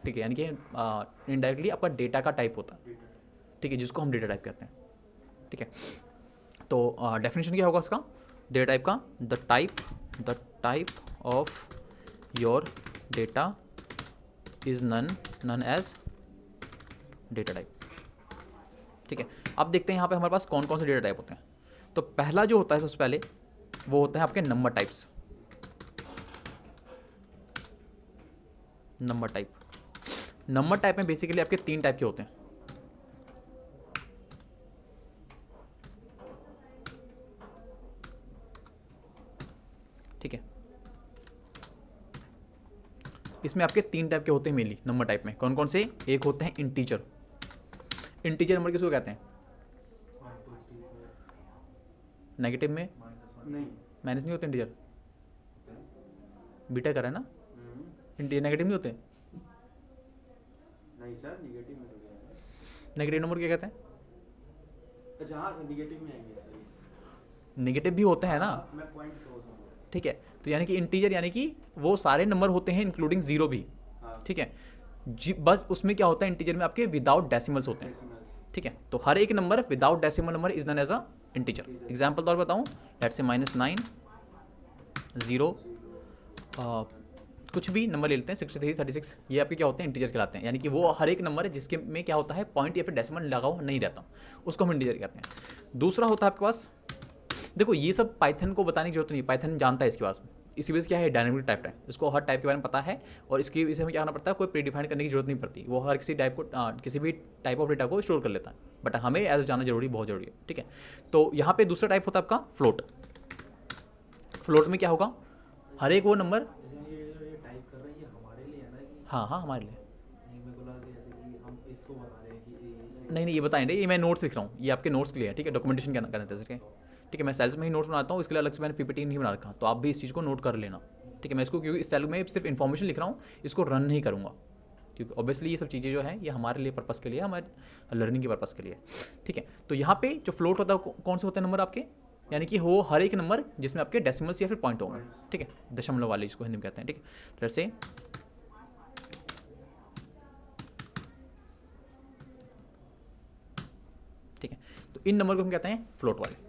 S1: ठीक है, यानी कि इनडायरेक्टली आपका डेटा का टाइप होता है। ठीक है, जिसको हम डेटा टाइप कहते हैं। ठीक है। तो डेफिनेशन क्या होगा इसका, डेटा टाइप का? The type of your data is known as data type. ठीक है। अब देखते हैं यहाँ पे हमारे पास कौन कौन से डेटा टाइप होते हैं। तो पहला जो होता है सबसे पहले, वो होता है आपके number types. Number type. Number type में बेसिकली आपके 3 टाइप के होते हैं। ठीक है। इसमें आपके 3 टाइप के होते हैं मेनली नंबर टाइप में। कौन कौन से? एक होते हैं इंटीजर। इंटीजर नंबर किसको कहते हैं? नेगेटिव में
S5: नहीं।
S1: माइनस नहीं होते इंटीजर, बीटा कर है ना। इंटीजर नेगेटिव नहीं होते।
S5: नहीं सर, निगेटिव में तो गया है।
S1: नेगेटिव नंबर क्या कहते हैं?
S5: अच्छा हाँ सर, निगेटिव में आएंगे सर।
S1: नेगेटिव भी होते हैं ना।
S5: मैं पॉइंट तो समझ।
S1: ठीक है। तो यानी कि इंटीजर यानी कि वो सारे नंबर होते हैं इंक्लूडिंग जीरो भी।
S5: हाँ।
S1: ठीक है। बस उसमें क्या होता है, इंटीजर में आपके विदाउट डेसिमल्स होते हैं। ठीक है। तो हर एक number without decimal number is known as a integer. Example तौर बताऊँ, लेट्स से -9 0 कुछ भी नंबर ले लेते हैं, 63 36, ये आपके क्या होते हैं, इंटीजर कहलाते हैं। यानी कि वो हर एक नंबर है जिसके में क्या होता है, पॉइंट या फिर डेसिमल लगा हुआ नहीं रहता, उसको हम इंटीजर कहते हैं। दूसरा होता है आपके पास देखो ये सब पाइथन को बताने की जरूरत नहीं, पाइथन जानता है इसके पास में। इसी वजह से क्या है, डायनामिक टाइप है, इसको हर टाइप के बारे में पता है और इसकी वजह से हमें क्या करना पड़ता है, कोई प्रीडिफाइन करने की जरूरत नहीं पड़ती, वो हर किसी टाइप को किसी भी टाइप ऑफ डेटा को स्टोर कर लेता है। बट हमें एज जानना जरूरी, बहुत जरूरी है, ठीक है। तो यहाँ पे दूसरा टाइप होता है आपका फ्लोट। फ्लोट में क्या होगा, हर एक वो नंबर,
S5: जैसे ये टाइप कर रहे हैं, ये हमारे लिए है ना कि
S1: हाँ हमारे लिए,
S5: नहीं, मेरे को लगा कि जैसे कि हम इसको बता रहे हैं कि ये
S1: नहीं ये बताएंगे, ये मैं नोट्स लिख रहा हूँ, ये आपके नोट्स के लिए है, ठीक है, डॉक्यूमेंटेशन क्या करते हैं इसके, ठीक है। मैं सेल्स में ही नोट्स बनाता हूँ, इसके लिए अलग से मैंने पीपीटी नहीं बना रखा, तो आप भी इस चीज़ को नोट कर लेना, ठीक है। मैं इसको क्योंकि इस सेल में सिर्फ इन्फॉर्मेशन लिख रहा हूँ, इसको रन नहीं करूँगा, क्योंकि ऑब्वियसली ये सब चीज़ें जो हैं ये हमारे लिए पर्पस के लिए, हमारे लर्निंग के पर्पस के लिए, ठीक है। तो यहाँ पे जो फ्लोट होता है कौन से होते हैं नंबर आपके, यानी कि हो हर एक नंबर जिसमें आपके डेसिमल्स या फिर पॉइंट होंगे, ठीक है, दशमलव वाले इसको हिंदी में कहते हैं, ठीक है। लेट्स से ठीक है, तो इन नंबर को हम कहते हैं फ्लोट वाले।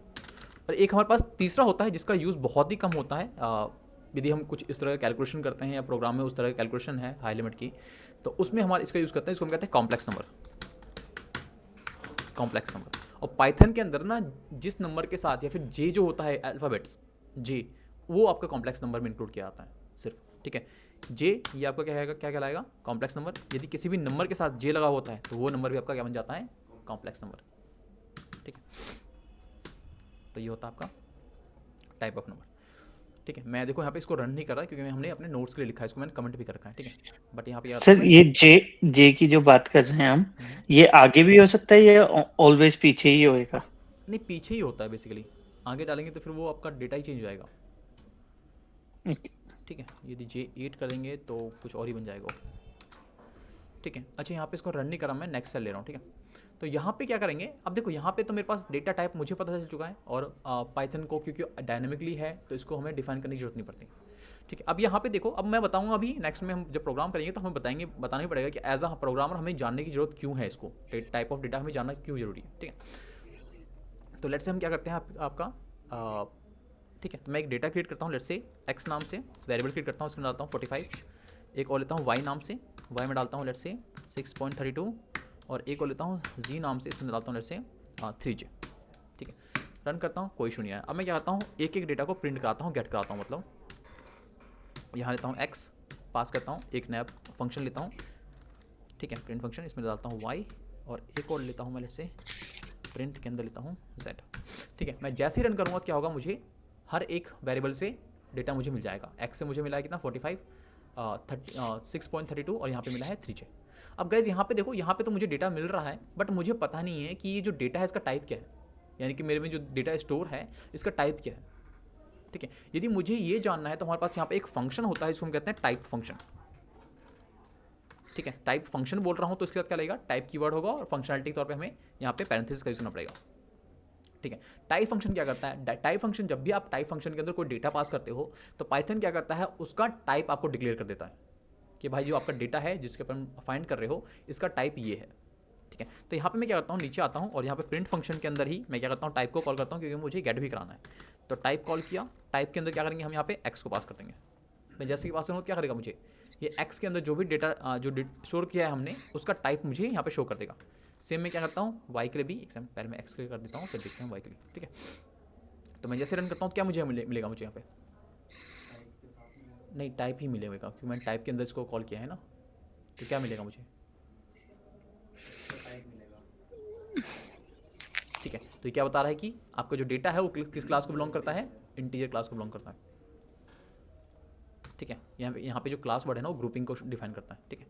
S1: और एक हमारे पास तीसरा होता है जिसका यूज़ बहुत ही कम होता है, यदि हम कुछ इस तरह का कैलकुलेशन करते हैं या प्रोग्राम में उस तरह का कैलकुलेशन है हाई लिमिट की, तो उसमें हमारे इसका यूज़ करते हैं, इसको हम कहते हैं कॉम्प्लेक्स नंबर, कॉम्प्लेक्स नंबर। और पाइथन के अंदर ना जिस नंबर के साथ या फिर जे जो होता है अल्फ़ाबेट्स जे, वो आपका कॉम्प्लेक्स नंबर में इंक्लूड किया जाता है सिर्फ, ठीक है। जे ये आपका क्या है, क्या कहलाएगा, कॉम्प्लेक्स नंबर। यदि किसी भी नंबर के साथ जे लगा होता है तो वो नंबर भी आपका क्या बन जाता है, कॉम्प्लेक्स नंबर, ठीक है। तो ये होता है आपका टाइप ऑफ नंबर, ठीक है। मैं देखो यहाँ पे इसको रन नहीं कर रहा क्योंकि हमने अपने नोट्स के लिए लिखा है, इसको मैंने कमेंट भी कर रखा है, ठीक है। बट यहाँ पे याद
S4: सर ये जे की जो बात कर रहे हैं हम, ये आगे भी हो सकता है या ऑलवेज पीछे ही होएगा?
S1: नहीं पीछे ही होता है बेसिकली, आगे डालेंगे तो फिर वो आपका डेटा ही चेंज हो जाएगा, ठीक है। यदि J8 करेंगे तो कुछ और ही बन जाएगा, ठीक है। अच्छा यहाँ पे इसको रन नहीं करा, मैं नेक्स्ट सेल ले रहा हूँ, ठीक है। तो यहाँ पे क्या करेंगे, अब देखो यहाँ पे तो मेरे पास डेटा टाइप मुझे पता चल चुका है, और पाइथन को क्योंकि डायनेमिकली है तो इसको हमें डिफाइन करने की जरूरत नहीं पड़ती, ठीक है। अब यहाँ पे देखो, अब मैं बताऊँगा अभी नेक्स्ट में हम जब प्रोग्राम करेंगे तो हमें बताना ही पड़ेगा कि एज अ प्रोग्रामर हमें जानने की जरूरत क्यों है, इसको टाइप ऑफ डेटा हमें जानना क्यों जरूरी है, ठीक है। तो लेट्स से हम क्या करते हैं आपका ठीक है, तो मैं एक डेटा क्रिएट करता हूँ, लेट्स से एक्स नाम से वेरिएबल क्रिएट करता हूँ, इसमें डालता हूँ 45, एक और लेता हूँ वाई नाम से, वाई में डालता हूँ लेट्स से 6.32, और एक और लेता हूँ जी नाम से, इसमें डालता हूँ लेट्स से 3J, ठीक है। रन करता हूँ, कोई इशू नहीं आया। अब मैं क्या करता हूँ, एक एक डेटा को प्रिंट कराता हूँ, गेट कराता हूँ, मतलब यहाँ लेता हूँ एक्स, पास करता हूँ, एक नया फंक्शन लेता हूँ, ठीक है, प्रिंट फंक्शन, इसमें डालता हूँ वाई, और एक और लेता हूँ मैं लेट्स से प्रिंट के अंदर लेता हूँ जेड, ठीक है। मैं जैसे ही रन करूँगा क्या होगा, मुझे हर एक वेरिएबल से डेटा मुझे मिल जाएगा। एक्स से मुझे मिला है कितना 45, 6.32, और यहाँ पे मिला है 3J। अब गाइज यहाँ पे देखो, यहाँ पे तो मुझे डेटा मिल रहा है, बट मुझे पता नहीं है कि ये जो डेटा है इसका टाइप क्या है, यानी कि मेरे में जो डेटा स्टोर है इसका टाइप क्या है, ठीक है। यदि मुझे ये जानना है तो हमारे पास यहाँ पे एक फंक्शन होता है, इसको हम कहते हैं टाइप फंक्शन, ठीक है। टाइप फंक्शन बोल रहा हूँ तो इसके बाद क्या लगेगा, टाइप कीवर्ड होगा, और फंक्शनलिटी के तौर पे हमें यहाँ पे पैरेंथेसिस का यूज करना पड़ेगा, ठीक है। टाइप फंक्शन क्या करता है, टाइप फंक्शन, जब भी आप टाइप फंक्शन के अंदर कोई डेटा पास करते हो तो पाइथन क्या करता है, उसका टाइप आपको डिक्लेयर कर देता है कि भाई जो आपका डेटा है जिसके ऊपर फाइंड कर रहे हो इसका टाइप ये है, ठीक है। तो यहाँ पे मैं क्या करता हूँ, नीचे आता हूँ और यहाँ पे प्रिंट फंक्शन के अंदर ही मैं क्या करता हूँ, टाइप को कॉल करता हूँ, क्योंकि मुझे गेट भी कराना है। तो टाइप कॉल किया, टाइप के अंदर क्या करेंगे, हम यहाँ पे एक्स को पास कर देंगे। मैं जैसे कि पास करूँ क्या करेगा, मुझे ये एक्स के अंदर जो भी डेटा जो स्टोर किया है हमने उसका टाइप मुझे यहाँ पे शो कर देगा। सेम मैं क्या करता हूँ, वाई के लिए भी एग्जाम, पहले मैं एक्स के लिए कर देता हूँ, फिर देखते हैं वाई के लिए, ठीक है। तो मैं जैसे रन करता हूँ तो क्या मुझे मिलेगा, मुझे यहाँ पे नहीं टाइप ही मिलेगा, क्योंकि मैंने टाइप के अंदर इसको कॉल किया है ना, तो क्या मिलेगा मुझे,
S5: टाइप मिलेगा,
S1: ठीक है। तो ये क्या बता रहा है कि आपका जो डेटा है वो किस क्लास को बिलोंग करता है, इंटीजर क्लास को बिलोंग करता है, ठीक है। यहाँ पे जो क्लास वर्ड है ना वो ग्रुपिंग को डिफाइन करता है, ठीक है।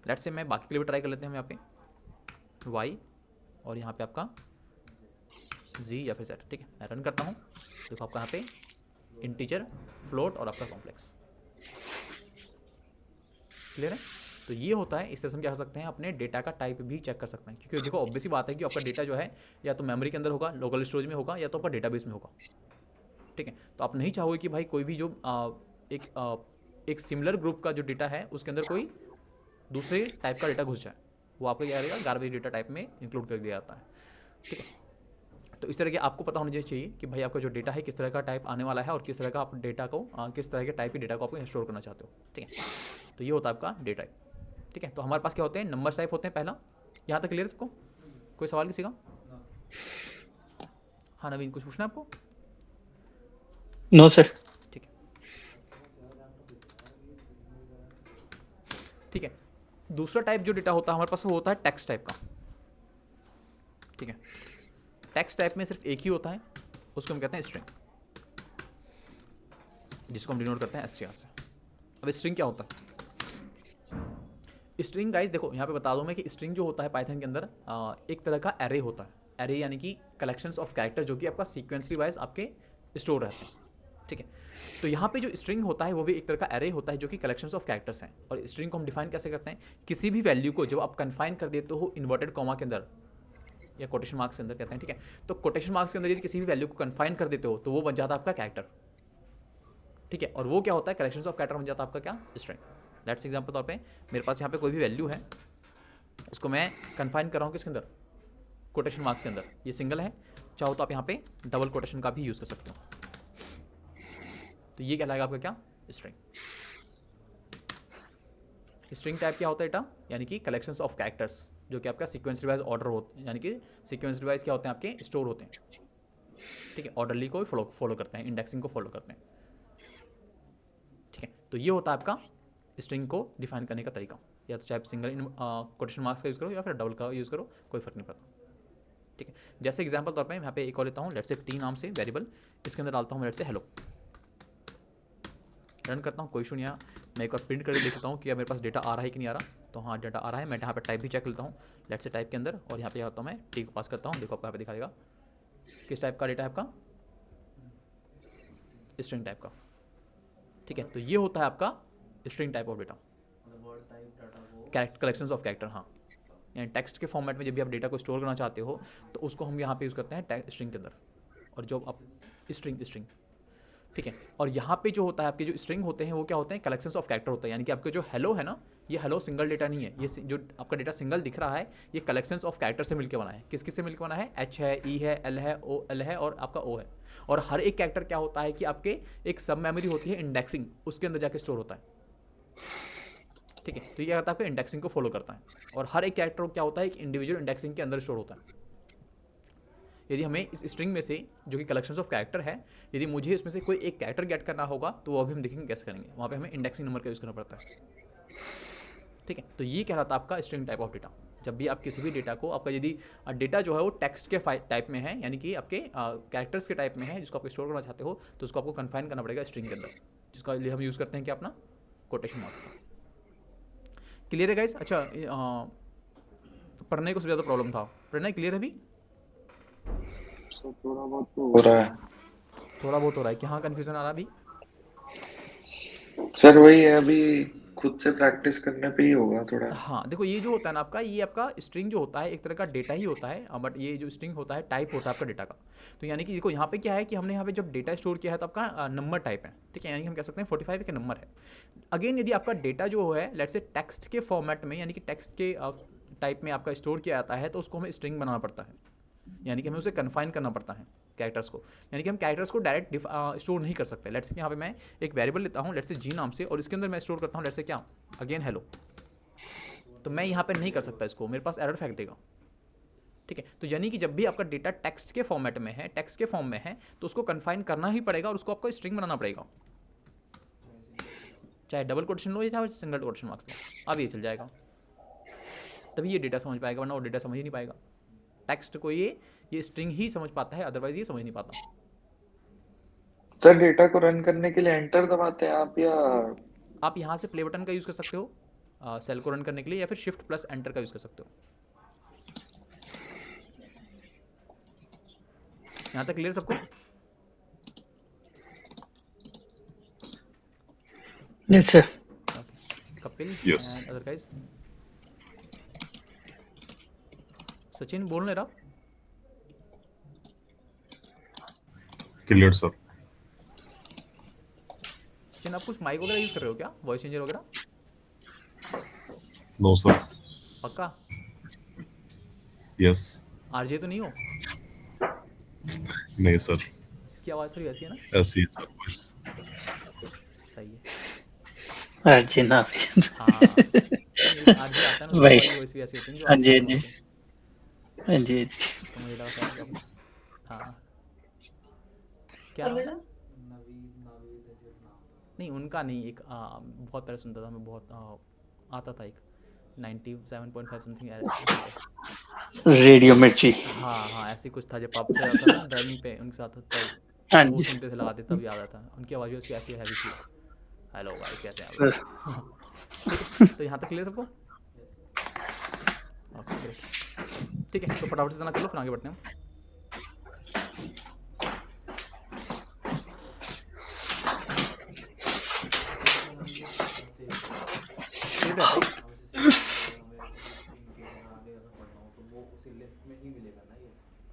S1: लेट्स से मैं बाकी के लिए भी ट्राई कर लेते हैं, हम यहाँ पे वाई और यहाँ पे आपका जी या फिर सेट, ठीक है। मैं रन करता हूँ, देखो आपका यहाँ पे इंटीजर, फ्लोट और आपका कॉम्प्लेक्स, क्लियर है। तो ये होता है, इस तरह से हम क्या कर सकते हैं, अपने डेटा का टाइप भी चेक कर सकते हैं, क्योंकि देखो ऑब्वियस बात है कि आपका डेटा जो है या तो मेमोरी के अंदर होगा, लोकल स्टोरेज में होगा, या तो आपका डेटाबेस में होगा, ठीक है। तो आप नहीं चाहोगे कि भाई कोई भी जो एक सिमिलर ग्रुप का जो डेटा है उसके अंदर कोई दूसरे टाइप का डेटा घुस जाए, वो आपको क्या करेगा, गार्बेज डेटा टाइप में इंक्लूड कर दिया जाता है, ठीक है। तो इस तरह के आपको पता होना चाहिए कि भाई आपका जो डेटा है किस तरह का टाइप आने वाला है, और किस तरह का आप डेटा को किस तरह के टाइप के डेटा को आप स्टोर करना चाहते हो, ठीक है। तो ये होता है आपका डेटा टाइप, ठीक है। तो हमारे पास क्या होते हैं, नंबर टाइप होते हैं पहला। यहाँ तक क्लियर है सबको, कोई सवाल किसी का? हाँ नवीन, कुछ पूछना है आपको?
S4: No sir.
S1: ठीक है, ठीक है। दूसरा टाइप जो डेटा होता है हमारे पास वो होता है टेक्स्ट टाइप का। ठीक है, टेक्स्ट टाइप में सिर्फ एक ही होता है, उसको हम कहते हैं स्ट्रिंग, जिसको हम डिनोट करते हैं str से। अब स्ट्रिंग क्या होता है? स्ट्रिंग गाइस देखो यहाँ पे बता दूं मैं कि स्ट्रिंग जो होता है पाइथन के अंदर एक तरह का एरे होता है। एरे यानी कि कलेक्शंस ऑफ कैरेक्टर जो कि आपका सीक्वेंसली वाइज आपके स्टोर रहते हैं। ठीक है, तो यहाँ पे जो स्ट्रिंग होता है वो भी एक तरह का एरे होता है जो कि कलेक्शंस ऑफ कैरेक्टर्स हैं। और स्ट्रिंग को हम डिफाइन कैसे करते हैं? किसी भी वैल्यू को जब आप कन्फाइन कर देते हो इन्वर्टेड कॉमा के अंदर या कोटेशन मार्क्स के अंदर कहते हैं, ठीक है, तो कोटेशन मार्क्स के अंदर यदि किसी भी वैल्यू को कन्फाइन कर देते हो तो वो बन जाता है आपका कैरेक्टर। ठीक है, और वो क्या होता है? कलेक्शंस ऑफ कैरेक्टर बन जाता है आपका क्या? स्ट्रिंग। लेट्स एग्जांपल तौर पे मेरे पास यहाँ पे कोई भी वैल्यू है, उसको मैं कन्फाइन कर रहा हूँ किसके अंदर? कोटेशन मार्क्स के अंदर। ये सिंगल है, चाहो तो आप यहाँ पे डबल कोटेशन का भी यूज़ कर सकते हो। तो ये कहलाएगा आपका क्या? स्ट्रिंग। स्ट्रिंग टाइप क्या होता है बेटा? यानी कि कलेक्शंस ऑफ कैरेक्टर्स जो कि आपका सीक्वेंस वाइज ऑर्डर होते हैं, यानी कि सीक्वेंस वाइज क्या होते हैं आपके? स्टोर होते हैं। ठीक है, ऑर्डरली को फॉलो करते हैं, इंडेक्सिंग को फॉलो करते हैं। ठीक है, तो ये होता है आपका स्ट्रिंग को डिफाइन करने का तरीका। या तो चाहे सिंगल कोटेशन मार्क्स का यूज़ करो या फिर डबल का यूज़ करो, कोई फर्क नहीं पड़ता। ठीक है, जैसे एग्जांपल तौर पे यहाँ पे एक और लेता हूँ, लेट्स से टी नाम से वेरिएबल, इसके अंदर डालता हूँ लेट्स से हेलो, रन करता हूँ, कोई इशू नहीं आया। मैं एक बार प्रिंट करके देख लेता हूँ कि अब मेरे पास डेटा आ रहा है कि नहीं आ रहा। तो हाँ, डेटा आ रहा है। मैं यहाँ पे टाइप भी चेक लेता हूँ, लेट्स से टाइप के अंदर, और यहाँ पे आता हूँ मैं टी को पास करता हूँ। देखो आपको यहाँ पे दिखा देगा किस टाइप का डेटा है आपका? स्ट्रिंग टाइप का। ठीक है, तो ये होता है आपका string type of data,
S5: word type data को
S1: कैरेक्टर कलेक्शंस ऑफ कैरेक्टर। हाँ, यानी टेक्स्ट के फॉर्मेट में जब भी आप डेटा को स्टोर करना चाहते हो तो उसको हम यहाँ पे यूज़ करते हैं स्ट्रिंग के अंदर, और जो आप स्ट्रिंग। ठीक है, और यहाँ पे जो होता है आपके जो स्ट्रिंग होते हैं वो क्या होते हैं? कलेक्शंस ऑफ कैरेक्टर होता है। यानी कि आपके जो हेलो है ना, ये हेलो सिंगल डेटा नहीं है, ये जो आपका डेटा सिंगल दिख रहा है ये कलेक्शंस ऑफ कैरेक्टर से मिलकर बना है। किस किस से मिलकर बना है? एच है, ई है, एल है, ओ एल है और आपका ओ है। और हर एक कैरेक्टर क्या होता है कि आपके एक सब मेमोरी होती है इंडेक्सिंग, उसके अंदर जाके स्टोर होता है। ठीक है, तो ये क्या करता है? आपका इंडेक्सिंग को फॉलो करता है। और हर एक कैरेक्टर क्या होता है? एक इंडिविजुअल इंडेक्सिंग के अंदर स्टोर होता है। यदि हमें इस स्ट्रिंग में से जो कि कलेक्शंस ऑफ कैरेक्टर है, यदि मुझे इसमें से कोई एक कैरेक्टर गेट करना होगा तो वो अभी हम देखेंगे कैसे करेंगे। वहाँ पे हमें इंडेक्सिंग नंबर का यूज़ करना पड़ता है। ठीक है, तो ये कहलाता है आपका स्ट्रिंग टाइप ऑफ डेटा। जब भी आप किसी भी डेटा को, आपका यदि डेटा जो है वो टेक्स्ट के टाइप में है, यानी कि आपके कैरेक्टर्स के टाइप में है, जिसको आप स्टोर करना चाहते हो, तो उसको आपको कन्फाइन करना पड़ेगा स्ट्रिंग के अंदर, जिसका लिए हम यूज़ करते हैं क्या? अपना कोटेशन मार्क्स का। क्लियर है गाइस? अच्छा, पढ़ने को सबसे ज़्यादा प्रॉब्लम था। प्रणय क्लियर है अभी?
S6: थोड़ा बहुत तो हो रहा है
S1: थोड़ा बहुत हो रहा है कि हाँ कन्फ्यूजन आ रहा है अभी?
S6: सर। वही है, अभी खुद से प्रैक्टिस करने पे ही होगा थोड़ा।
S1: हाँ, देखो ये जो होता है ना आपका, ये आपका स्ट्रिंग जो होता है एक तरह का डेटा ही होता है, बट ये जो स्ट्रिंग होता है टाइप होता है आपका डेटा का। तो यानी कि देखो यहाँ पे क्या है कि हमने यहाँ पे जब डेटा स्टोर किया है तो आपका नंबर टाइप है। ठीक है, यानी कि हम कह सकते हैं 45 एक नंबर है। अगेन यदि आपका डेटा जो है लेट्स से टेक्स्ट के फॉर्मेट में, यानी कि टेक्स्ट के टाइप में आपका स्टोर किया जाता है, तो उसको हमें स्ट्रिंग बनाना पड़ता है। यानी कि हमें उसे कन्फाइन करना पड़ता है कैरेक्टर्स को। यानी कि हम कैरेक्टर्स को डायरेक्ट स्टोर नहीं कर सकते। लेट्स से यहाँ पे मैं एक वेरिएबल लेता हूँ लेट्स से जी नाम से, और इसके अंदर मैं स्टोर करता हूँ लेट्स से क्या? Again hello. तो मैं यहाँ पे नहीं कर सकता इसको, मेरे पास एरर फेंक देगा। ठीक है, तो यानी कि जब भी आपका डेटा टेक्स्ट के फॉर्मेट में है, टेक्स्ट के फॉर्म में है, तो उसको कन्फाइन करना ही पड़ेगा और उसको आपको स्ट्रिंग बनाना पड़ेगा, चाहे डबल कोटेशन लो या चाहे सिंगल कोटेशन मार्क्स लो, अब ये चल जाएगा। तभी ये डेटा समझ पाएगा, वरना वो डेटा समझ ही नहीं पाएगा। टेक्स्ट को ये स्ट्रिंग ही समझ पाता है, अदरवाइज ये समझ नहीं पाता।
S6: सर डेटा को रन करने के लिए एंटर दबाते हैं आप, या
S1: आप यहाँ से प्ले बटन का यूज़ कर सकते हो सेल को रन करने के लिए, या फिर शिफ्ट प्लस एंटर का यूज़ कर सकते हो। यहाँ तक क्लियर सबको?
S4: Yes sir.
S1: Kapil
S3: Yes.
S1: And other guys. Sachin बोल नहीं रहा?
S3: Clear, sir.
S1: सचिन आप कुछ माइक वगैरह यूज़ कर रहे हो क्या? वॉइस चेंजर वगैरह?
S3: No, sir.
S1: पक्का?
S3: Yes.
S1: आरजे तो नहीं हो?
S3: नहीं सर,
S1: इसकी आवाज़ थोड़ी वैसी है ना?
S3: ऐसी है सर बस।
S1: सही है।
S4: अर्जुन आप
S1: हाँ, आरजे आता है ना,
S4: भाई।
S1: उसकी वॉइस भी ऐसी होती है जो
S4: हाँ जी,
S1: RJ
S4: हाँ जी।
S1: होती है।
S4: हाँ जी, हाँ जी।
S1: तो मुझे लगा शायद हाँ क्या?
S5: नवीन
S1: नहीं उनका नहीं, एक बहुत पहले सुनता था मैं, बहुत आता था एक 97.5 समथिंग।
S4: रेडियो मिर्ची।
S1: हाँ हाँ ऐसे कुछ था, जब पापा से जाता था ना ड्राइविंग पे उनके साथ, तब
S4: हाँ
S1: वो
S4: जी
S1: सुनते थे लगाते, तब याद आता। उनकी आवाज़ भी उसकी ऐसी हैवी सी। हेलो गाइस कैसे हैं आप
S4: सर।
S1: लोग? ठीक है, तो यहाँ तक क्लियर सबको? Okay great. ठीक है, तो फटाफट से जना कर लो, फिर आगे बढ़ते हैं हम।
S5: तो मतलब हमें ये सेव रहेगा।
S1: सेव रहता है।
S5: हमें से सेव रहेगा, अगर हमें इन केस हमें आगे अगर पढ़ना हो तो वो उसी लिस्ट में ही मिलेगा ना ये।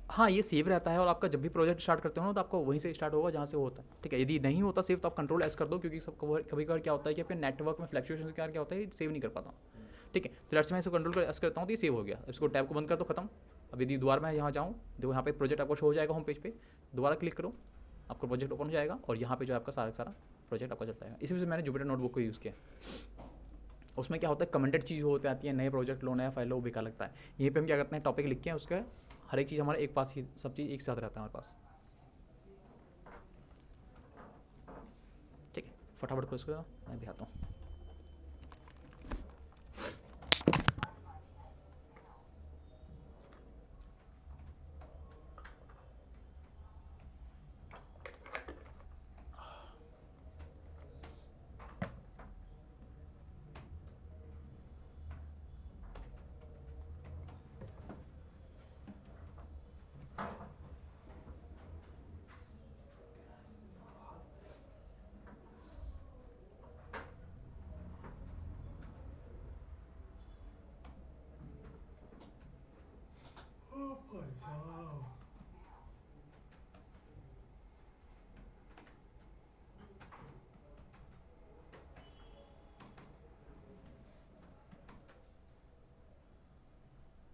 S1: हाँ ये सेव रहता है, और आपका जब भी प्रोजेक्ट स्टार्ट करते हो ना, तो आपको वहीं से स्टार्ट होगा जहाँ से वो होता है। ठीक है, यदि नहीं होता सेव तो आप कंट्रोल एस कर दो, क्योंकि सब कभी कभार क्या होता है कि आपके नेटवर्क में फ्लक्चुएशन के कारण क्या होता है, सेव नहीं कर पाता। ठीक है, तो लेट्स मैं इसको कंट्रोल एस करता हूँ तो ये सेव हो गया। इसको टैब को बंद कर दो, खत्म। अब यदि दोबारा मैं यहाँ जाऊँ, देखो यहाँ पे प्रोजेक्ट आपको शो हो जाएगा होम पेज पे, दोबारा क्लिक करो, आपका प्रोजेक्ट ओपन हो जाएगा, और यहाँ पे जो है आपका सारा सारा प्रोजेक्ट आपका चलता है। इसी वजह से मैंने जुपिटर नोटबुक को यूज़ किया। उसमें क्या होता है, कमेंटेड चीज़ होती आती है, नए प्रोजेक्ट लो, नया फाइल लो, बेकार लगता है। यहीं पे हम क्या करते हैं, टॉपिक लिख के उसका हर एक चीज़ हमारे एक पास ही, सब चीज़ एक साथ रहता है हमारे पास। ठीक है, फटाफट करो इसको, मैं भी आता हूँ।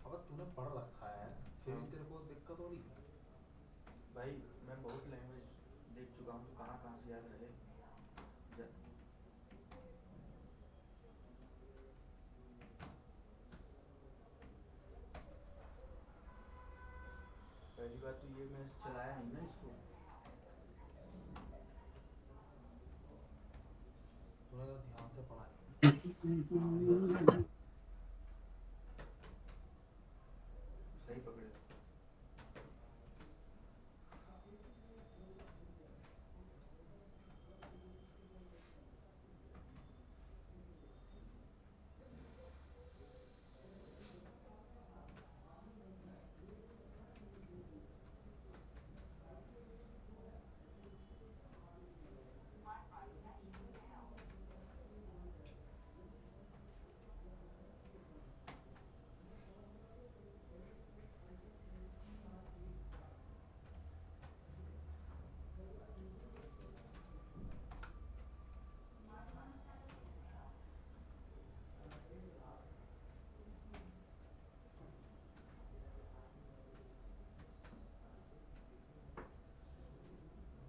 S5: अब तूने पढ़ रखा है फिर भी तेरे को दिक्कत हो रही है।
S8: भाई मैं बहुत लैंग्वेज देख चुका हूँ, तो कहाँ कहाँ से याद रहे। पहली बात तो ये मैं चलाया नहीं ना इसको।
S5: तूने तो ध्यान से पढ़ा है।
S8: सही पकड़े।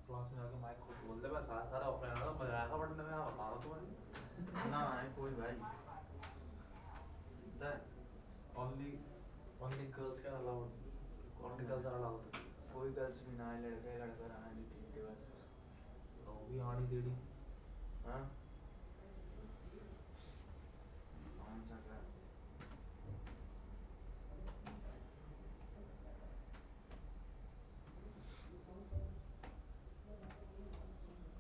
S5: क्लास में आके माइक खुद बोल दे, मैं सारा सारा ऑफलाइन आ रहा, मजा आएगा पढ़ने में, मैं बता रहा हूँ तुम्हें।
S8: ना है कोई भाई।
S5: Only only girls can allowed, only girls are allowed.
S8: कोई गर्ल्स भी ना है, लड़का लड़का रहा नहीं ठीक के बाद।
S5: तो वो भी आड़ी टेढ़ी।
S8: हाँ कौन सा का।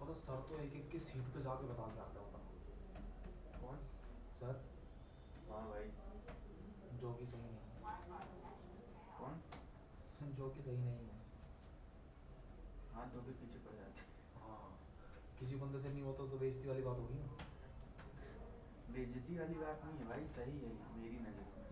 S5: और तो सर तो एक एक की सीट पे जाके बता के आता होता।
S8: कौन?
S5: सर
S8: हाँ भाई।
S5: जो कि सही नहीं
S8: कौन?
S5: है, जो कि सही नहीं है।
S8: हाथ धो के पीछे पड़ जाते।
S5: हाँ, किसी बंदे से नहीं होता तो बेइज्जती वाली बात होगी ना।
S8: बेइज्जती वाली बात नहीं है भाई, सही है ये मेरी नज़र में।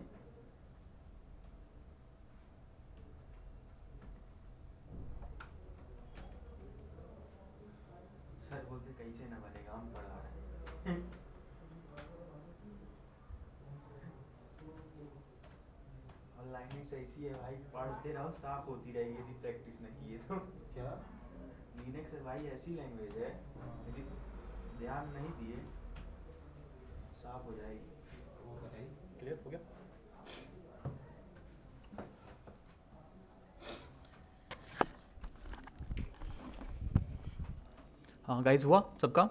S8: सर बोलते कैसे ना बनेगा, हम पढ़ा रहे हैं। और लाइनें ऐसी है भाई, पढ़ते रहो साफ होती रहेगी यदि प्रैक्टिस न किए तो।
S5: क्या?
S8: लिनक्स भाई ऐसी लैंग्वेज है, यदि ध्यान नहीं दिए साफ हो जाएगी।
S5: वो बताइए।
S1: क्लियर हो गया? हाँ गाइस, हुआ सबका?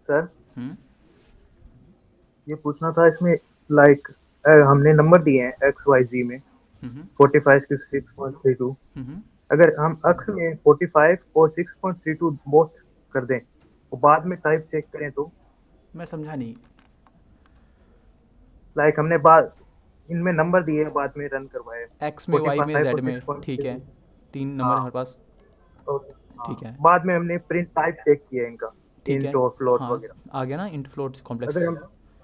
S7: सर
S1: हम्म
S7: ये पूछना था इसमें लाइक हमने नंबर दिए हैं एक्स वाई जी में
S1: हम्म
S7: 45 6.32।
S1: हम्म
S7: अगर हम अक्स में 45 और 6.32 बोथ कर दें और बाद में टाइप चेक करें तो
S1: मैं समझा नहीं।
S7: लाइक हमने बाद इनमें नंबर दिए हैं, बाद में रन करवाए
S1: एक्स में, वाई में,
S7: 45
S1: जेड
S7: और
S1: में, ठीक है,
S7: 6.32।
S1: 3 नंबर
S7: हाँ
S1: है हमारे पास।
S7: ओके हाँ,
S1: ठीक है।
S7: बाद में हमने प्रिंट टाइप चेक किया इनका
S1: ठीक है।
S7: इंट और फ्लोट
S1: हाँ,
S7: वगैरह।
S1: आ गया ना इंट फ्लोट कॉम्प्लेक्स।
S7: अगर हम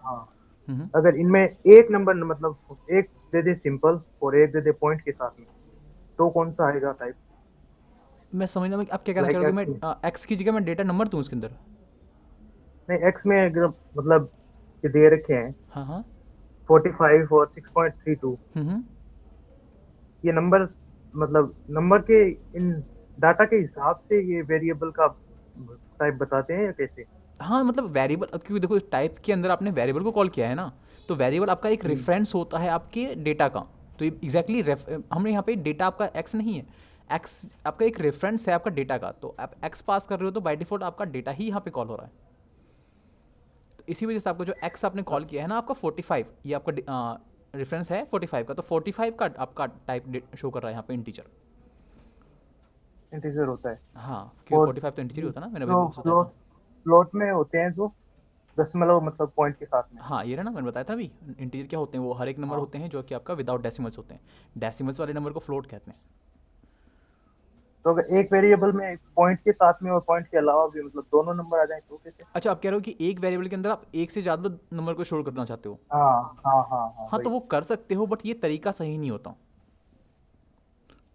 S7: हाँ
S1: हम्म
S7: अगर इनमें एक नंबर मतलब एक दे दे सिंपल और एक दे दे पॉइंट के साथ में तो कौन सा आएगा टाइप?
S1: मैं समझना में आप क्या कहना
S7: लाइक
S1: चाह रहे हो
S7: एक्स
S1: कि
S7: में
S1: मैं एक्स की जगह मैं डेटा नंबर दूँ उसके अंदर?
S7: नहीं, एक्स में अगर मतलब ये दे रखे हैं
S1: हाँ हाँ।
S7: 45 और 6.32,
S1: हम्म
S7: ये नंबर मतलब नंबर के इन डाटा के हिसाब से ये वेरिएबल का टाइप बताते हैं या कैसे?
S1: हाँ, मतलब वेरिएबल, क्योंकि देखो टाइप के अंदर आपने वेरिएबल को कॉल किया है ना, तो वेरिएबल आपका एक
S7: हम्म,
S1: रेफरेंस होता है आपके डेटा का। तो ये एग्जैक्टली हमने यहाँ पे डेटा आपका एक्स नहीं है, एक्स आपका एक रेफरेंस है आपका डेटा का। तो आप एक्स पास कर रहे हो तो बाय डिफॉल्ट आपका डेटा ही यहाँ पे कॉल हो रहा है। तो इसी वजह से आपको जो एक्स आपने कॉल किया है ना आपका 45, ये आपका रेफरेंस है 45 का, तो 45 का आपका टाइप शो कर रहा है यहाँ पे इंटीजर।
S7: इंटीजर होता है।
S1: हाँ, क्योंकि
S7: और
S1: 45 तो इंटीजर ही होता है ना, मैंने अभी
S7: जो
S1: बताया
S7: फ्लोट
S1: था।
S7: फ्लोट में होते हैं जो दशमलव मतलब पॉइंट के साथ में।
S1: हाँ, ये रहा ना, मैंने बताया था अभी। इंटीजर क्या होते हैं, वो हर एक नंबर
S7: हाँ
S1: होते हैं जो कि आपका विदाउट डेसिमल्स होते हैं। डेसिमल्स वाले नंबर को फ्लोट कहते हैं।
S7: तो अगर एक वेरिएबल में पॉइंट के साथ में और पॉइंट के अलावा भी मतलब दोनों नंबर आ जाए तो कैसे?
S1: अच्छा, आप कह रहे हो कि एक वेरिएबल के अंदर आप एक से ज़्यादा नंबर को स्टोर करना चाहते हो?
S7: हाँ हाँ हाँ हाँ
S1: हाँ, तो
S7: वही।
S1: वो कर सकते हो, बट ये तरीका सही नहीं होता।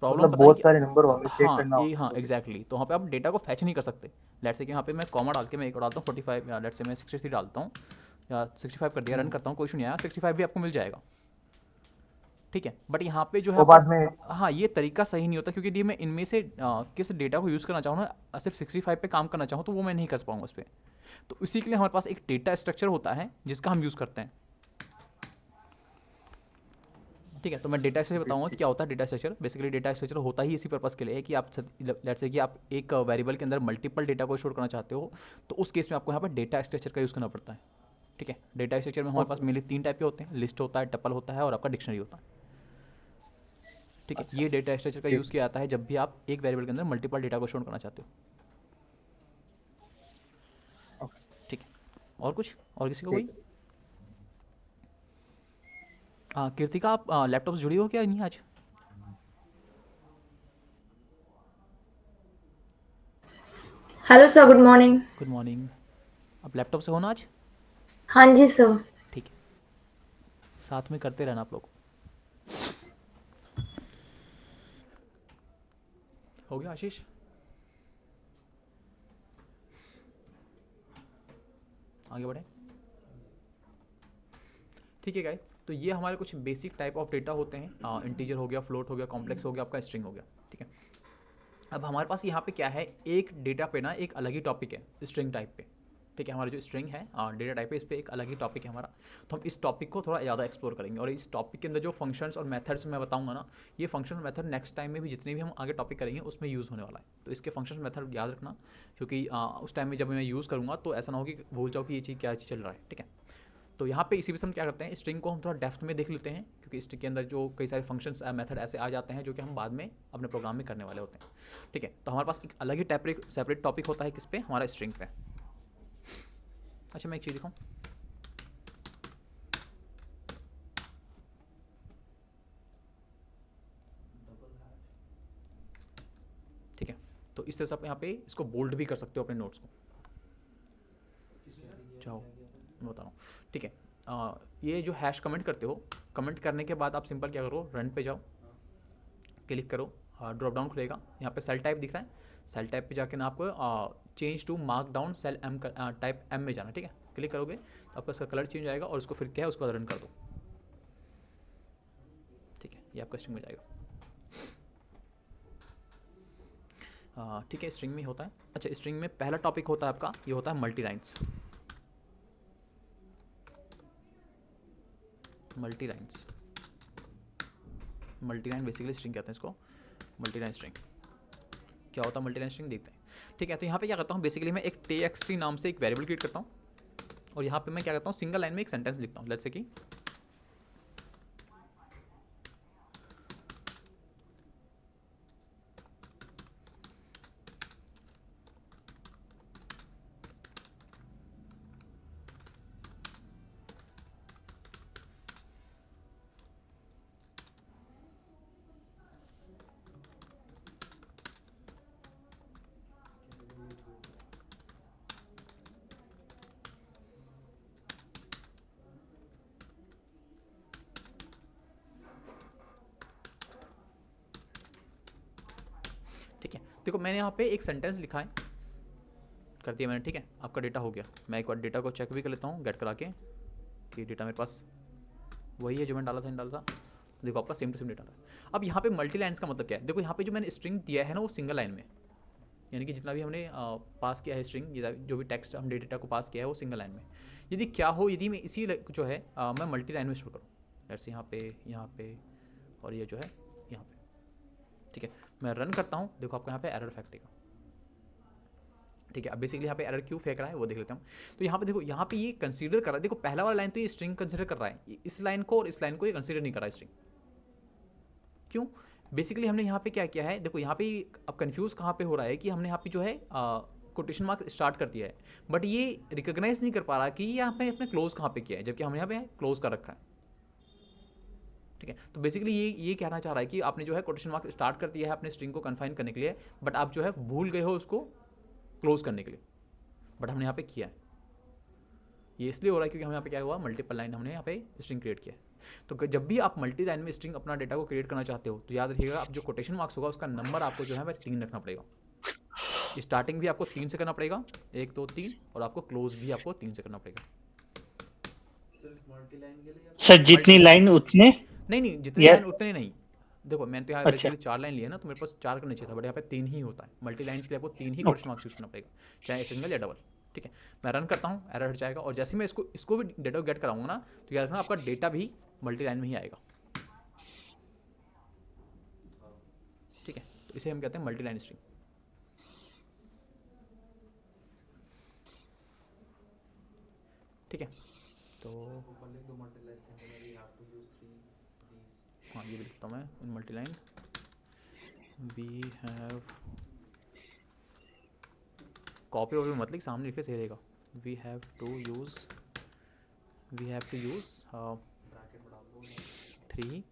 S1: प्रॉब्लम
S7: मतलब
S1: पता है
S7: बहुत
S1: कि
S7: सारे नंबर होंगे चेक
S1: हाँ
S7: करना
S1: ये,
S7: होगा
S1: हाँ
S7: तो भी।
S1: एग्जैक्टली, तो वहाँ पे आप डेटा को फैच नहीं कर सकते। लेट्स से कि यहाँ पे मैं कॉमा डाल के मैं एक और डालता हूँ 45, या लेट्स से मैं 63 डालता हूँ, या 65 कर दिया, रन
S7: हम्म,
S1: करता हूँ, कोई इशू नहीं आया, 65 भी आपको मिल जाएगा। ठीक है, बट यहाँ पे जो है
S7: और बाद में
S1: आपका, हाँ ये तरीका सही नहीं होता, क्योंकि यदि मैं इनमें से किस डेटा को यूज़ करना चाहूँ ना, सिर्फ 65 पे काम करना चाहूँ, तो वो मैं नहीं कर पाऊँगा उस पर। तो इसी के लिए हमारे पास एक डेटा स्ट्रक्चर होता है जिसका हम यूज़ करते हैं। ठीक है, तो मैं डेटा स्ट्रक्चर बताऊंगा कि क्या होता है data structure. Basically data structure होता ही इसी पर्पस के लिए है कि आप लेट्स से कि आप एक वेरिएबल के अंदर मल्टीपल डेटा को स्टोर करना चाहते हो, तो उस केस में आपको यहाँ पर डेटा स्ट्रक्चर का यूज़ करना पड़ता है। ठीक है, डेटा स्ट्रक्चर में हमारे पास
S7: ओके
S1: मेनली 3 टाइप के होते हैं, लिस्ट होता है, टपल होता है और आपका डिक्शनरी होता है। ठीक है,
S7: अच्छा
S1: ये डेटा स्ट्रक्चर का
S7: ठीक
S1: यूज़ किया जाता है जब भी आप एक वेरिएबल के अंदर मल्टीपल डेटा को स्टोर करना चाहते हो।
S7: ओके
S1: ठीक है, और कुछ, और किसी को कोई?
S7: ठीक है।
S1: कृतिका, आप लैपटॉप से जुड़ी हो क्या नहीं आज?
S9: Hello sir, good morning.
S1: Good morning. आप लैपटॉप से हो ना आज?
S9: हाँ जी सर।
S1: ठीक है, साथ में करते रहना आप लोग। हो गया आशीष? आगे बढ़े। ठीक है गाइस, तो ये हमारे कुछ बेसिक टाइप ऑफ डेटा होते हैं। इंटीजर हो गया, फ्लोट हो गया, कॉम्प्लेक्स हो गया, आपका स्ट्रिंग हो गया। ठीक है, अब हमारे पास यहाँ पे क्या है, एक डेटा पे ना एक अलग ही टॉपिक है स्ट्रिंग टाइप पे। ठीक है, हमारा जो स्ट्रिंग है डेटा टाइप है, इस पर एक अलग ही टॉपिक है हमारा। तो हम इस टॉपिक को थोड़ा ज़्यादा एक्सप्लोर करेंगे, और इस टॉपिक के अंदर जो फंक्शंस और मेथड्स मैं बताऊंगा ना, ये फंक्शन मेथड नेक्स्ट टाइम में भी जितने भी हम आगे टॉपिक करेंगे उसमें यूज़ होने वाला है। तो इसके फंक्शन मेथड याद रखना, क्योंकि उस टाइम में जब मैं यूज़ करूँगा तो ऐसा ना हो कि भूल जाओ कि ये चीज़ क्या चीज़ चल रहा है। ठीक है, तो यहाँ पे इसी वजह से हम क्या करते हैं, स्ट्रिंग को हम थोड़ा डेप्थ में देख लेते हैं, क्योंकि स्ट्रिंग के अंदर जो कई सारे फंक्शंस मेथड ऐसे आ जाते हैं जो कि हम बाद में अपने प्रोग्राम में करने वाले होते हैं। ठीक है, तो हमारे पास एक अलग ही सेपरेट टॉपिक होता है किस पे, हमारा स्ट्रिंग पे। अच्छा, मैं एक चीज़ दिखाऊँ, ठीक है, तो इस तरह से आप यहाँ पे इसको बोल्ड भी कर सकते हो अपने नोट्स को। जाओ, मैं बता रहा हूँ। ठीक है, ये जो हैश कमेंट करते हो, कमेंट करने के बाद आप सिंपल क्या करो, रन पे जाओ, क्लिक करो, ड्रॉप डाउन खुलेगा, यहाँ पे सेल टाइप दिख रहा है, सेल टाइप पे जाके ना आपको change to markdown cell M type M में जाना। ठीक है, क्लिक करोगे तो आपका इसका कलर चेंज आएगा, और उसको फिर क्या है उसको रन कर दो। ठीक है, ये आपका स्ट्रिंग में जाएगा। ठीक है, स्ट्रिंग में होता है। अच्छा, स्ट्रिंग में पहला टॉपिक होता है आपका, ये होता है multi lines. Multi lines, multi line basically string कहते हैं इसको, मल्टी लाइन स्ट्रिंग। क्या होता है मल्टी लाइन स्ट्रिंग देखते हैं। ठीक है, तो यहाँ पे क्या करता हूँ, बेसिकली मैं एक txt नाम से एक वेरिएबल क्रिएट करता हूँ और यहाँ पे मैं क्या करता हूँ, सिंगल लाइन में एक सेंटेंस लिखता हूँ। लेट्स से कि ठीक है, देखो मैंने यहाँ पे एक सेंटेंस लिखा है, कर दिया मैंने। ठीक है, आपका डेटा हो गया। मैं एक बार डेटा को चेक भी कर लेता हूँ गेट करा के कि डेटा मेरे पास वही है जो मैंने डाला था। देखो आपका सेम टू सेम डेटा है। अब यहाँ पे मल्टी लाइन्स का मतलब क्या है, देखो यहाँ पे जो मैंने स्ट्रिंग दिया है ना वो सिंगल लाइन में, यानी कि जितना भी हमने पास किया है स्ट्रिंग, जो भी टेक्स्ट हम डेटा को पास किया है वो सिंगल लाइन में। यदि क्या हो, यदि मैं इसी जो है मैं मल्टी लाइन में स्टोर करूँ, जैसे यहाँ पे और ये जो है यहाँ पे। ठीक है, मैं रन करता हूँ, देखो आपको यहाँ पे एरर फेंक देगा। ठीक है, अब बेसिकली यहाँ पे एरर क्यों फेंक रहा है वो देख लेते हैं। तो यहाँ पे देखो, यहाँ पे ये कंसीडर कर रहा है, देखो पहला वाला लाइन तो ये स्ट्रिंग कंसीडर कर रहा है, इस लाइन को और इस लाइन को ये कंसीडर नहीं कर रहा है स्ट्रिंग। क्यों? बेसिकली हमने यहाँ पे क्या किया है, देखो यहाँ पे अब कंफ्यूज कहाँ पे हो रहा है कि हमने यहाँ पे जो है कोटेशन मार्क स्टार्ट कर दिया है, बट ये रिकॉग्नाइज नहीं कर पा रहा कि यहाँ पे अपने क्लोज कहाँ पे किया है, जबकि हमने यहाँ पे क्लोज कर रखा है। ठीक है, तो बेसिकली ये कहना चाह रहा है कि आपने जो है कोटेशन मार्क स्टार्ट कर दिया है अपने स्ट्रिंग को कन्फाइन करने के लिए, बट आप जो है भूल गए हो उसको क्लोज करने के लिए, बट हमने यहाँ पे किया है। ये इसलिए हो रहा है क्योंकि हम यहाँ पे क्या हुआ, मल्टीपल लाइन हमने यहाँ पे स्ट्रिंग क्रिएट किया है। तो जब भी आप मल्टी लाइन में स्ट्रिंग अपना डेटा को क्रिएट करना चाहते हो तो याद रखिएगा, आप जो कोटेशन मार्क्स होगा उसका नंबर आपको जो है वह 3 रखना पड़ेगा। स्टार्टिंग भी आपको 3 से करना पड़ेगा, 1 2 3, और आपको क्लोज भी आपको 3 से करना पड़ेगा।
S5: सिर्फ मल्टी लाइन के लिए या
S4: सर जितनी लाइन उतने
S1: नहीं, जितने
S4: या
S1: लाइन उतने नहीं। देखो मैंने तो यहाँ
S4: अच्छा
S1: बेसिकली 4 लाइन लिया ना, तो मेरे पास 4 करना चाहिए था, बट यहाँ पे 3 ही होता है। मल्टी लाइन्स के लिए आपको 3 ही कोटेशन मार्क्स यूज करना पड़ेगा, चाहे सिंगल या डबल। ठीक है, मैं रन करता हूँ, एरर हट जाएगा, और जैसे मैं इसको भी डेटा गेट कराऊंगा ना, तो याद रखना आपका डेटा भी मल्टी लाइन में ही आएगा। ठीक है, तो इसे हम कहते हैं मल्टी लाइन स्ट्रिंग। ठीक है, तो
S5: ऊपर लिख दो मल्टी लाइन के अंदर you have to use 3 these.
S1: हाँ ये भी लिखता हूँ मैं in multi line, we have, copy और मत लिख, सामने लिखे सही रहेगा। We have to use
S5: bracket बढ़ा दो
S1: 3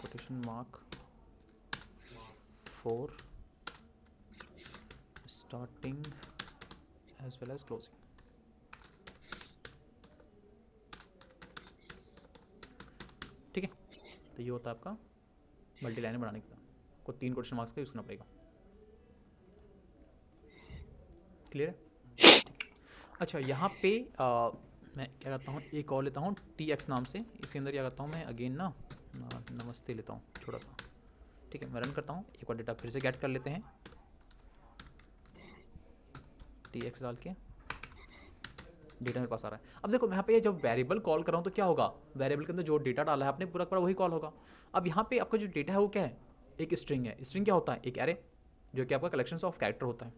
S1: quotation mark for starting as well as closing। ठीक है, तो ये होता है आपका मल्टी लाइन बनाने का, को 3 क्वेश्चन मार्क्स का यूज़ करना पड़ेगा। क्लियर है? अच्छा, यहाँ पे मैं क्या करता हूँ, एक और लेता हूँ tx नाम से, इसके अंदर क्या करता हूँ मैं अगेन ना नमस्ते लेता हूँ थोड़ा सा। ठीक है, मैं रन करता हूँ, एक बार डेटा फिर से गेट कर लेते हैं, tx डाल के डेटा मेरे पास आ रहा है। अब देखो यहाँ पे जब वेरिएबल कॉल कर रहा हूँ तो क्या होगा, वेरिएबल के अंदर जो डेटा डाला है आपने पूरा पूरा वही कॉल होगा। अब यहाँ पे आपका जो डेटा है वो क्या है, एक स्ट्रिंग है। स्ट्रिंग क्या होता है, एक एरे जो कि आपका कलेक्शन ऑफ कैरेक्टर होता है।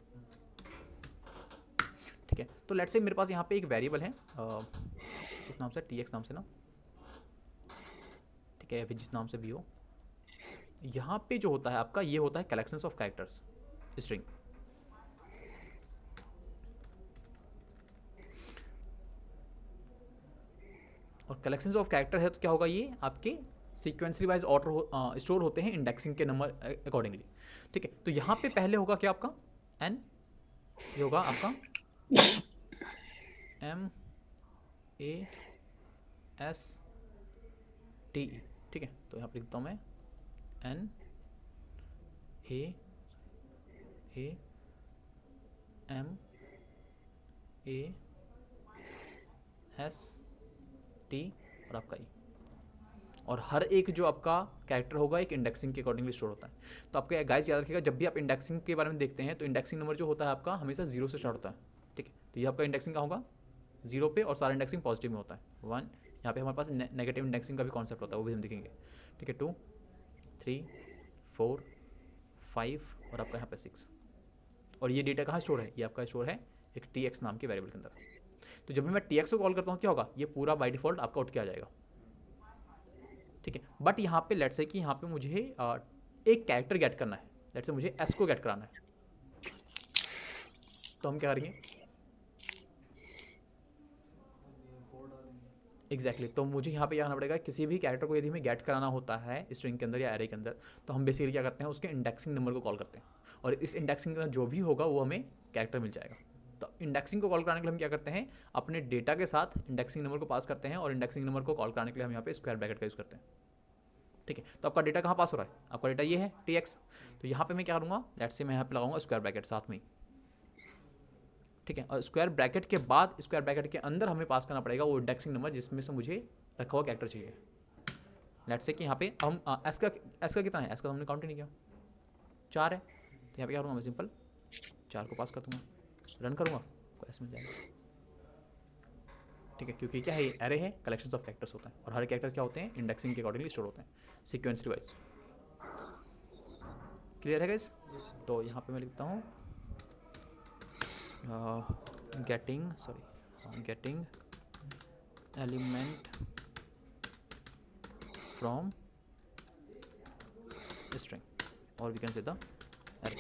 S1: ठीक है, तो लेट्स से मेरे पास यहाँ पे एक वेरिएबल है किस नाम से, tx नाम से ना, ठीक है, या फिर जिस नाम से भी हो। यहाँ पे जो होता है आपका, ये होता है कलेक्शंस ऑफ कैरेक्टर्स स्ट्रिंग। और कलेक्शंस ऑफ कैरेक्टर है तो क्या होगा, ये आपके सीक्वेंसली वाइज ऑर्डर स्टोर होते हैं इंडेक्सिंग के नंबर अकॉर्डिंगली। ठीक है, तो यहाँ पे पहले होगा क्या आपका n, ये होगा आपका M A S T E। ठीक है, तो यहाँ पे लिखता हूँ मैं N A M A S T और आपका E। और हर एक जो आपका कैरेक्टर होगा एक इंडेक्सिंग के अकॉर्डिंगली स्टोर होता है। तो आपका गाइस याद रखिएगा, जब भी आप इंडेक्सिंग के बारे में देखते हैं तो इंडेक्सिंग नंबर जो होता है आपका हमेशा 0 से स्टार्ट होता है। ठीक है, तो ये आपका इंडेक्सिंग का होगा 0 पे, और सारा इंडेक्सिंग पॉजिटिव में होता है। 1, यहाँ पे हमारे पास नेगेटिव इंडेक्सिंग का भी कॉन्सेप्ट होता है, वो भी हम देखेंगे। ठीक है, 2 3 4 5 और आपका यहाँ पे 6। और ये डेटा कहाँ स्टोर है, ये आपका स्टोर है एक tx नाम के वेरिएबल के अंदर। तो जब भी मैं tx को कॉल करता हूँ क्या होगा, ये पूरा बाय डिफ़ॉल्ट आपका उठ के आ जाएगा, ठीक है। बट यहाँ पे लेट्स से कि यहाँ पे मुझे एक कैरेक्टर गेट करना है, लेट्स से मुझे s को गेट कराना है, तो हम क्या करेंगे, एग्जैक्टली तो मुझे यहाँ पे क्या करना पड़ेगा, किसी भी कैरेक्टर को यदि हमें गेट कराना होता है स्ट्रिंग के अंदर या एरे के अंदर, तो हम बेसिकली क्या करते हैं, उसके इंडेक्सिंग नंबर को कॉल करते हैं, और इस इंडेक्सिंग का जो भी होगा वो हमें कैरेक्टर मिल जाएगा। तो इंडेक्सिंग को कॉल कराने के लिए हम क्या करते हैं, अपने डेटा के साथ इंडेक्सिंग नंबर को पास करते हैं, और इंडेक्सिंग नंबर को कॉल कराने के लिए हम यहाँ पे स्क्वायर ब्रैकेट का यूज़ करते हैं, ठीक है। तो आपका डेटा कहाँ पास हो रहा है, आपका डेटा ये है tx, तो यहाँ पे मैं क्या करूँगा, लेट्स से मैं यहाँ पे लगाऊंगा स्क्वायर ब्रैकेट साथ में ही, ठीक है। और स्क्वायर ब्रैकेट के बाद स्क्वायर ब्रैकेट के अंदर हमें पास करना पड़ेगा वो इंडेक्सिंग नंबर जिसमें से मुझे रखा हुआ कैरेक्टर चाहिए। लेट्स से कि यहाँ पे हम एस का कितना है, एस का हमने काउंट ही नहीं किया, 4 है, तो यहाँ पे क्या करूँगा मैं, सिंपल 4 को पास कर दूँगा, रन करूँगा, को एस मिल जाएगा, ठीक है। क्योंकि क्या है, ये एरे है, कलेक्शन ऑफ कैरेक्टर्स होता है, और हर कैरेक्टर क्या होते हैं, इंडेक्सिंग के अकॉर्डिंगली स्टोर होते हैं सीक्वेंसली वाइज। क्लियर है गाइस? तो यहाँ पे मैं लिखता हूँ गेटिंग एलिमेंट फ्रॉम स्ट्रिंग, और we can say the array,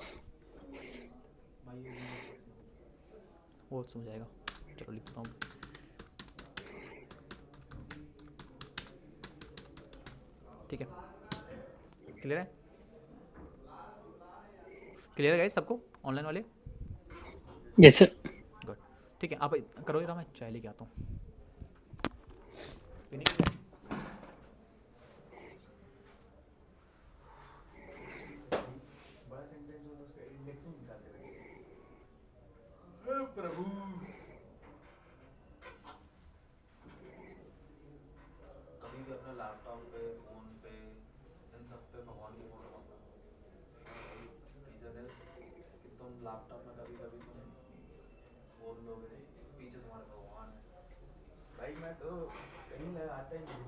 S1: वो समझ आएगा। चलो लिखता हूँ, ठीक है। क्लियर है, क्लियर है गाइस सबको, ऑनलाइन वाले?
S4: Yes sir.
S1: गुड, ठीक है। आप करो जरा, मैं चाय लेके आता हूँ।
S8: बड़ा सेंटेंस हो तो उसका इंडेक्सिंग निकालते रहिए। हे प्रभु, कभी भी अपने लैपटॉप पे, फोन पे, इन सब पे भगवान की फोटो मत लगाओ। रीजन इज कि तुम लैपटॉप में कभी कभी तुम बोल लोगे पीछे तुम्हारे भगवान है। भाई मैं तो कहीं लगाता ही नहीं,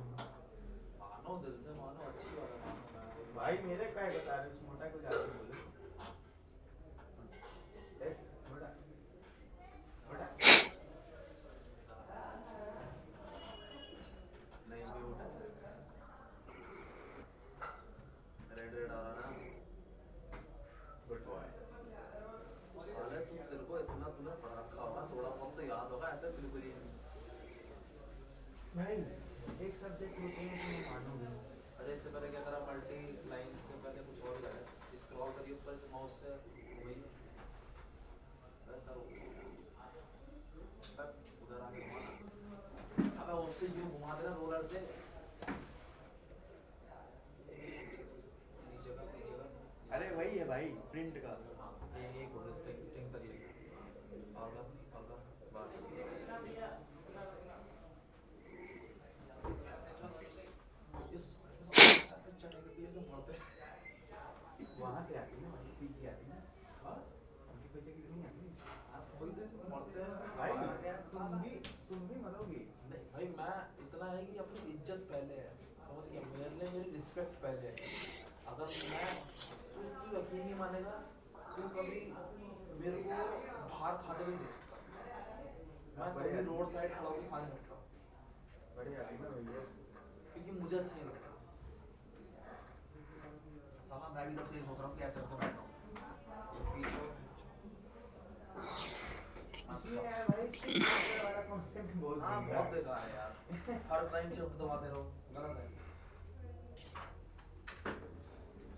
S8: मानो दिल से मानो, अच्छी बात है, मानो। मैं भाई मेरे क्या बता रहे, उस मोटा को जाके बोलो, ए मोटा मोटा नहीं भी उठा, रेड रेड आ रहा ना, गुड बॉय। साले तू, तेरे को इतना तूने पढ़ रखा होगा, थोड़ा बहुत तो याद होगा, ऐसा बिल्कुल ही नहीं भाई। एक सब्जेक्ट होते हैं तो मैं मानूंगा। अरे इससे पहले क्या करा, मल्टी लाइन से पहले कुछ और करा, स्क्रॉल करिए ऊपर से माउस से, वही वैसा उधर आके घुमाना, अबे उससे यूं घुमा देना रोलर से, नीचे का। अरे वही है भाई, प्रिंट का। हाँ ये एक होगा, स्ट्रिंग तक लेके और बस वहाँ से आती है, वहीं पी की आती है, और उनके पैसे की नहीं आती, आप वही तो मरते हैं भाई। तुम भी मरोगे नहीं भाई। मैं इतना है कि अपनी इज्जत पहले है, समझ गया, मेरे लिए मेरी रिस्पेक्ट पहले है। अगर मैं तू यकीन नहीं मानेगा, तू कभी मेरे को बाहर खाते हुए नहीं दे सकता, मैं कभी रोड साइड खड़ा होकर खा नहीं सकता, बढ़िया ना भैया, क्योंकि मुझे अच्छा नहीं लगता। साला मैं भी तब से सोच रहा हूँ कि ऐसे होकर बैठा हूँ, एक पीछे इसलिए भाई सिंपल वाला कॉन्सेप्ट बहुत बेकार है यार। हर टाइम शिफ्ट दबाते रहो, गलत है।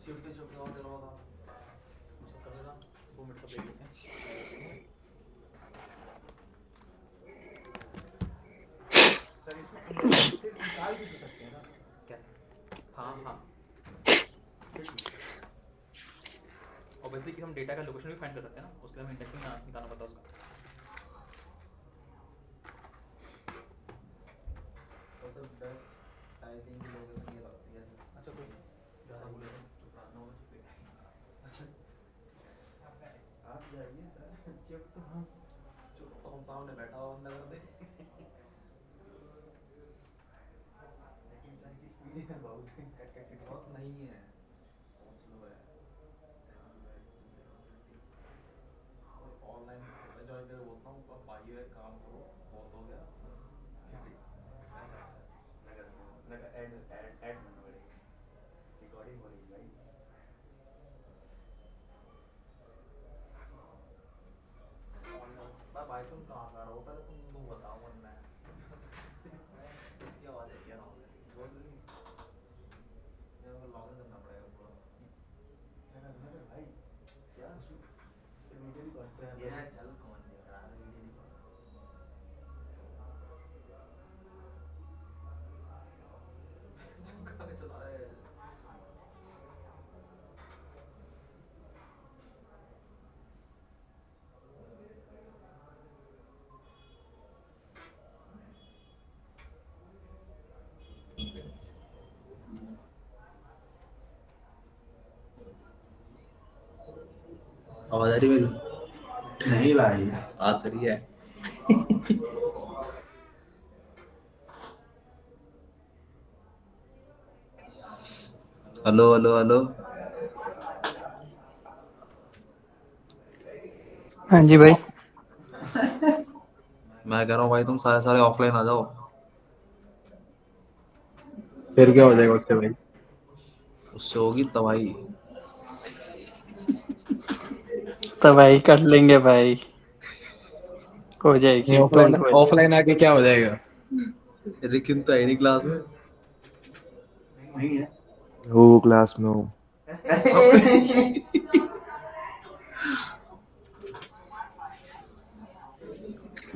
S8: शिफ्ट दबाते रहो तो
S1: मुझे करेगा 2 मिनट का ब्रेक लेते हैं।
S8: सर इसमें इंडेक्स निकाल भी तो सकते हैं ना,
S1: कैसे? हाँ ऑब्वियसली कि हम डेटा का लोकेशन भी फाइंड कर सकते हैं ना, उसके लिए हमें इंडेक्सिंग निकालना पड़ता है उसका।
S8: और सर बेस्ट टाइपिंग की लोकेशन ये लगती है सर।
S1: अच्छा कोई ज़्यादा बोले तो चुप रहना होगा, चुप ही।
S8: अच्छा आप जाइए सर, चुप तो हम सामने बैठा हुआ बंदा कर दे। लेकिन सर की स्पीड है बहुत, कट कट कट बहुत नहीं है।
S5: स्लो है ऑनलाइन ज्वाइन कर बोलता हूँ अब भाई है काम करो बहुत हो गया ऐड ऐड ऐड करना पड़ेगा रिकॉर्डिंग हो रही है भाई भाई तुम कहाँ कर रहे हो पहले तुम बताओ वरना इसकी आवाज़ है क्या बोल नहीं मेरे को लॉगिन करना पड़ेगा पूरा नगर भाई क्या वीडियो रिकॉर्ड कर रहा है चल कौन देख रहा है वीडियो रिकॉर्ड गाने चला रहा है
S8: आवाज आ रही मेरी नहीं भाई आ तो रही है हेलो हेलो हेलो
S4: हाँ जी भाई
S8: मैं कह रहा हूँ भाई तुम सारे सारे ऑफलाइन आ जाओ
S2: फिर क्या हो जाएगा उससे भाई?
S8: उससे होगी तबाही
S4: तो भाई कर लेंगे भाई हो जाएगी
S2: ऑफलाइन
S4: डोंट वरी
S2: ऑफलाइन आके क्या हो जाएगा?
S8: लेकिन तो है नहीं क्लास में नहीं है
S2: वो क्लास में हो।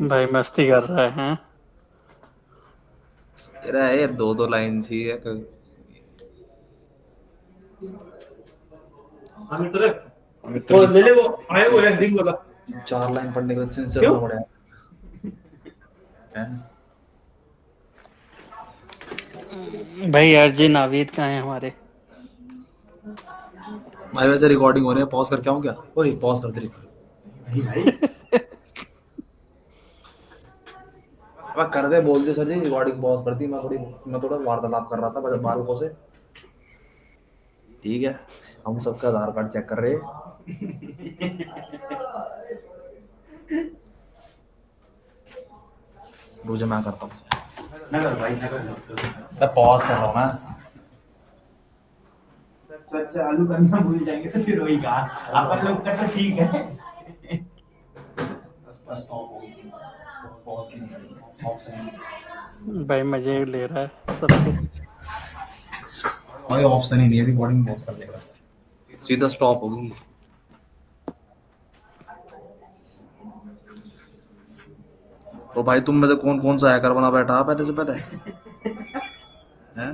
S4: भाई मस्ती कर रहा है हैं?
S8: तेरा है ये दो दो लाइन थी है
S2: वो ले ले वो
S10: आए हुए हैं दिन वाला
S8: 4 लाइन पढ़ने के बाद सिंसियर होना पड़ेगा
S4: भाई अर्जी नावीद कहाँ है हमारे
S8: भाई वैसे रिकॉर्डिंग हो रही है पॉज करके आऊं क्या ओए पॉज कर दे नहीं भाई अब कर दे बोल दे सर जी रिकॉर्डिंग पॉज कर दी मैं थोड़ा वार्तालाप कर रहा था बस बालकों से ठीक है हम सबका आधार कार्ड चेक कर रहे हैं रुझे मैं करता हूँ नगर भाई नगर मैं पॉज कर रहा हूँ मैं
S10: सर चालू करना भूल जाएंगे तो फिर वही कहा अपन लोग का तो ठीक है
S4: भाई मजे ले रहा है सबके
S8: भाई ऑप्शन ही नहीं है रिकॉर्डिंग पॉज कर देगा सीधा स्टॉप होगी तो भाई तुम में से कौन कौन सा हैकर बना बैठा पहले से पहले हैं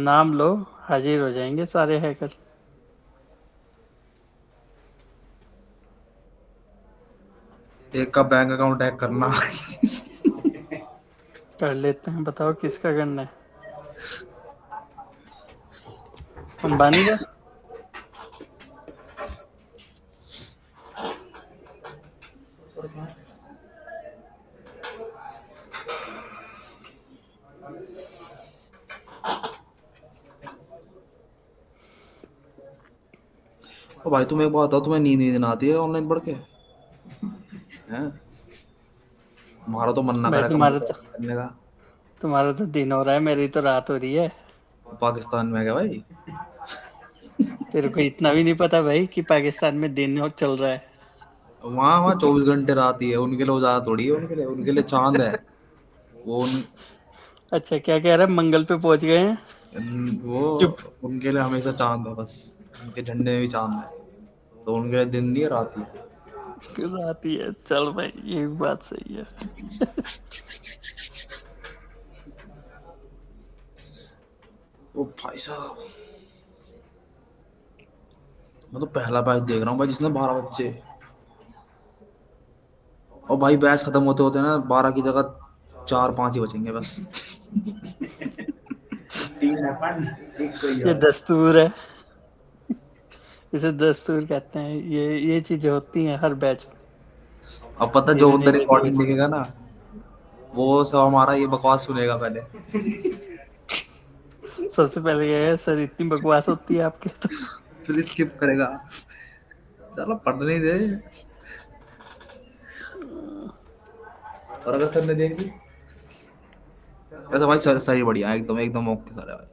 S4: नाम लो हाजिर हो जाएंगे सारे हैकर
S8: एक का बैंक अकाउंट हैक करना
S4: कर लेते हैं बताओ किसका करना है अंबानी का
S8: तो भाई तुम एक बात बताओ तुम्हें नींद नींद आती है ऑनलाइन पढ़ के हैं हमारा तो मन ना
S4: भाई
S8: करे करने का
S4: तुम्हारा तो दिन हो रहा है मेरी तो रात हो रही है
S8: पाकिस्तान में क्या भाई
S4: तेरे को इतना भी नहीं पता भाई कि पाकिस्तान में दिन और चल रहा है
S8: वहाँ वहाँ 24 घंटे रात ही है उनके लिए ज्यादा थोड़ी है उनके लिए चांद है वो
S4: अच्छा क्या कह रहा है मंगल पे पहुंच गए हैं
S8: वो
S4: चुप
S8: उनके लिए हमेशा चांद है बस उनके झंडे में भी चांद है तो उनके लिए दिन नहीं है रात ही है
S4: रात ही है चल भाई ये भी बात सही है
S8: ओ भाई साहब मैं तो पहला बैच देख रहा हूँ भाई जिसने 12 बच्चे और भाई बैच खत्म होते होते ना 12 की जगह 4-5 ही बचेंगे बस
S4: ये दस्तूर है इसे दस्तूर कहते हैं ये चीजें होती हैं हर बैच में
S8: अब पता जो बंदा रिकॉर्डिंग लिखेगा ना वो सब हमारा ये बकवास सुनेगा पहले
S4: सबसे पहले ये है सर, इतनी बकवास होती है आपके तो।
S5: फिर स्किप करेगा, चलो पढ़ने दे। और अगर सर ने देख ली ऐसा, भाई सर सही बढ़िया है, एकदम एकदम ओके सर है भाई,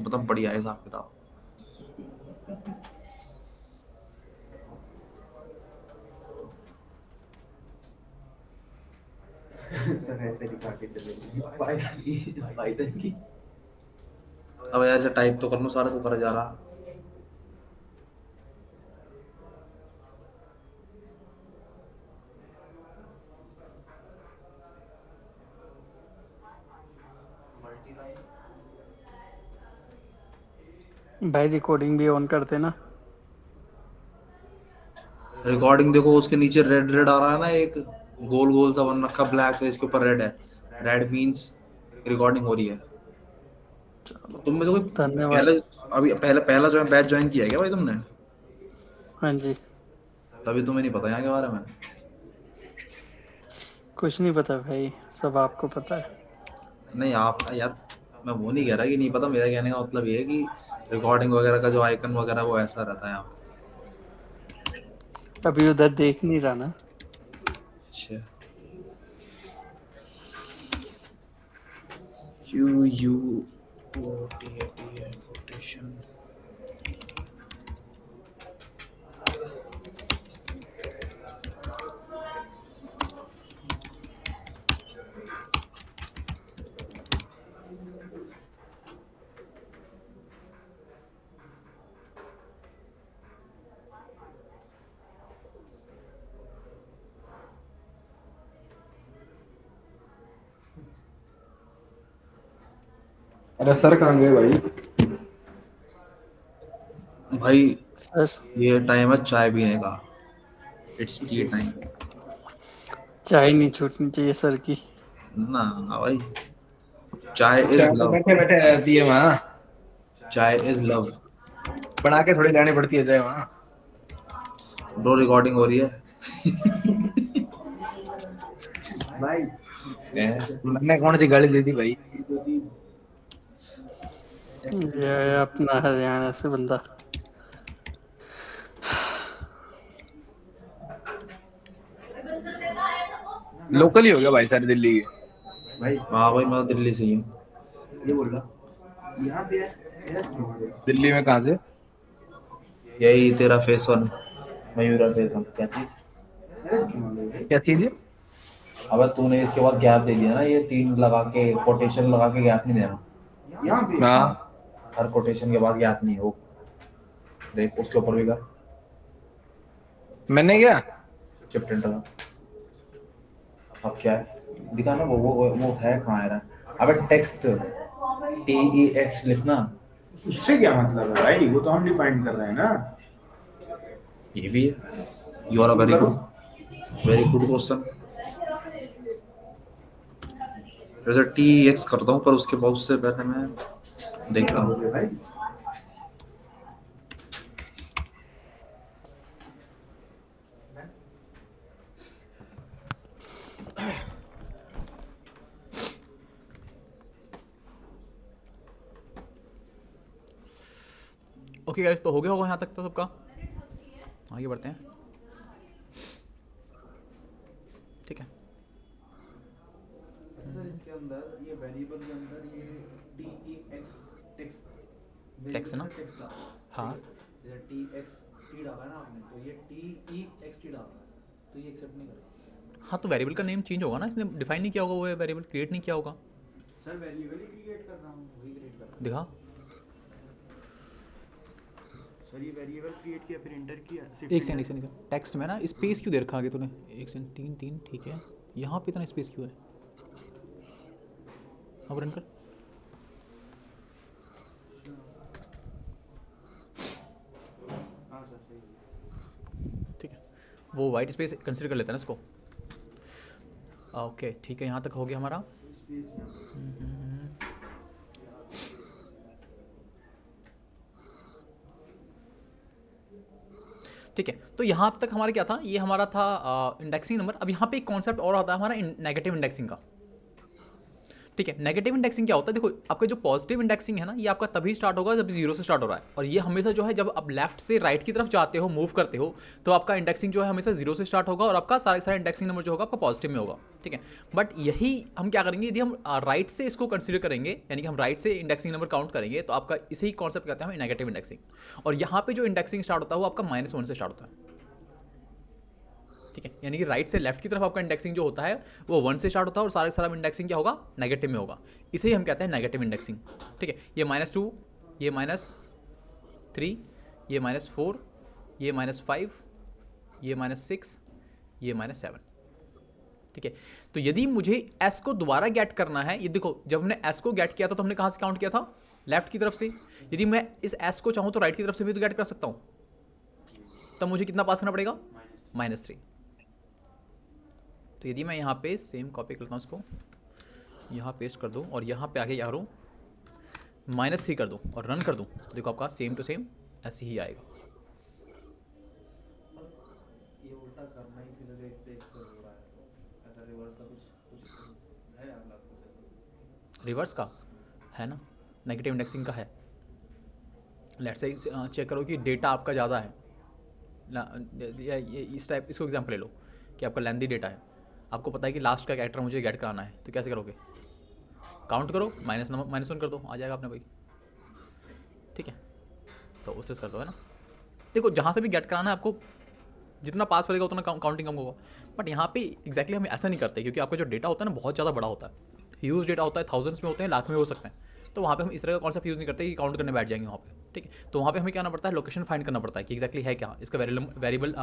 S5: मतलब बढ़िया है हिसाब किताब।
S8: सर ऐसे दिखा के चलेगी पाइथन की।
S5: अब यार से टाइप तो कर लो सारा, तो करा जा रहा।
S4: भाई रिकॉर्डिंग भी ऑन करते ना।
S5: रिकॉर्डिंग देखो, उसके नीचे रेड रेड आ रहा है ना, एक गोल गोल सा बन रखा ब्लैक से, इसके ऊपर रेड है। रेड मींस रिकॉर्डिंग हो रही है। तुम में से कोई
S4: धन्यवाद।
S5: पहले, अभी पहला जो बैच ज्वाइन किया है क्या भाई तुमने?
S4: हाँ जी।
S5: तभी तुम्हें नहीं पता यहाँ के बारे में।
S4: कुछ नहीं पता भाई, सब आपको पता है।
S5: नहीं आप यार, मैं वो नहीं कह रहा कि नहीं पता, मेरा कहने का मतलब ये है कि रिकॉर्डिंग वगैरह का जो आइकन वगैरह वो ऐसा रहता है यहाँ।
S4: अभी उधर देख नहीं रहा ना।
S5: अच्छा, Q U O T A quotation.
S2: अरे सर कहाँ गए भाई?
S5: भाई
S4: सर
S5: ये टाइम है चाय पीने का, इट्स टी टाइम।
S4: चाय नहीं छूटनी चाहिए सर की।
S5: ना ना भाई, चाय इज
S2: चाय तो
S5: लव,
S2: बैठे बैठे रहती है वहाँ,
S5: चाय इज लव।
S2: बना के थोड़ी लानी पड़ती है चाय वहाँ।
S5: ब्रो रिकॉर्डिंग हो रही है।
S8: भाई
S2: मैंने कौन सी गाली दे दी भाई?
S4: ये है अपना हरियाणा से बंदा।
S2: लोकल ही हो गया भाई सर दिल्ली के।
S8: भाई
S5: हाँ भाई मैं दिल्ली से ही हूँ।
S8: ये बोल रहा यहाँ पे है
S2: दिल्ली में कहाँ से?
S5: यही तेरा phase one, Mayura phase one. क्या चीज?
S2: क्या चीज है?
S5: अबे तूने इसके बाद गैप दे दिया ना, ये 3 लगा के कोटेशन लगा के गैप नहीं देना।
S8: यहाँ पे।
S2: हाँ
S5: हर कोटेशन के बाद गैप नहीं हो। देख उसके ऊपर भी कर,
S2: मैंने क्या?
S5: शिफ्ट एंटर का। अब क्या है दिखा ना, वो है कहाँ है? अबे टेक्स्ट TEX लिखना।
S8: उससे क्या मतलब है भाई, वो तो हम डिफाइन कर रहे हैं ना।
S5: ये भी है। You are a very good question. वैसे TEX करता हूँ, पर उसके बाद उससे पहले मैं देखता हूँ।
S8: भाई
S1: ओके गाइस, तो हो गया होगा यहाँ तक तो सबका। आगे बढ़ते हैं, ठीक है।
S8: अच्छा सर, इसके अंदर ये वेरिएबल के अंदर ये TEX टेक्स्ट
S1: टेक्स्ट ना?
S8: टेक्स्ट
S1: हाँ
S8: जैसे TXT डाला है ना आपने, तो ये TEXT डाला है, तो ये एक्सेप्ट नहीं करेगा।
S1: हाँ, तो वेरिएबल का नेम चेंज होगा ना, इसने डिफाइन नहीं किया होगा, वो वेरिएबल क्रिएट नहीं किया होगा।
S8: सर वेरिएबल ही क्रिएट कर रहा हूँ, वही क्रिएट कर रहा हूँ।
S1: दिखा।
S8: सर ये वेरिएबल क्रिएट किया, फिर एंटर किया।
S1: एक सेकंड, टेक्स्ट में ना स्पेस क्यों दे रखा आगे तूने? एक सेकंड, 3 ठीक है, यहाँ पे इतना स्पेस क्यों है? अब रन कर।
S8: हाँ सर सही।
S1: ठीक है, वो वाइट स्पेस कंसिडर कर लेते हैं ना इसको। ओके ठीक है, यहाँ तक हो गया हमारा। ठीक है, तो यहाँ तक हमारा क्या था? ये हमारा था इंडेक्सिंग नंबर। अब यहाँ पे एक कॉन्सेप्ट और आता है हमारा नेगेटिव इंडेक्सिंग का। ठीक है। नेगेटिव इंडेक्सिंग क्या होता है, देखो आपका जो पॉजिटिव इंडेक्सिंग है ना, ये आपका तभी स्टार्ट होगा जब 0 से स्टार्ट हो रहा है, और ये हमेशा जो है जब आप लेफ्ट से राइट की तरफ जाते हो, मूव करते हो, तो आपका इंडेक्सिंग जो है हमेशा 0 से स्टार्ट होगा और आपका सारे इंडेक्सिंग नंबर जो होगा आपका पॉजिटिव में होगा, ठीक है। बट यही हम क्या करेंगे, यदि हम राइट से इसको कंसिडर करेंगे, यानी कि हम राइट से इंडेक्सिंग नंबर काउंट करेंगे, तो आपका इसे ही कॉन्सेप्ट कहते हैं हम नेगेटिव इंडेक्सिंग। और यहाँ पे जो इंडेक्सिंग स्टार्ट होता है वो आपका -1 से स्टार्ट होता है, ठीक है। यानी कि राइट से लेफ्ट की तरफ आपका इंडेक्सिंग जो होता है वो 1 से स्टार्ट होता है और सारा इंडेक्सिंग क्या होगा, नेगेटिव में होगा। इसे ही हम कहते हैं नेगेटिव इंडेक्सिंग, ठीक है। ये -2, ये -3, ये -4, ये -5, ये -6, ये -7, ठीक है। तो यदि मुझे S को दोबारा गेट करना है, ये देखो जब हमने S को गेट किया था तो हमने कहाँ से काउंट किया था, लेफ्ट की तरफ से। यदि मैं इस S को चाहूँ तो राइट की तरफ से भी तो गेट कर सकता हूँ, तब मुझे कितना पास करना पड़ेगा, -3। तो यदि मैं यहाँ पे सेम कॉपी करता हूँ, इसको यहाँ पेस्ट कर दूँ और यहाँ पे आके क्या करूँ, -3 कर दूँ और रन कर दूँ, तो देखो आपका सेम टू सेम ऐसे ही आएगा।
S5: ये उल्टा करना ही फिर एक से हो रहा है, ऐसा रिवर्स का कुछ है अगला कुछ?
S1: रिवर्स का है ना, नेगेटिव इंडेक्सिंग का है। लेट्स से चेक करो कि डेटा आपका ज़्यादा है या इस टाइप, इसको एग्जांपल ले लो कि आपका लेंथी डेटा है, आपको पता है कि लास्ट का कैरेक्टर मुझे गेट कराना है, तो कैसे करोगे, काउंट करो, -1 कर दो, आ जाएगा अपने भाई, ठीक है। तो उससे कर दो, है ना। देखो जहाँ से भी गेट कराना है आपको, जितना पास पड़ेगा उतना काउंटिंग कम होगा। बट यहाँ पे एग्जैक्टली हम ऐसा नहीं करते, क्योंकि आपका जो डेटा होता है ना बहुत ज़्यादा बड़ा होता है, ह्यूज डेटा होता है, थाउजेंड्स में होते हैं, लाख में हो सकते हैं। तो वहाँ पे हम इस तरह का कॉन्सेप्ट यूज़ नहीं करते कि काउंट करने बैठ जाएंगे वहाँ पे, ठीक है। तो वहाँ पे हमें क्या करना पड़ता है, लोकेशन फाइंड करना पड़ता है कि एग्जैक्टली है क्या इसका वेरिएबल,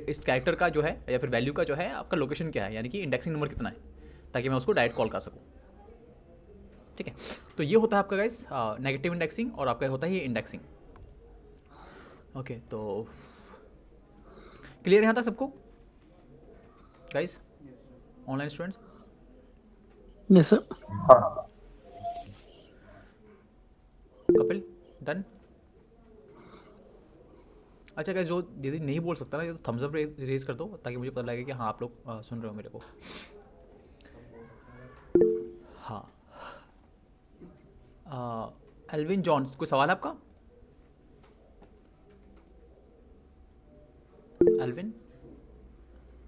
S1: इस कैरेक्टर का जो है या फिर वैल्यू का जो है आपका लोकेशन क्या है, यानी कि इंडेक्सिंग नंबर कितना है, ताकि मैं उसको डायरेक्ट कॉल कर सकूँ, ठीक है। तो ये होता है आपका गाइस नेगेटिव इंडेक्सिंग, और आपका होता है ये इंडेक्सिंग। ओके, तो क्लियर यहाँ तक सबको guys, online students?
S4: Yes sir.
S7: हाँ
S1: कपिल डन? अच्छा गाइस, जो यदि नहीं बोल सकता ना, ये तो थम्स अप रेज कर दो, ताकि मुझे पता लगे कि हाँ आप लोग सुन रहे हो मेरे को। हाँ, एल्विन जॉन्स, कोई सवाल है आपका? एल्विन,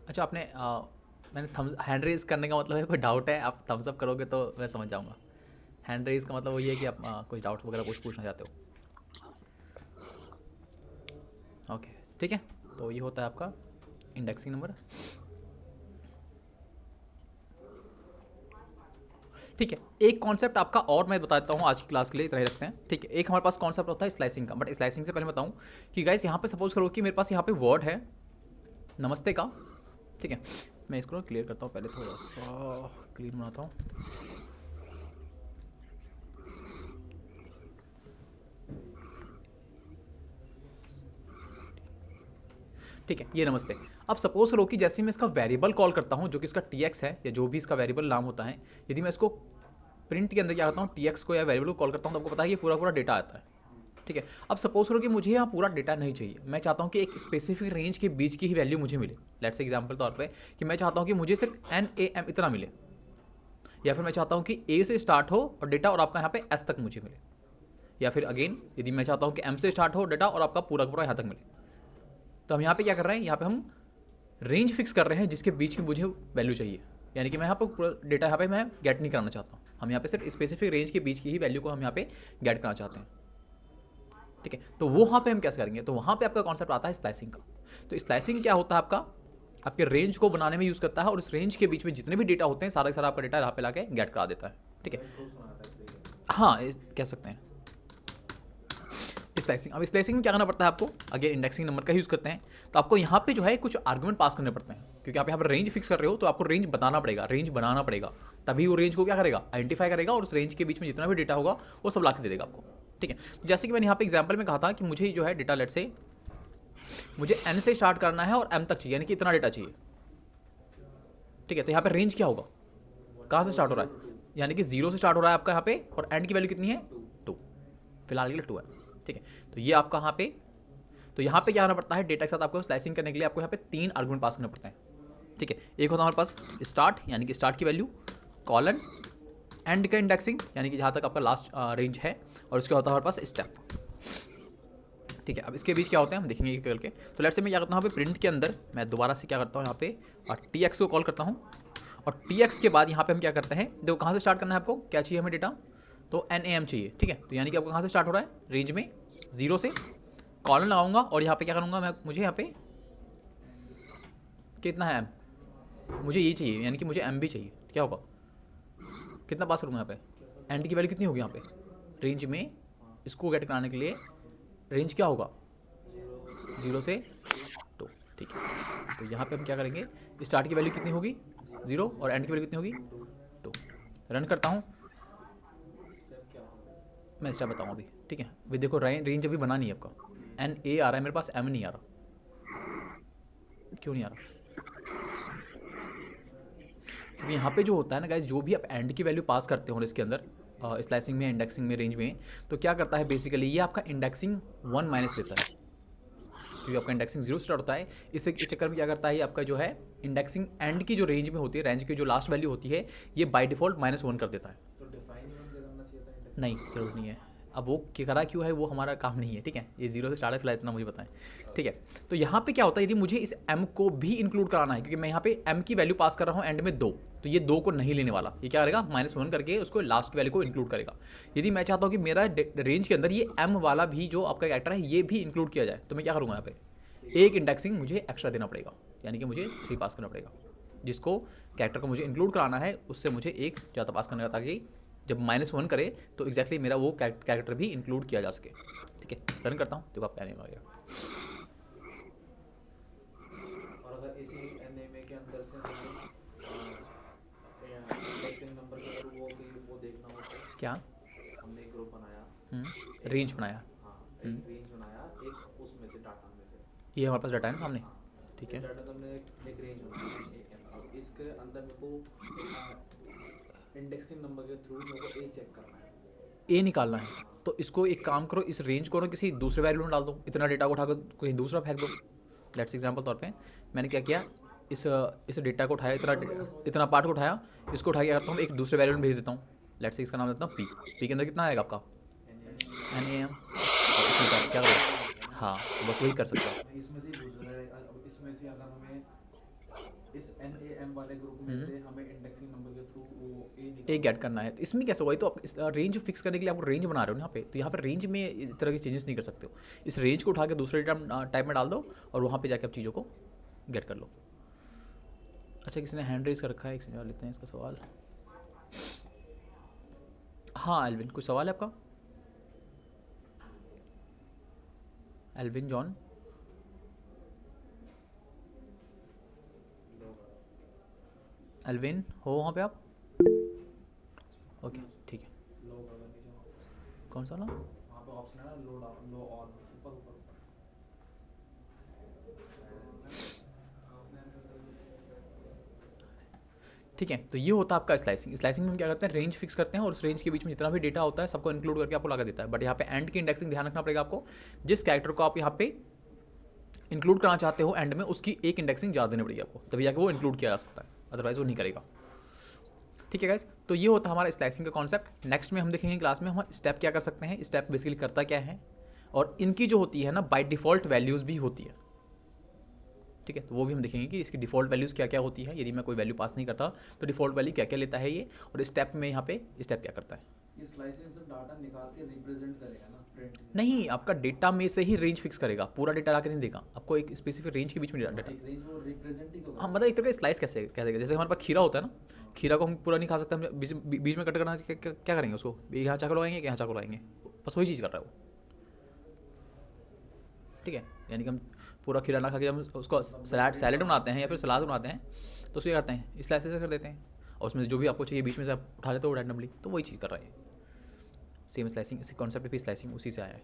S1: अच्छा आपने मैंने हैंड रेज करने का मतलब है कोई डाउट है, आप थम्स अप करोगे तो मैं समझ जाऊंगा। हैंड रेज का मतलब वही है कि आप कोई डाउट वगैरह कुछ पूछना चाहते हो। ओके, ठीक है। तो ये होता है आपका इंडेक्सिंग नंबर, ठीक है। एक कॉन्सेप्ट आपका और मैं बता देता हूँ आज की क्लास के लिए, इतना ही रखते हैं, ठीक है। एक हमारे पास कॉन्सेप्ट होता है स्लाइसिंग का, बट स्लाइसिंग से पहले बताऊँ कि गाइस यहाँ पे सपोज करो कि मेरे पास यहाँ पे वर्ड है नमस्ते का, ठीक है। मैं इसको क्लियर करता हूँ, पहले थोड़ा सा क्लीन बनाता हूँ। ठीक है, ये नमस्ते। अब सपोज करो कि जैसे मैं इसका वेरिएबल कॉल करता हूँ, जो कि इसका tx है या जो भी इसका वेरिएबल नाम होता है, यदि मैं इसको प्रिंट के अंदर क्या करता हूँ, tx को या वेरिएबल को कॉल करता हूँ, तो आपको पता है कि पूरा डेटा आता है, ठीक है। अब सपोज करो कि मुझे यहाँ पूरा डेटा नहीं चाहिए, मैं चाहता हूँ कि एक स्पेसिफिक रेंज के बीच की ही वैल्यू मुझे मिले। लेट्स से एग्जाम्पल तौर पे कि मैं चाहता हूँ कि मुझे सिर्फ NAM इतना मिले, या फिर मैं चाहता हूँ कि A से स्टार्ट हो और डेटा और आपका यहाँ पे S तक मुझे मिले, या फिर अगेन यदि मैं चाहता हूँ कि M से स्टार्ट हो डेटा और आपका पूरा यहाँ तक मिले। तो हम यहाँ पे क्या कर रहे हैं, यहाँ पे हम रेंज फिक्स कर रहे हैं जिसके बीच की मुझे वैल्यू चाहिए, यानी कि मैं यहाँ पर पूरा डेटा यहाँ पे मैं गेट नहीं कराना चाहता हूँ, हम यहाँ पे सिर्फ स्पेसिफिक रेंज के बीच की ही वैल्यू को हम यहाँ पे गेट करना चाहते हैं, ठीक है। तो वहाँ पे हम कैसे करेंगे, तो वहाँ पे आपका कॉन्सेप्ट आता है स्लाइसिंग का। तो स्लाइसिंग क्या होता है, आपके रेंज को बनाने में यूज़ करता है, और इस रेंज के बीच में जितने भी डेटा होते हैं सारा आपका डेटा यहाँ पे लाके गेट करा देता है, ठीक है। हाँ, कह सकते हैं स्लाइसिंग। अब स्लाइसिंग में क्या करना पड़ता है आपको, अगेन इंडेक्सिंग नंबर का यूज़ करते हैं, तो आपको यहाँ पे जो है कुछ आर्गुमेंट पास करने पड़ते हैं, क्योंकि आप यहाँ पर रेंज फिक्स कर रहे हो, तो आपको रेंज बताना पड़ेगा, रेंज बनाना पड़ेगा, तभी वो रेंज को क्या करेगा, आइडेंटिफाई करेगा, और उस रेंज के बीच में जितना भी डेटा होगा वो सब ला के दे देगा आपको, ठीक है। तो जैसे कि मैंने यहाँ पे एग्जाम्पल में कहा था कि मुझे जो है डेटा, लेट से मुझे N से स्टार्ट करना है और M तक चाहिए, यानी कि इतना डेटा चाहिए, ठीक है। तो यहाँ पे रेंज क्या होगा, कहाँ से स्टार्ट हो रहा है, यानी कि 0 से स्टार्ट हो रहा है आपका यहाँ पे, और एंड की वैल्यू कितनी है, 2, फिलहाल के लिए 2 है, ठीक है। तो ये आपका यहाँ पे, तो यहाँ पे क्या करना पड़ता है, डेटा के साथ आपको स्लाइसिंग करने के लिए आपको यहाँ पे 3 आर्गुमेंट पास करने पड़ते हैं, ठीक है। एक होता है हमारे पास स्टार्ट, यानी कि स्टार्ट की वैल्यू, कॉलन एंड का इंडेक्सिंग, यानी कि जहाँ तक आपका लास्ट रेंज है, और उसके होता है हमारे पास स्टेप। ठीक है, अब इसके बीच क्या होते हैं हम देखेंगे एक करके। तो लेट्स से मैं क्या करता हूँ यहाँ पे प्रिंट के अंदर मैं दोबारा से क्या करता हूँ यहाँ पे TX को कॉल करता हूँ, और TX के बाद यहाँ पे हम क्या करते हैं, देखो कहाँ से स्टार्ट करना है आपको, क्या चाहिए हमें डेटा, तो NAM चाहिए। ठीक है, तो यानी कि आपको कहाँ से स्टार्ट हो रहा है, रेंज में 0 से, कॉलन लगाऊंगा और यहाँ पे क्या करूँगा मैं, मुझे यहाँ पे कितना है M, मुझे ये चाहिए, यानी कि मुझे M भी चाहिए। क्या होगा, कितना पास करूँगा यहाँ पे, एंड की वैल्यू कितनी होगी यहाँ पे रेंज में, इसको गेट कराने के लिए रेंज क्या होगा 0 से 2। ठीक है, तो यहाँ पे हम क्या करेंगे, स्टार्ट की वैल्यू कितनी होगी 0 और एंड की वैल्यू कितनी होगी 2। रन करता हूँ, मैं स्टेप बताऊँ अभी। ठीक है, अभी देखो रेंज अभी बना नहीं है आपका, NA आ रहा है मेरे पास, M नहीं आ रहा, क्यों नहीं आ रहा, क्योंकि यहाँ पे जो होता है ना गाइस, जो भी आप एंड की वैल्यू पास करते हो इसके अंदर स्लाइसिंग में, इंडेक्सिंग में, रेंज में, तो क्या करता है बेसिकली ये आपका इंडेक्सिंग 1 माइनस लेता है, क्योंकि आपका इंडेक्सिंग 0 स्टार्ट होता है। इस चक्कर में क्या करता है, ये आपका जो है इंडेक्सिंग एंड की जो रेंज में होती है, रेंज की जो लास्ट वैल्यू होती है, ये बाय डिफॉल्ट -1 कर देता है।
S8: तो डिफाइन करना चाहिए था इंडेक्स,
S1: नहीं, जरूरत नहीं है। अब वो करा क्यों है वो हमारा काम नहीं है। ठीक है, ये 0 से स्टार्ट है, फिलहाल इतना मुझे बताएं। ठीक है, तो यहाँ पे क्या होता है, यदि मुझे इस M को भी इंक्लूड कराना है, क्योंकि मैं यहाँ पे M की वैल्यू पास कर रहा हूँ एंड में 2, तो ये 2 को नहीं लेने वाला, ये क्या करेगा -1 करके उसको लास्ट की वैल्यू को इंक्लूड करेगा। यदि मैं चाहता हूँ कि मेरा रेंज के अंदर ये M वाला भी जो आपका कैरेक्टर है ये भी इंक्लूड किया जाए, तो मैं क्या करूँगा, यहाँ पे एक इंडेक्सिंग मुझे एक्स्ट्रा देना पड़ेगा, यानी कि मुझे 3 पास करना पड़ेगा, जिसको कैरेक्टर को मुझे इंक्लूड कराना है उससे मुझे एक ज़्यादा पास करने का, ताकि जब -1 करे तो एग्जैक्टली मेरा वो कैरेक्टर भी इंक्लूड किया जा सके। ठीक है, रन करता हूँ, देखो आप क्या नहीं आ गया।
S8: और अगर इसी NAM के अंदर से हमें इंडेक्सिंग नंबर के थ्रू वो देखना हो तो
S1: क्या,
S8: हमने एक ग्रुप बनाया,
S1: रेंज बनाया,
S8: हाँ एक रेंज बनाया, एक उसमें से डाटा में से,
S1: ये हमारे पास डाटा है ना सामने। ठीक है,
S8: डाटा तो हमने एक रेंज बनाया, अब इसके अंदर मेरे को इंडेक्सिंग नंबर के थ्रू मेरे को A चेक करना है,
S1: ए निकालना है, तो इसको एक काम करो, इस रेंज को ना किसी दूसरे वैल्यू में डाल दो, इतना डेटा को उठाकर कोई दूसरा फेंक दो। लेट्स एग्जांपल तौर पे मैंने क्या किया, इस डेटा को उठाया, इतना पार्ट को उठाया, इसको उठा के क्या करता हूँ एक दूसरे वैल्यू में भेज देता हूँ। लेट्स से इसका नाम देता हूँ P के अंदर कितना आएगा आपका NAM, क्या करो, हाँ तो बस वही कर सकते हो।
S8: इसमें से ही पूछ रहा है, अब इसमें से अगर हमें इस NAM वाले ग्रुप में से हमें इंडेक्सिंग नंबर के थ्रू वो
S1: एक गेट करना है, तो इसमें कैसे होगा, तो आप इस रेंज फिक्स करने के लिए आपको रेंज बना रहे हो यहाँ पे, तो यहाँ पे रेंज में इस तरह के चेंजेस नहीं कर सकते हो। इस रेंज को उठा के दूसरे टाइप में डाल दो और वहाँ पे जाके आप चीज़ों को गेट कर लो। अच्छा, किसी ने हैंड रेज कर रखा है, एक से लेते हैं इसका सवाल। हाँ एल्विन, कुछ सवाल है आपका, एल्विन जॉन? एल्विन हो वहाँ पे आप? ओके ठीक है,
S8: लोग अगर नीचे
S1: कौन सा ना,
S8: वहाँ पे ऑप्शन है ना, लो ऑन ऊपर ऊपर।
S1: ठीक है, तो ये होता है आपका स्लाइसिंग। स्लाइसिंग में हम क्या करते हैं, रेंज फिक्स करते हैं और उस रेंज के बीच में जितना भी डेटा होता है सबको इंक्लूड करके आपको लगा देता है। बट यहाँ पे एंड की इंडेक्सिंग ध्यान रखना पड़ेगा आपको, जिस कैरेक्टर को आप यहाँ पे इंक्लूड करना चाहते हो एंड में, उसकी एक इंडेक्सिंग ज़्यादा देनी पड़ेगी आपको, तभी जाके वो इंक्लूड किया जा सकता है, अदरवाइज वो नहीं करेगा। ठीक है गाइस, तो ये होता है हमारा स्लाइसिंग का कॉन्सेप्ट। नेक्स्ट में हम देखेंगे क्लास में हम स्टेप क्या कर सकते हैं, स्टेप बेसिकली करता क्या है, और इनकी जो होती है ना बाय डिफ़ॉल्ट वैल्यूज़ भी होती है। ठीक है, तो वो भी हम देखेंगे कि इसकी डिफ़ॉल्ट वैल्यूज़ क्या क्या होती है, यदि मैं कोई वैल्यू पास नहीं करता तो डिफ़ॉल्ट वैल्यू क्या क्या लेता है ये, और स्टेप में यहाँ पे स्टेप क्या करता है।
S8: ये स्लाइसिंग से डाटा निकाल के रिप्रेजेंट करेगा ना, प्रिंट
S1: नहीं, आपका डेटा में से ही रेंज फिक्स करेगा, पूरा डेटा ला के नहीं देगा आपको, एक स्पेसिफिक रेंज के बीच में डाटा।
S8: एक रेंज वो रिप्रेजेंट ही होगा।
S1: हाँ, मतलब एक तरह का स्लाइस कैसे कह देगा, जैसे हमारे पास खीरा होता है ना, खीरा को हम पूरा नहीं खा सकते, हम बीच में कट करना, क्या करेंगे उसको, यहाँ चाकू लगाएंगे, यहाँ चाकू लगाएंगे, बस वही चीज़ कर रहा है वो। ठीक है, यानी कि हम पूरा खीरा ना खा के हम उसको सैलेड बनाते हैं या फिर सलाद बनाते हैं, तो उसको क्या करते हैं, स्लाइसेस से कर देते हैं, और उसमें जो भी आपको चाहिए बीच में से आप उठा लेते हो रैंडमली, तो वही चीज़ कर रहा है। सेम स्लाइसिंग, इसी कॉन्सेप्ट पे स्लाइसिंग उसी से आया है।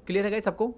S1: क्लियर है गाइस सबको?